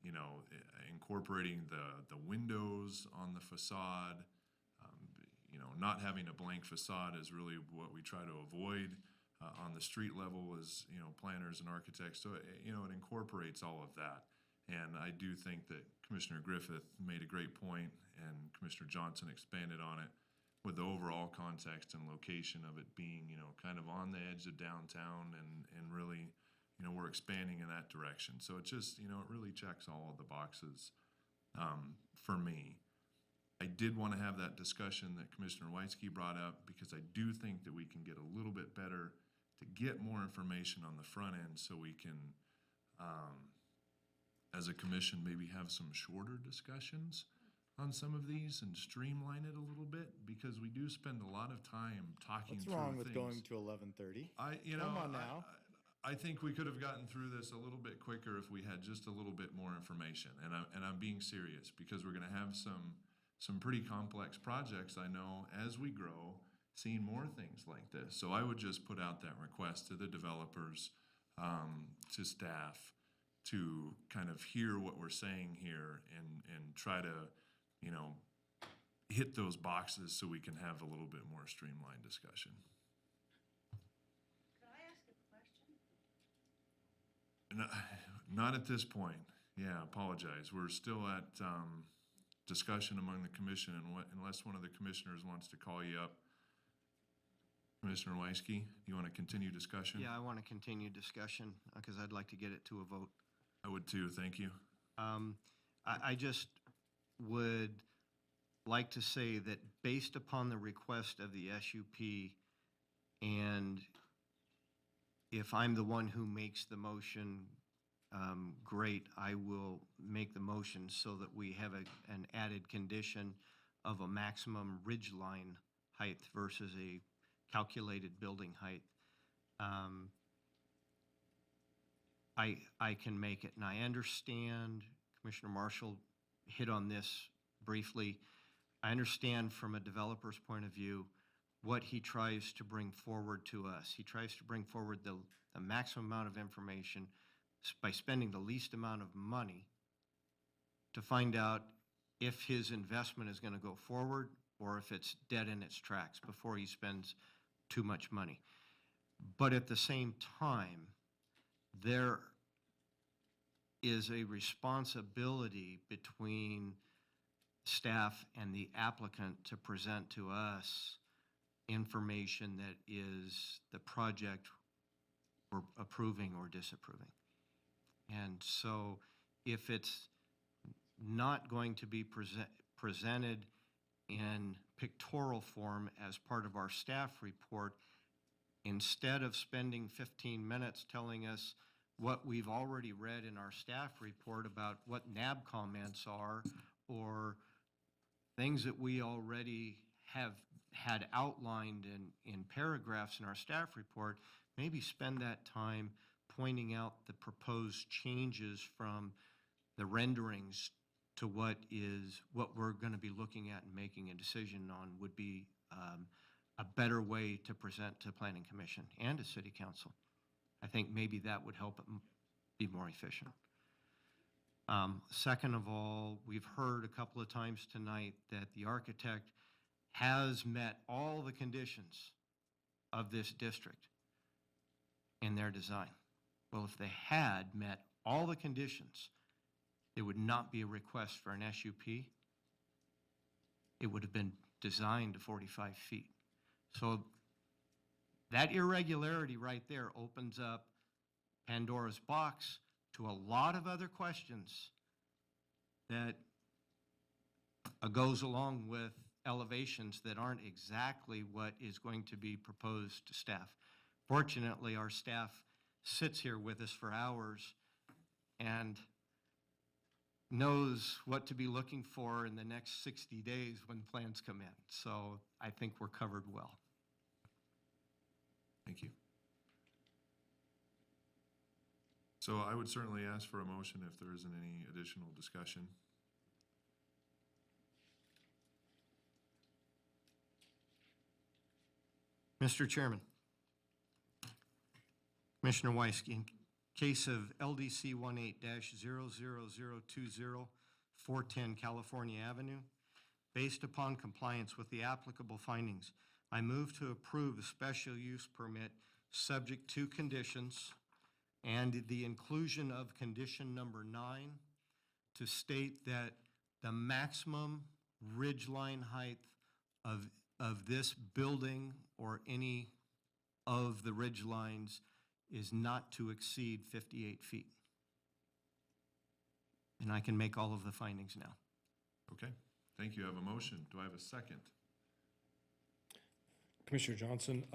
you know, incorporating the windows on the facade, you know, not having a blank facade is really what we try to avoid on the street level as, you know, planners and architects. So, you know, it incorporates all of that. And I do think that Commissioner Griffith made a great point, and Commissioner Johnson expanded on it with the overall context and location of it being, you know, kind of on the edge of downtown, and really, you know, we're expanding in that direction. So it just, you know, it really checks all of the boxes for me. I did want to have that discussion that Commissioner Weitsky brought up, because I do think that we can get a little bit better to get more information on the front end, so we can, as a commission, maybe have some shorter discussions on some of these and streamline it a little bit, because we do spend a lot of time talking through What's wrong with things. going to 11:30? You know, Come on now. I think we could have gotten through this a little bit quicker if we had just a little bit more information. And I'm being serious, because we're going to have some pretty complex projects, I know, as we grow, seeing more things like this. So I would just put out that request to the developers, to staff, to kind of hear what we're saying here and try to, you know, hit those boxes so we can have a little bit more streamlined discussion. Could I ask a question? Not at this point. Yeah, apologize. We're still at discussion among the commission, and unless one of the commissioners wants to call you up. Commissioner Weisky, you want to continue discussion? Yeah, I want to continue discussion because I'd like to get it to a vote. I would too, thank you. I just would like to say that based upon the request of the SUP, and if I'm the one who makes the motion, great, I will make the motion so that we have an added condition of a maximum ridge line height versus a calculated building height. I can make it, and I understand Commissioner Marshall hit on this briefly. I understand from a developer's point of view what he tries to bring forward to us. He tries to bring forward the maximum amount of information by spending the least amount of money to find out if his investment is going to go forward or if it's dead in its tracks before he spends too much money. But at the same time, there is a responsibility between staff and the applicant to present to us information that is the project we're approving or disapproving. And so if it's not going to be presented in pictorial form as part of our staff report, instead of spending 15 minutes telling us what we've already read in our staff report about what NAB comments are, or things that we already have had outlined in paragraphs in our staff report, maybe spend that time pointing out the proposed changes from the renderings to what we're going to be looking at and making a decision on would be a better way to present to Planning Commission and to City Council. I think maybe that would help it be more efficient. Second of all, we've heard a couple of times tonight that the architect has met all the conditions of this district in their design. Well, if they had met all the conditions, it would not be a request for an SUP. it would have been designed to 45 feet. So that irregularity right there opens up Pandora's box to a lot of other questions that goes along with elevations that aren't exactly what is going to be proposed to staff. Fortunately, our staff sits here with us for hours and knows what to be looking for in the next 60 days when plans come in. So I think we're covered well. Thank you. So I would certainly ask for a motion if there isn't any additional discussion. Mr. Chairman, Commissioner Weisky, in case of LDC 18-00020, 410 California Avenue, based upon compliance with the applicable findings, I move to approve the special use permit subject to conditions and the inclusion of condition number 9 to state that the maximum ridgeline height of this building or any of the ridge lines is not to exceed 58 feet. And I can make all of the findings now. Okay, thank you. I have a motion. Do I have a second? Commissioner Johnson,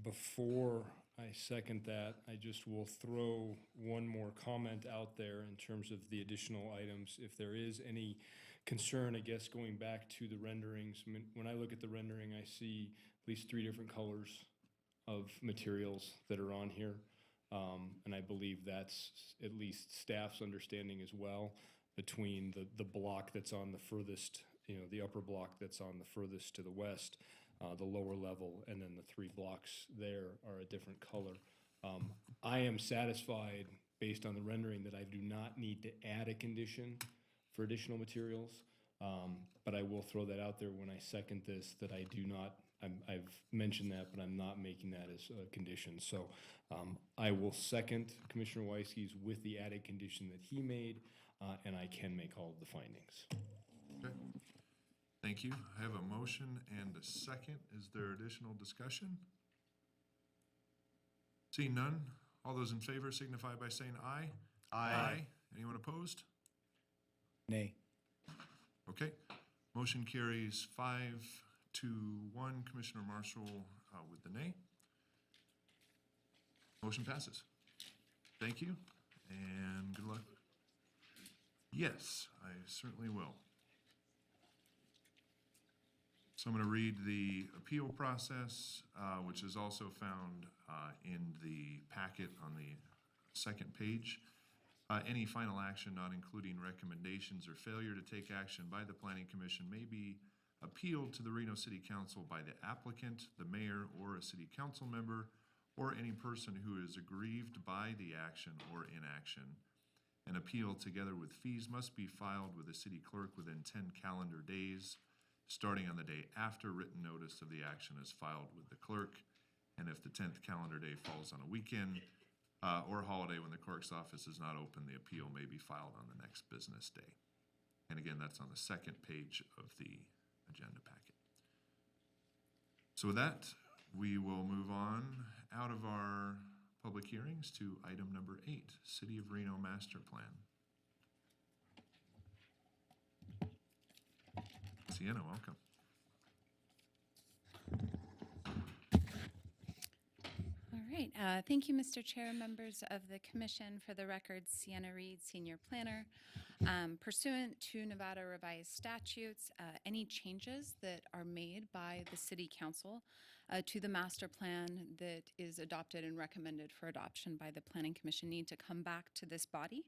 before I second that, I just will throw one more comment out there in terms of the additional items. If there is any concern, I guess, going back to the renderings, I mean, when I look at the rendering, I see at least 3 different colors of materials that are on here. And I believe that's at least staff's understanding as well, between the block that's on the furthest, the upper block that's on the furthest to the west, the lower level, and then the 3 blocks there are a different color. I am satisfied, based on the rendering, that I do not need to add a condition for additional materials, but I will throw that out there when I second this, that I do not, I've mentioned that, but I'm not making that as a condition. So I will second Commissioner Weisky's with the added condition that he made, and I can make all of the findings. Okay. Thank you. I have a motion and a second. Is there additional discussion? Seeing none, all those in favor signify by saying aye. Aye. Anyone opposed? Nay. Okay. Motion carries 5-1. Commissioner Marshall with the nay. Motion passes. Thank you, and good luck. Yes, I certainly will. So I'm going to read the appeal process, which is also found in the packet on the second page. Any final action not including recommendations or failure to take action by the Planning Commission may be appealed to the Reno City Council by the applicant, the mayor, or a city council member, or any person who is aggrieved by the action or inaction. An appeal, together with fees, must be filed with the city clerk within 10 calendar days, starting on the day after written notice of the action is filed with the clerk. And if the 10th calendar day falls on a weekend or holiday when the clerk's office is not open, the appeal may be filed on the next business day. And again, that's on the second page of the agenda packet. So with that, we will move on out of our public hearings to item number 8, City of Reno Master Plan. Sienna, welcome. All right. Thank you, Mr. Chair, members of the Commission. For the record, Sienna Reed, Senior Planner. Pursuant to Nevada revised statutes, any changes that are made by the City Council to the master plan that is adopted and recommended for adoption by the Planning Commission need to come back to this body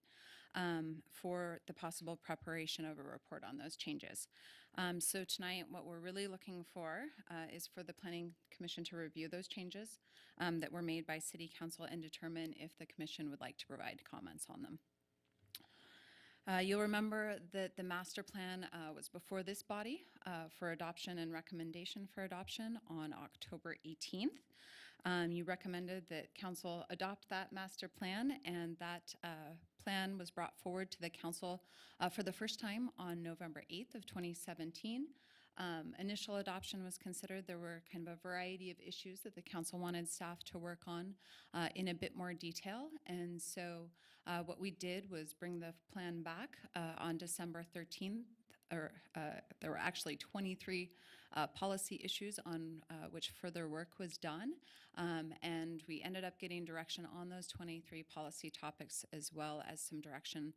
for the possible preparation of a report on those changes. So tonight, what we're really looking for is for the Planning Commission to review those changes that were made by City Council and determine if the Commission would like to provide comments on them. You'll remember that the master plan was before this body for adoption and recommendation for adoption on October 18th. You recommended that council adopt that master plan, and that plan was brought forward to the council for the first time on November 8th of 2017. Initial adoption was considered. There were kind of a variety of issues that the council wanted staff to work on in a bit more detail. And so what we did was bring the plan back on December 13th. There were actually 23 policy issues on which further work was done. And we ended up getting direction on those 23 policy topics, as well as some direction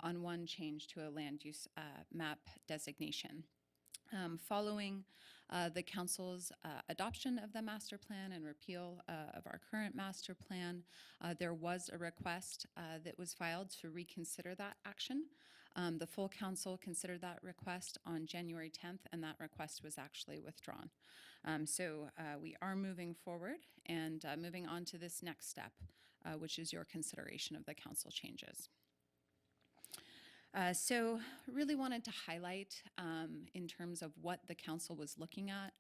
on one change to a land use map designation. Following the council's adoption of the master plan and repeal of our current master plan, there was a request that was filed to reconsider that action. The full council considered that request on January 10th, and that request was actually withdrawn. So we are moving forward and moving on to this next step, which is your consideration of the council changes. So really wanted to highlight in terms of what the council was looking at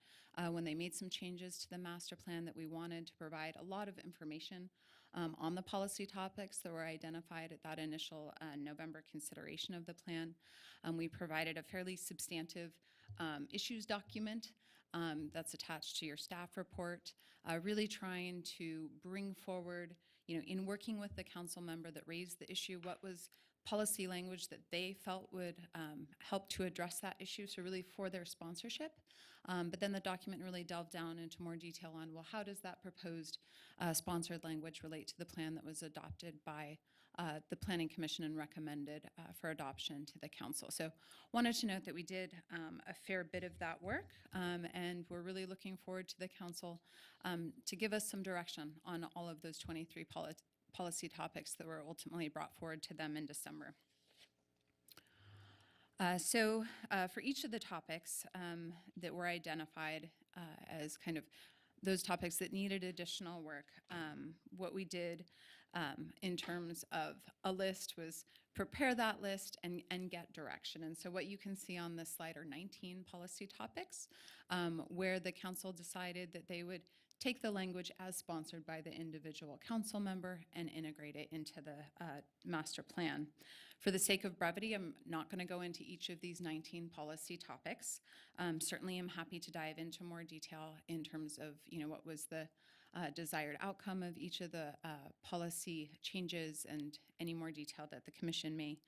when they made some changes to the master plan, that we wanted to provide a lot of information on the policy topics that were identified at that initial November consideration of the plan. We provided a fairly substantive issues document that's attached to your staff report, really trying to bring forward, in working with the council member that raised the issue, what was policy language that they felt would help to address that issue, so really for their sponsorship. But then the document really delved down into more detail on, well, how does that proposed sponsored language relate to the plan that was adopted by the Planning Commission and recommended for adoption to the council. So wanted to note that we did a fair bit of that work, and we're really looking forward to the council to give us some direction on all of those 23 policy topics that were ultimately brought forward to them in December. So for each of the topics that were identified as kind of those topics that needed additional work, what we did in terms of a list was prepare that list and get direction. And so what you can see on this slide are 19 policy topics where the council decided that they would take the language as sponsored by the individual council member and integrate it into the master plan. For the sake of brevity, I'm not going to go into each of these 19 policy topics. Certainly I'm happy to dive into more detail in terms of what was the desired outcome of each of the policy changes and any more detail that the commission may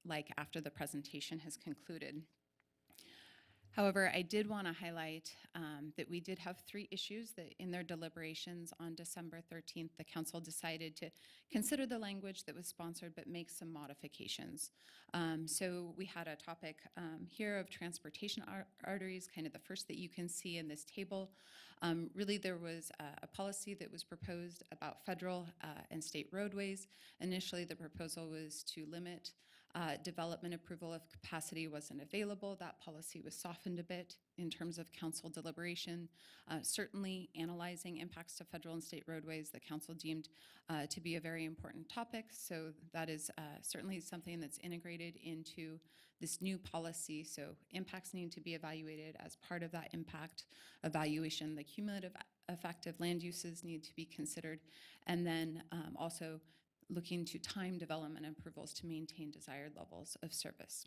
like after the presentation has concluded. However, I did want to highlight that we did have 3 issues that in their deliberations on December 13th, the council decided to consider the language that was sponsored but make some modifications. So we had a topic here of transportation arteries, kind of the first that you can see in this table. Really, there was a policy that was proposed about federal and state roadways. Initially, the proposal was to limit development approval if capacity wasn't available. That policy was softened a bit in terms of council deliberation. Certainly analyzing impacts to federal and state roadways, the council deemed to be a very important topic. So that is certainly something that's integrated into this new policy. So impacts need to be evaluated as part of that impact evaluation. The cumulative effect of land uses need to be considered. And then also looking to time development approvals to maintain desired levels of service.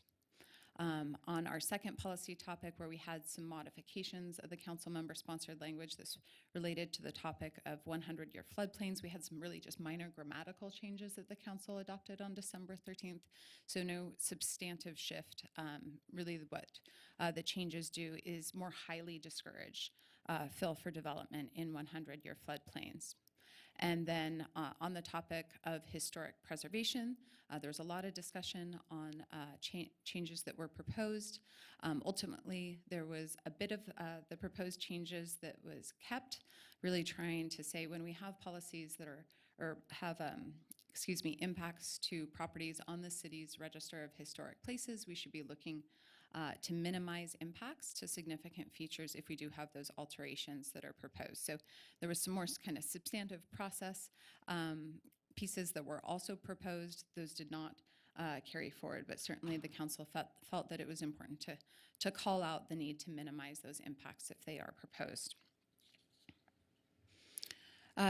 On our second policy topic, where we had some modifications of the council member sponsored language, this related to the topic of 100-year floodplains. We had some really just minor grammatical changes that the council adopted on December 13th. So no substantive shift. Really what the changes do is more highly discourage fill for development in 100-year floodplains. And then on the topic of historic preservation, there's a lot of discussion on changes that were proposed. Ultimately, there was a bit of the proposed changes that was kept, really trying to say when we have policies that are, or have, impacts to properties on the city's register of historic places, we should be looking to minimize impacts to significant features if we do have those alterations that are proposed. So there was some more kind of substantive process pieces that were also proposed. Those did not carry forward, but certainly the council felt that it was important to call out the need to minimize those impacts if they are proposed.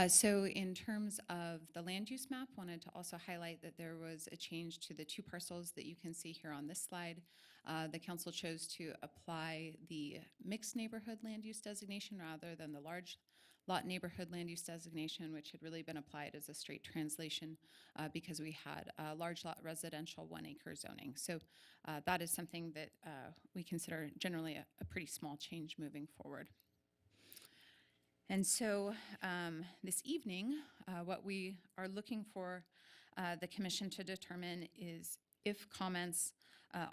So in terms of the land use map, wanted to also highlight that there was a change to the 2 parcels that you can see here on this slide. The council chose to apply the mixed neighborhood land use designation rather than the large lot neighborhood land use designation, which had really been applied as a straight translation because we had large lot residential 1 acre zoning. So that is something that we consider generally a pretty small change moving forward. And so this evening, what we are looking for the commission to determine is if comments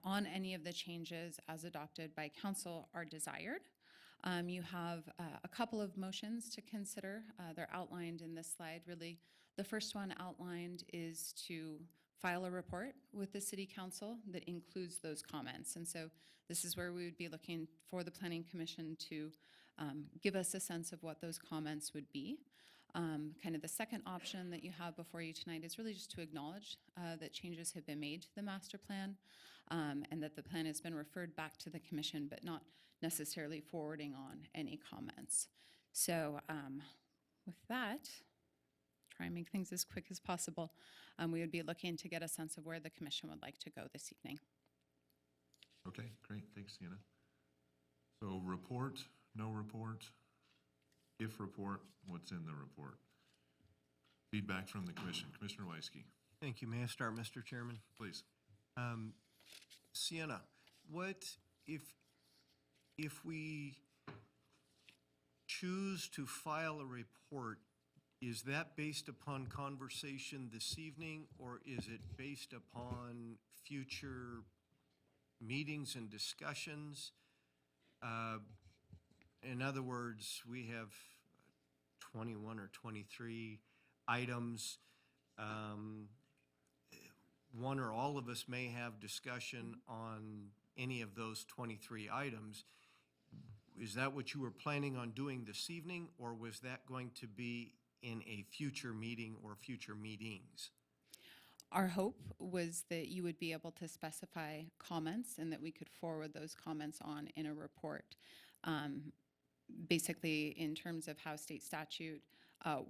on any of the changes as adopted by council are desired. You have a couple of motions to consider. They're outlined in this slide. Really, the first one outlined is to file a report with the city council that includes those comments. And so this is where we would be looking for the planning commission to give us a sense of what those comments would be. Kind of the second option that you have before you tonight is really just to acknowledge that changes have been made to the master plan and that the plan has been referred back to the commission, but not necessarily forwarding on any comments. So with that, try and make things as quick as possible. We would be looking to get a sense of where the commission would like to go this evening. Okay, great. Thanks, Sienna. So report, no report? If report, what's in the report? Feedback from the commission. Commissioner Weisky, Thank you. May I start, Mr. Chairman? please. Sienna, what if we choose to file a report, is that based upon conversation this evening, or is it based upon future meetings and discussions? In other words, we have 21 or 23 items. One or all of us may have discussion on any of those 23 items. Is that what you were planning on doing this evening, or was that going to be in a future meeting or future meetings? Our hope was that you would be able to specify comments and that we could forward those comments on in a report. Basically, in terms of how state statute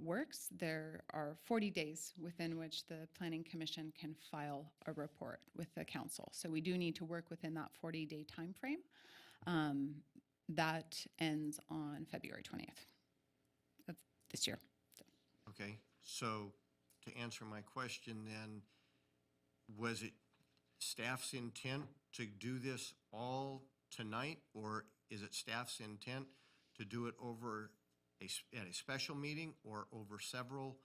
works, there are 40 days within which the Planning Commission can file a report with the council. So we do need to work within that 40-day timeframe. That ends on February 20th of this year. Okay, so to answer my question then, was it staff's intent to do this all tonight, or is it staff's intent to do it over at a special meeting or over several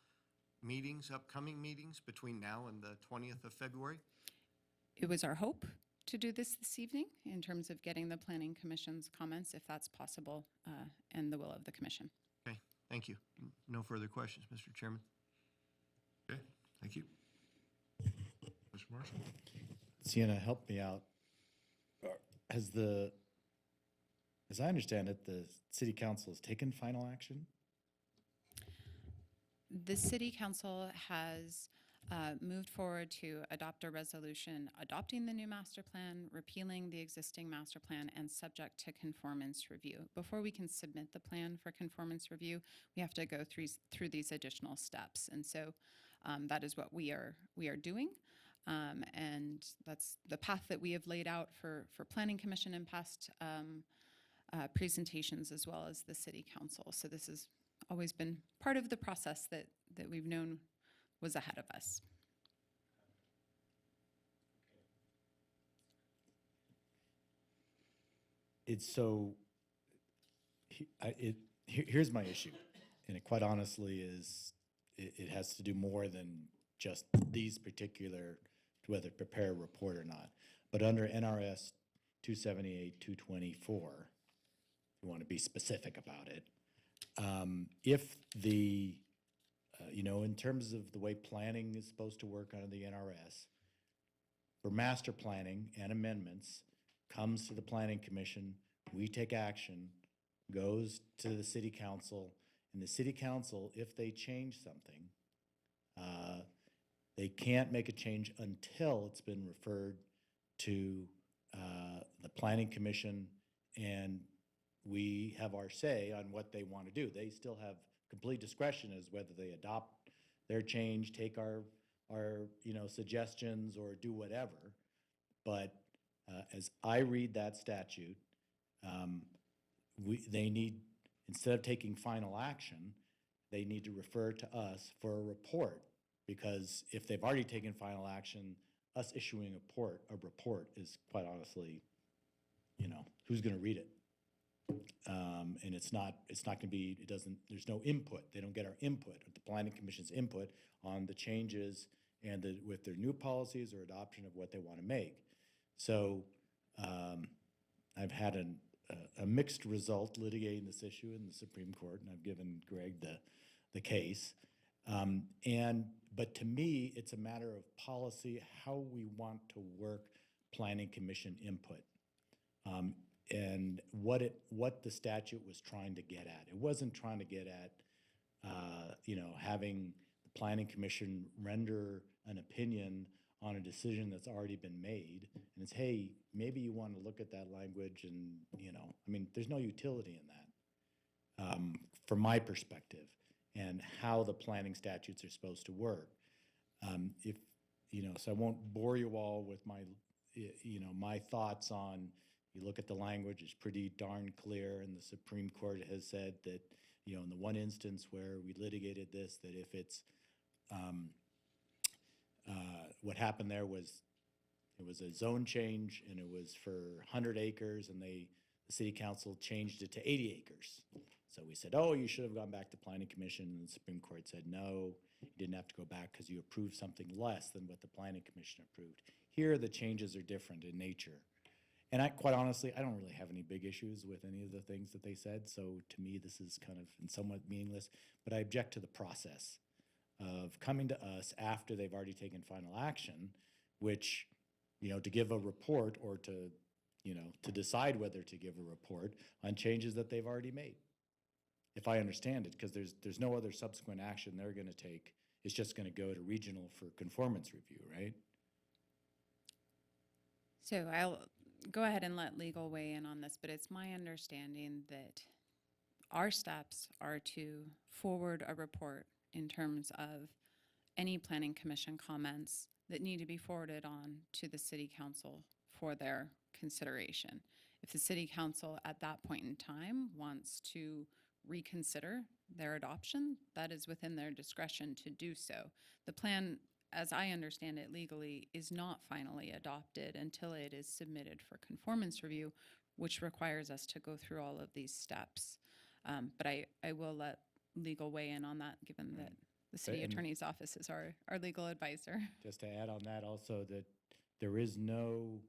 meetings, upcoming meetings between now and the 20th of February? It was our hope to do this evening in terms of getting the Planning Commission's comments, if that's possible, and the will of the commission. Okay, thank you. No further questions, Mr. Chairman. Okay, thank you. Mr. Marshall? Sienna, help me out. As I understand it, the city council has taken final action? The city council has moved forward to adopt a resolution adopting the new master plan, repealing the existing master plan, and subject to conformance review. Before we can submit the plan for conformance review, we have to go through these additional steps. And so that is what we are doing. And that's the path that we have laid out for Planning Commission in past presentations, as well as the city council. So this has always been part of the process that we've known was ahead of us. Here's my issue, and it quite honestly is, it has to do more than just these particular, whether prepare a report or not. But under NRS 278-224, if you want to be specific about it, if the in terms of the way planning is supposed to work under the NRS, for master planning and amendments, comes to the Planning Commission, we take action, goes to the city council, and the city council, if they change something, they can't make a change until it's been referred to the Planning Commission, and we have our say on what they want to do. They still have complete discretion as whether they adopt their change, take our suggestions, or do whatever. But as I read that statute, they need, instead of taking final action, they need to refer to us for a report, because if they've already taken final action, us issuing a report is quite honestly, who's going to read it? And it's not going to be, there's no input. They don't get our input, the Planning Commission's input on the changes and with their new policies or adoption of what they want to make. So I've had a mixed result litigating this issue in the Supreme Court, and I've given Greg the case. But to me, it's a matter of policy, how we want to work Planning Commission input. And what the statute was trying to get at. It wasn't trying to get at, having the Planning Commission render an opinion on a decision that's already been made. And it's, hey, maybe you want to look at that language and, there's no utility in that from my perspective, and how the planning statutes are supposed to work. So I won't bore you all with my thoughts on, you look at the language, it's pretty darn clear, and the Supreme Court has said that, in the one instance where we litigated this, that if it's, what happened there was, it was a zone change, and it was for 100 acres, and the city council changed it to 80 acres. So we said, oh, you should have gone back to Planning Commission, and the Supreme Court said, no, you didn't have to go back because you approved something less than what the Planning Commission approved. Here, the changes are different in nature. And quite honestly, I don't really have any big issues with any of the things that they said. So to me, this is kind of somewhat meaningless. But I object to the process of coming to us after they've already taken final action, which, to give a report or to decide whether to give a report on changes that they've already made. If I understand it, because there's no other subsequent action they're going to take. It's just going to go to regional for conformance review, right? So I'll go ahead and let legal weigh in on this, but it's my understanding that our steps are to forward a report in terms of any planning commission comments that need to be forwarded on to the city council for their consideration. If the city council at that point in time wants to reconsider their adoption, that is within their discretion to do so. The plan, as I understand it legally, is not finally adopted until it is submitted for conformance review, which requires us to go through all of these steps. But I will let legal weigh in on that, given that the city attorney's office is our legal advisor. Just to add on that also, that there is no,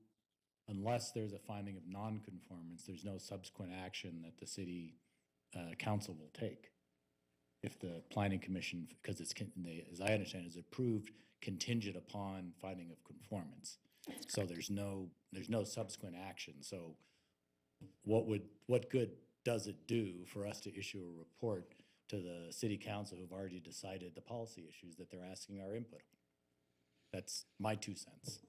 unless there's a finding of nonconformance, there's no subsequent action that the city council will take. If the planning commission, because it's, as I understand, is approved contingent upon finding of conformance. So there's no subsequent action. So what good does it do for us to issue a report to the city council who've already decided the policy issues that they're asking our input on? That's my 2 cents.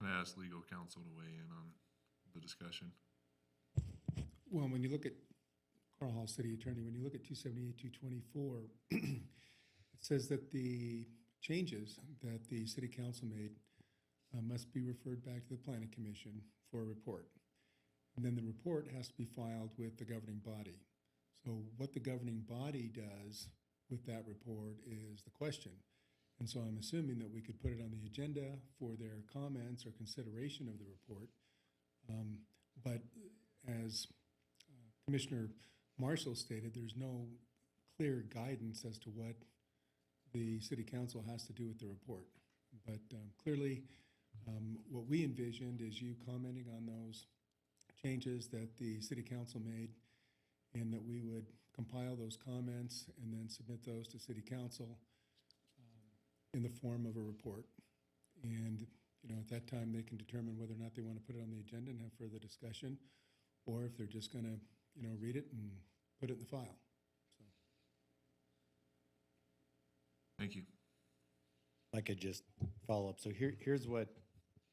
I'm gonna ask legal counsel to weigh in on the discussion. Well, when you look at Carl Hall City Attorney, when you look at 278-224, it says that the changes that the city council made must be referred back to the planning commission for a report. And then the report has to be filed with the governing body. So what the governing body does with that report is the question. And so I'm assuming that we could put it on the agenda for their comments or consideration of the report. But as Commissioner Marshall stated, there's no clear guidance as to what the city council has to do with the report. But clearly, what we envisioned is you commenting on those changes that the city council made, and that we would compile those comments and then submit those to city council in the form of a report. And, at that time, they can determine whether or not they want to put it on the agenda and have further discussion, or if they're just going to, read it and put it in the file. So. Thank you. If I could just follow up. So here's what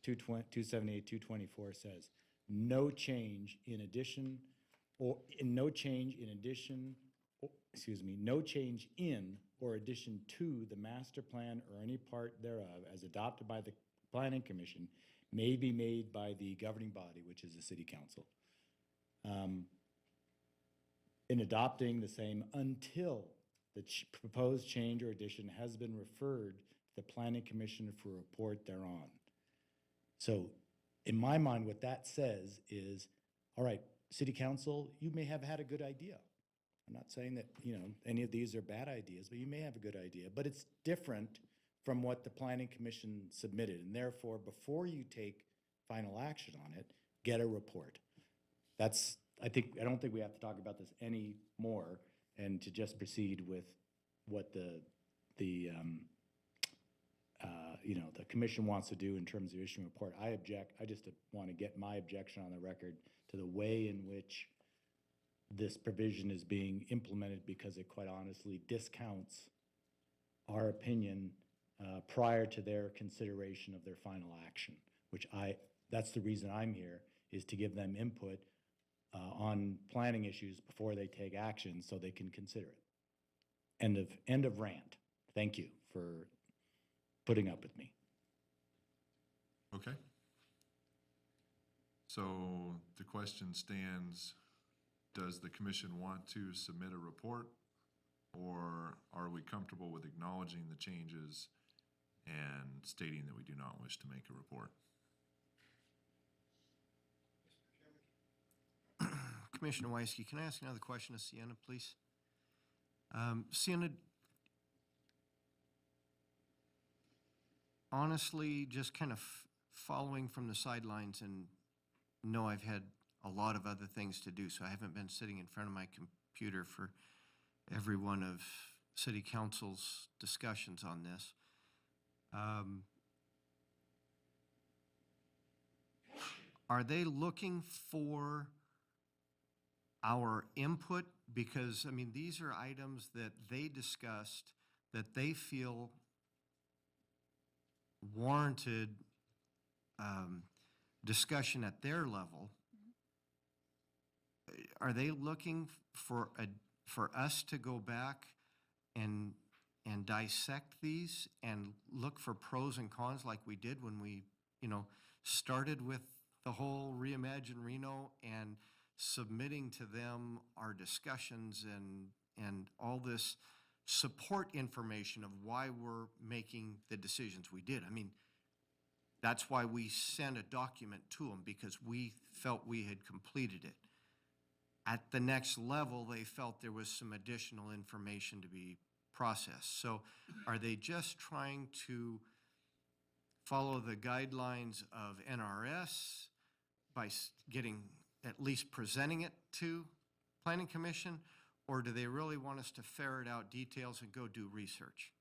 278, 224 says. No change in addition no change in or addition to the master plan or any part thereof as adopted by the planning commission may be made by the governing body, which is the city council. In adopting the same until the proposed change or addition has been referred to the planning commission for a report thereon. So in my mind, what that says is, all right, city council, you may have had a good idea. I'm not saying that, any of these are bad ideas, but you may have a good idea, but it's different from what the planning commission submitted. And therefore, before you take final action on it, get a report. I don't think we have to talk about this anymore, and to just proceed with what the commission wants to do in terms of issuing a report. I object. I just want to get my objection on the record to the way in which this provision is being implemented, because it quite honestly discounts our opinion prior to their consideration of their final action, that's the reason I'm here, is to give them input on planning issues before they take action so they can consider it. End of rant. Thank you for putting up with me. Okay. So the question stands, does the commission want to submit a report, or are we comfortable with acknowledging the changes and stating that we do not wish to make a report? Commissioner Weisky, can I ask another question of Sienna, please? Sienna, honestly, just kind of following from the sidelines, and know I've had a lot of other things to do, so I haven't been sitting in front of my computer for every one of City Council's discussions on this. Are they looking for our input? Because, these are items that they discussed that they feel warranted discussion at their level. Are they looking for us to go back and dissect these and look for pros and cons like we did when we, started with the whole Reimagine Reno and submitting to them our discussions and all this support information of why we're making the decisions we did? That's why we sent a document to them, because we felt we had completed it. At the next level, they felt there was some additional information to be processed. So are they just trying to follow the guidelines of NRS by at least presenting it to Planning Commission, or do they really want us to ferret out details and go do research?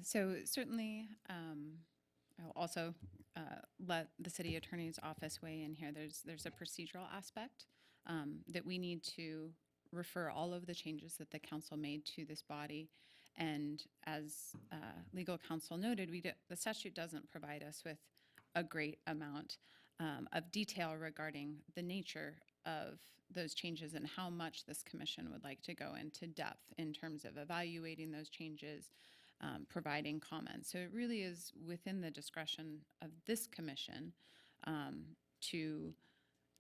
So certainly, I'll also let the city attorney's office weigh in here. There's a procedural aspect that we need to refer all of the changes that the council made to this body. And as legal counsel noted, the statute doesn't provide us with a great amount of detail regarding the nature of those changes and how much this commission would like to go into depth in terms of evaluating those changes, providing comments. So it really is within the discretion of this commission to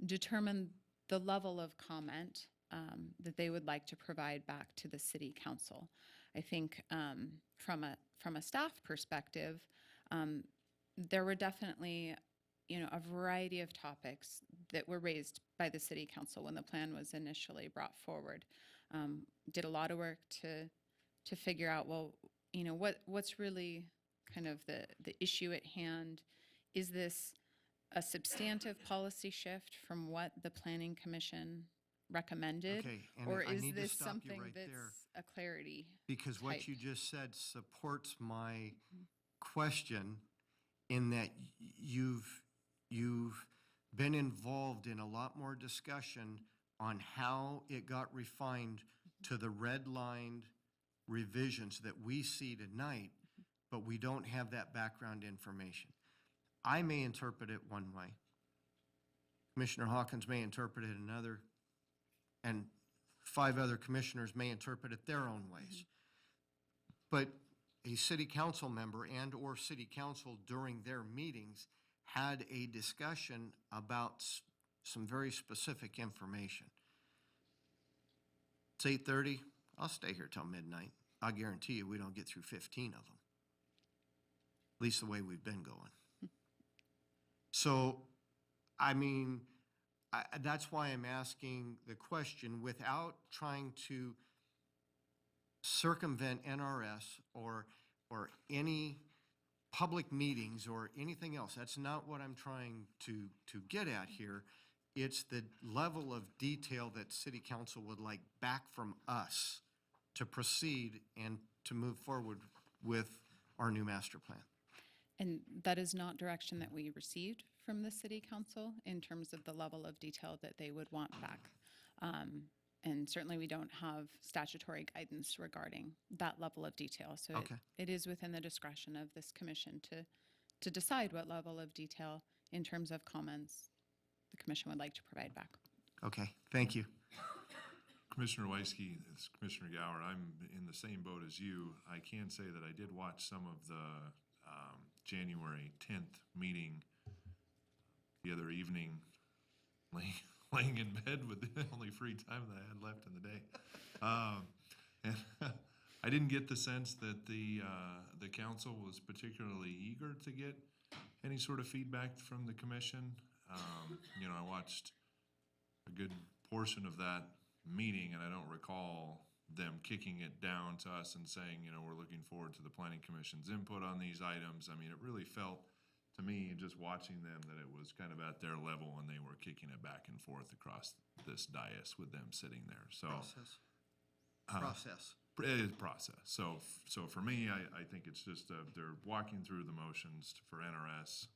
determine the level of comment that they would like to provide back to the city council. I think from a staff perspective, there were definitely a variety of topics that were raised by the city council when the plan was initially brought forward. Did a lot of work to figure out, well, what's really kind of the issue at hand? Is this a substantive policy shift from what the Planning Commission recommended? Okay, and or I is need to this stop you something right that's there, a clarity because what type? you just said supports my question, in that you've been involved in a lot more discussion on how it got refined to the red-lined revisions that we see tonight, but we don't have that background information. I may interpret it one way. Commissioner Hawkins may interpret it another. And 5 other commissioners may interpret it their own ways. But a city council member and/or city council during their meetings had a discussion about some very specific information. It's 8:30. I'll stay here till midnight. I guarantee you we don't get through 15 of them. At least the way we've been going. So, I mean, that's why I'm asking the question without trying to circumvent NRS or any public meetings or anything else. That's not what I'm trying to get at here. It's the level of detail that city council would like back from us to proceed and to move forward with our new master plan. And that is not direction that we received from the city council in terms of the level of detail that they would want back. And certainly we don't have statutory guidance regarding that level of detail. So Okay. it is within the discretion of this commission to decide what level of detail in terms of comments the commission would like to provide back. Okay, thank you. Commissioner Weisky, it's Commissioner Gower, I'm in the same boat as you. I can say that I did watch some of the January 10th meeting the other evening, laying in bed with the only free time that I had left in the day. And I didn't get the sense that the council was particularly eager to get any sort of feedback from the commission. I watched a good portion of that meeting, and I don't recall them kicking it down to us and saying, we're looking forward to the planning commission's input on these items. I mean, it really felt to me, just watching them, that it was kind of at their level and they were kicking it back and forth across this dais with them sitting there. So Process. It is process. So for me, I think it's just they're walking through the motions for NRS.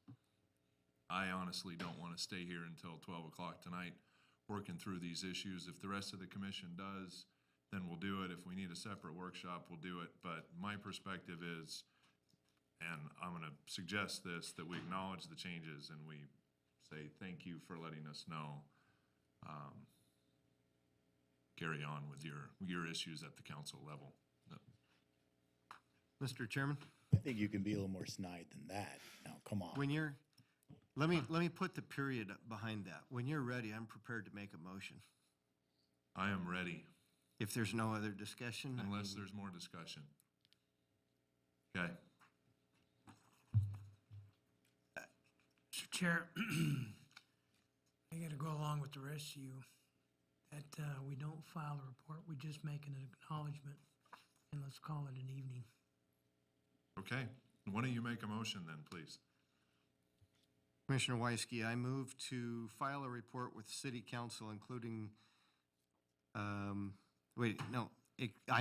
I honestly don't want to stay here until 12 o'clock tonight working through these issues. If the rest of the commission does, then we'll do it. If we need a separate workshop, we'll do it. But my perspective is, and I'm going to suggest this, that we acknowledge the changes and we say thank you for letting us know. Carry on with your issues at the council level. Mr. Chairman? I think you can be a little more snide than that. Now, come on. When you're, let me put the period behind that. When you're ready, I'm prepared to make a motion. I am ready. If there's no other discussion. Unless there's more discussion. Okay. Mr. Chair, I got to go along with the rest of you that we don't file a report, we just make an acknowledgement, and let's call it an evening. Okay. Why don't you make a motion then, please? Commissioner Weisky, I move to file a report with City Council, including, I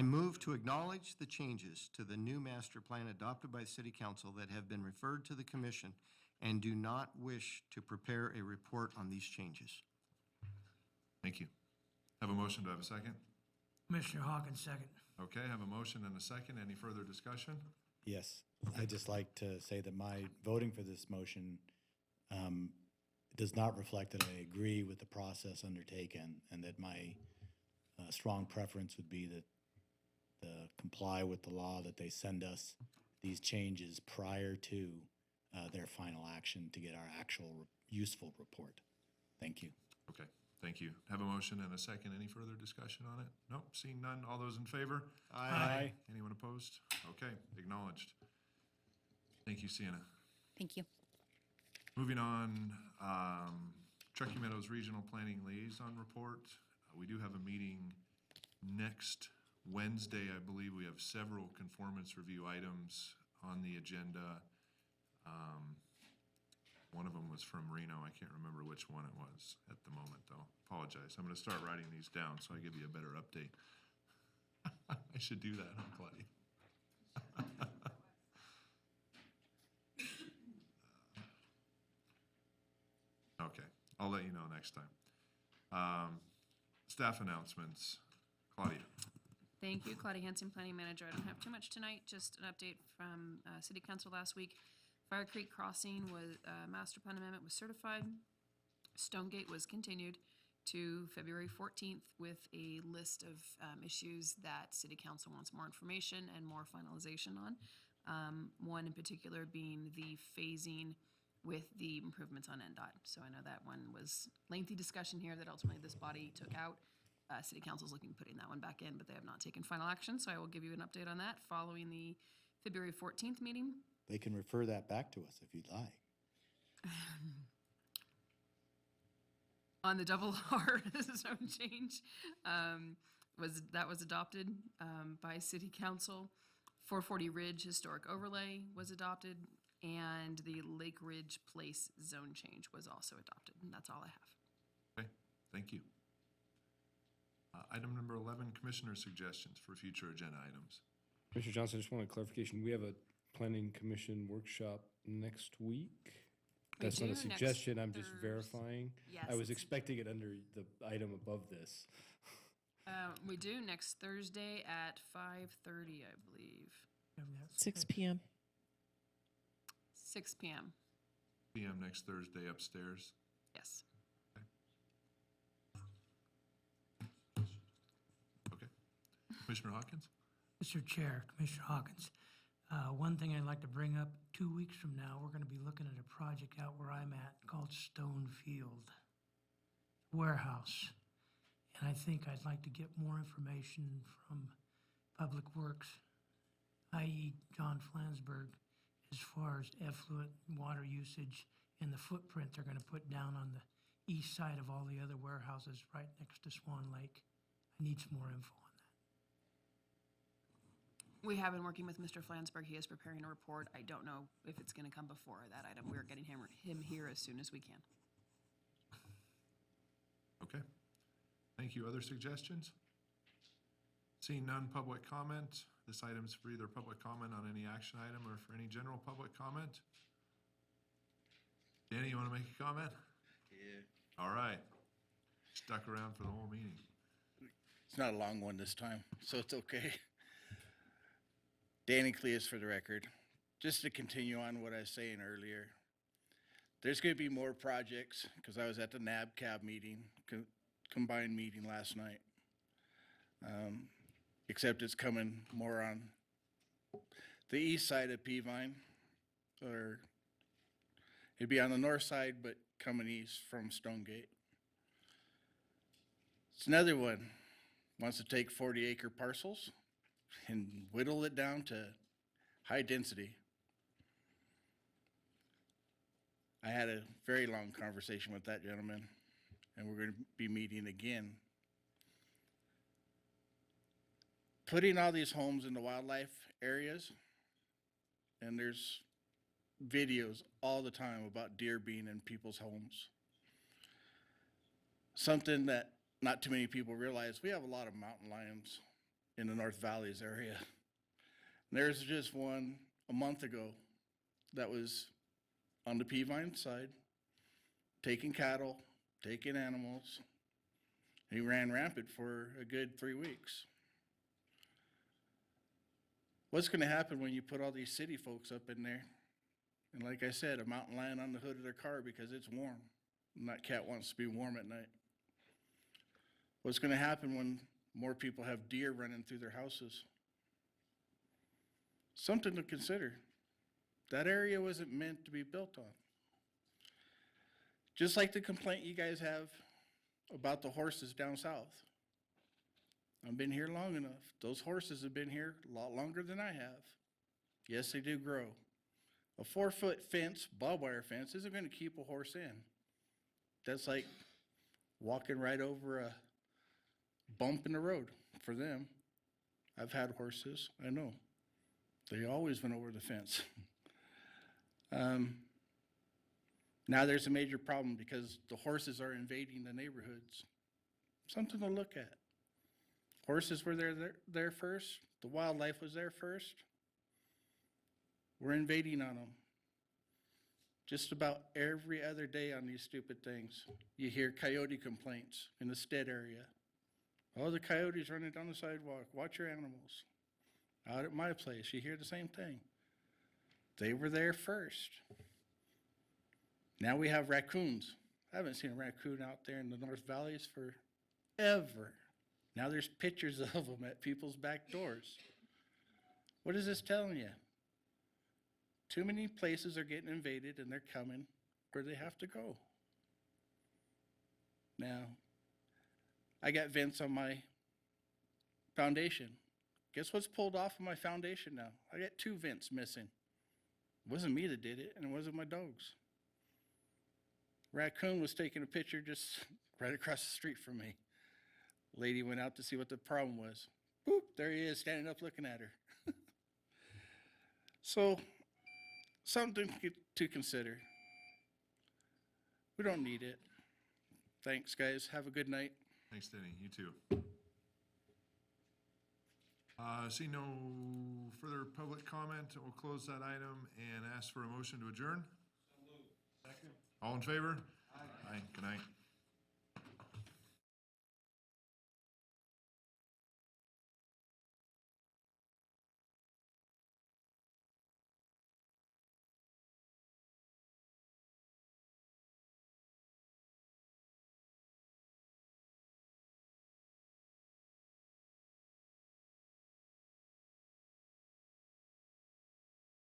move to acknowledge the changes to the new master plan adopted by City Council that have been referred to the Commission and do not wish to prepare a report on these changes. Thank you. Have a motion. Do I have a second? Commissioner Hawkins, second. Okay, have a motion and a second. Any further discussion? Yes, I'd just like to say that my voting for this motion does not reflect that I agree with the process undertaken, and that my strong preference would be that comply with the law, that they send us these changes prior to their final action to get our actual useful report. Thank you. Okay, thank you. Have a motion and a second. Any further discussion on it? Nope, seeing none. All those in favor? Aye. Anyone opposed? Okay, acknowledged. Thank you, Sienna. Thank you. Moving on, Truckee Meadows Regional Planning Liaison Report. We do have a meeting next Wednesday. I believe we have several conformance review items on the agenda. One of them was from Reno. I can't remember which one it was at the moment, though. Apologize. I'm going to start writing these down so I give you a better update. I should do that, huh, Claudia? Okay, I'll let you know next time. Staff announcements. Claudia. Thank you, Claudia Hanson, Planning Manager. I don't have too much tonight, just an update from City Council last week. Fire Creek Crossing was, master plan amendment was certified. Stonegate was continued. to February 14th with a list of issues that City Council wants more information and more finalization on. One in particular being the phasing with the improvements on NDOT. So I know that one was lengthy discussion here that ultimately this body took out. City Council's looking at putting that one back in, but they have not taken final action, so I will give you an update on that following the February 14th meeting. They can refer that back to us if you'd like. On the double R zone change, was adopted by City Council. 440 Ridge Historic Overlay was adopted, and the Lake Ridge Place zone change was also adopted, and that's all I have. Okay, thank you. Item number 11, Commissioner suggestions for future agenda items. Commissioner Johnson, I just want a clarification. We have a planning commission workshop next week? We That's not do, a next suggestion, I'm just Thursday. verifying. Yes, I was it's- expecting it under the item above this. We do next Thursday at 5:30, I believe. 6 p.m. 6 p.m. PM next Thursday upstairs. Yes. Okay. Commissioner Hawkins? Mr. Chair, Commissioner Hawkins, one thing I'd like to bring up, 2 weeks from now, we're gonna be looking at a project out where I'm at called Stone Field Warehouse. And I think I'd like to get more information from Public Works, i.e. John Flansburgh, as far as effluent water usage and the footprint they're gonna put down on the east side of all the other warehouses right next to Swan Lake. I need some more info on that. We have been working with Mr. Flansburgh. He is preparing a report. I don't know if it's going to come before that item. We're getting him here as soon as we can. Okay. Thank you. Other suggestions? Seeing none, public comment. This item's for either public comment on any action item or for any general public comment. Danny, you want to make a comment? Yeah. All right. Stuck around for the whole meeting. It's not a long one this time, so it's okay. Danny Cleus for the record. Just to continue on what I was saying earlier, there's going to be more projects because I was at the NABCAB meeting, combined meeting last night. Except it's coming more on the east side of Peavine, or it'd be on the north side, but coming east from Stonegate. It's another one, wants to take 40-acre parcels and whittle it down to high density. I had a very long conversation with that gentleman, and we're going to be meeting again. Putting all these homes in the wildlife areas, and there's videos all the time about deer being in people's homes. Something that not too many people realize, we have a lot of mountain lions in the North Valleys area. There's just one a month ago that was on the Peavine side, taking cattle, taking animals. He ran rampant for a good 3 weeks. What's going to happen when you put all these city folks up in there? And like I said, a mountain lion on the hood of their car because it's warm. And that cat wants to be warm at night. What's going to happen when more people have deer running through their houses? Something to consider. That area wasn't meant to be built on. Just like the complaint you guys have about the horses down south. I've been here long enough. Those horses have been here a lot longer than I have. Yes, they do grow. A 4-foot fence, barbed wire fence, isn't going to keep a horse in. That's like walking right over a bump in the road for them. I've had horses, I know. They always went over the fence. Now there's a major problem because the horses are invading the neighborhoods. Something to look at. Horses were there first. The wildlife was there first. We're invading on them. Just about every other day on these stupid things, you hear coyote complaints in the Stead area. Oh, the coyotes running down the sidewalk. Watch your animals. Out at my place, you hear the same thing. They were there first. Now we have raccoons. I haven't seen a raccoon out there in the North Valleys forever. Now there's pictures of them at people's back doors. What is this telling you? Too many places are getting invaded and they're coming where they have to go. Now, I got vents on my foundation. Guess what's pulled off of my foundation now? I got 2 vents missing. It wasn't me that did it, and it wasn't my dogs. Raccoon was taking a picture just right across the street from me. Lady went out to see what the problem was. Boop, there he is, standing up looking at her. So, something to consider. We don't need it. Thanks, guys. Have a good night. Thanks, Denny. You too. See no further public comment. We'll close that item and ask for a motion to adjourn. All in favor? Aye. Good night.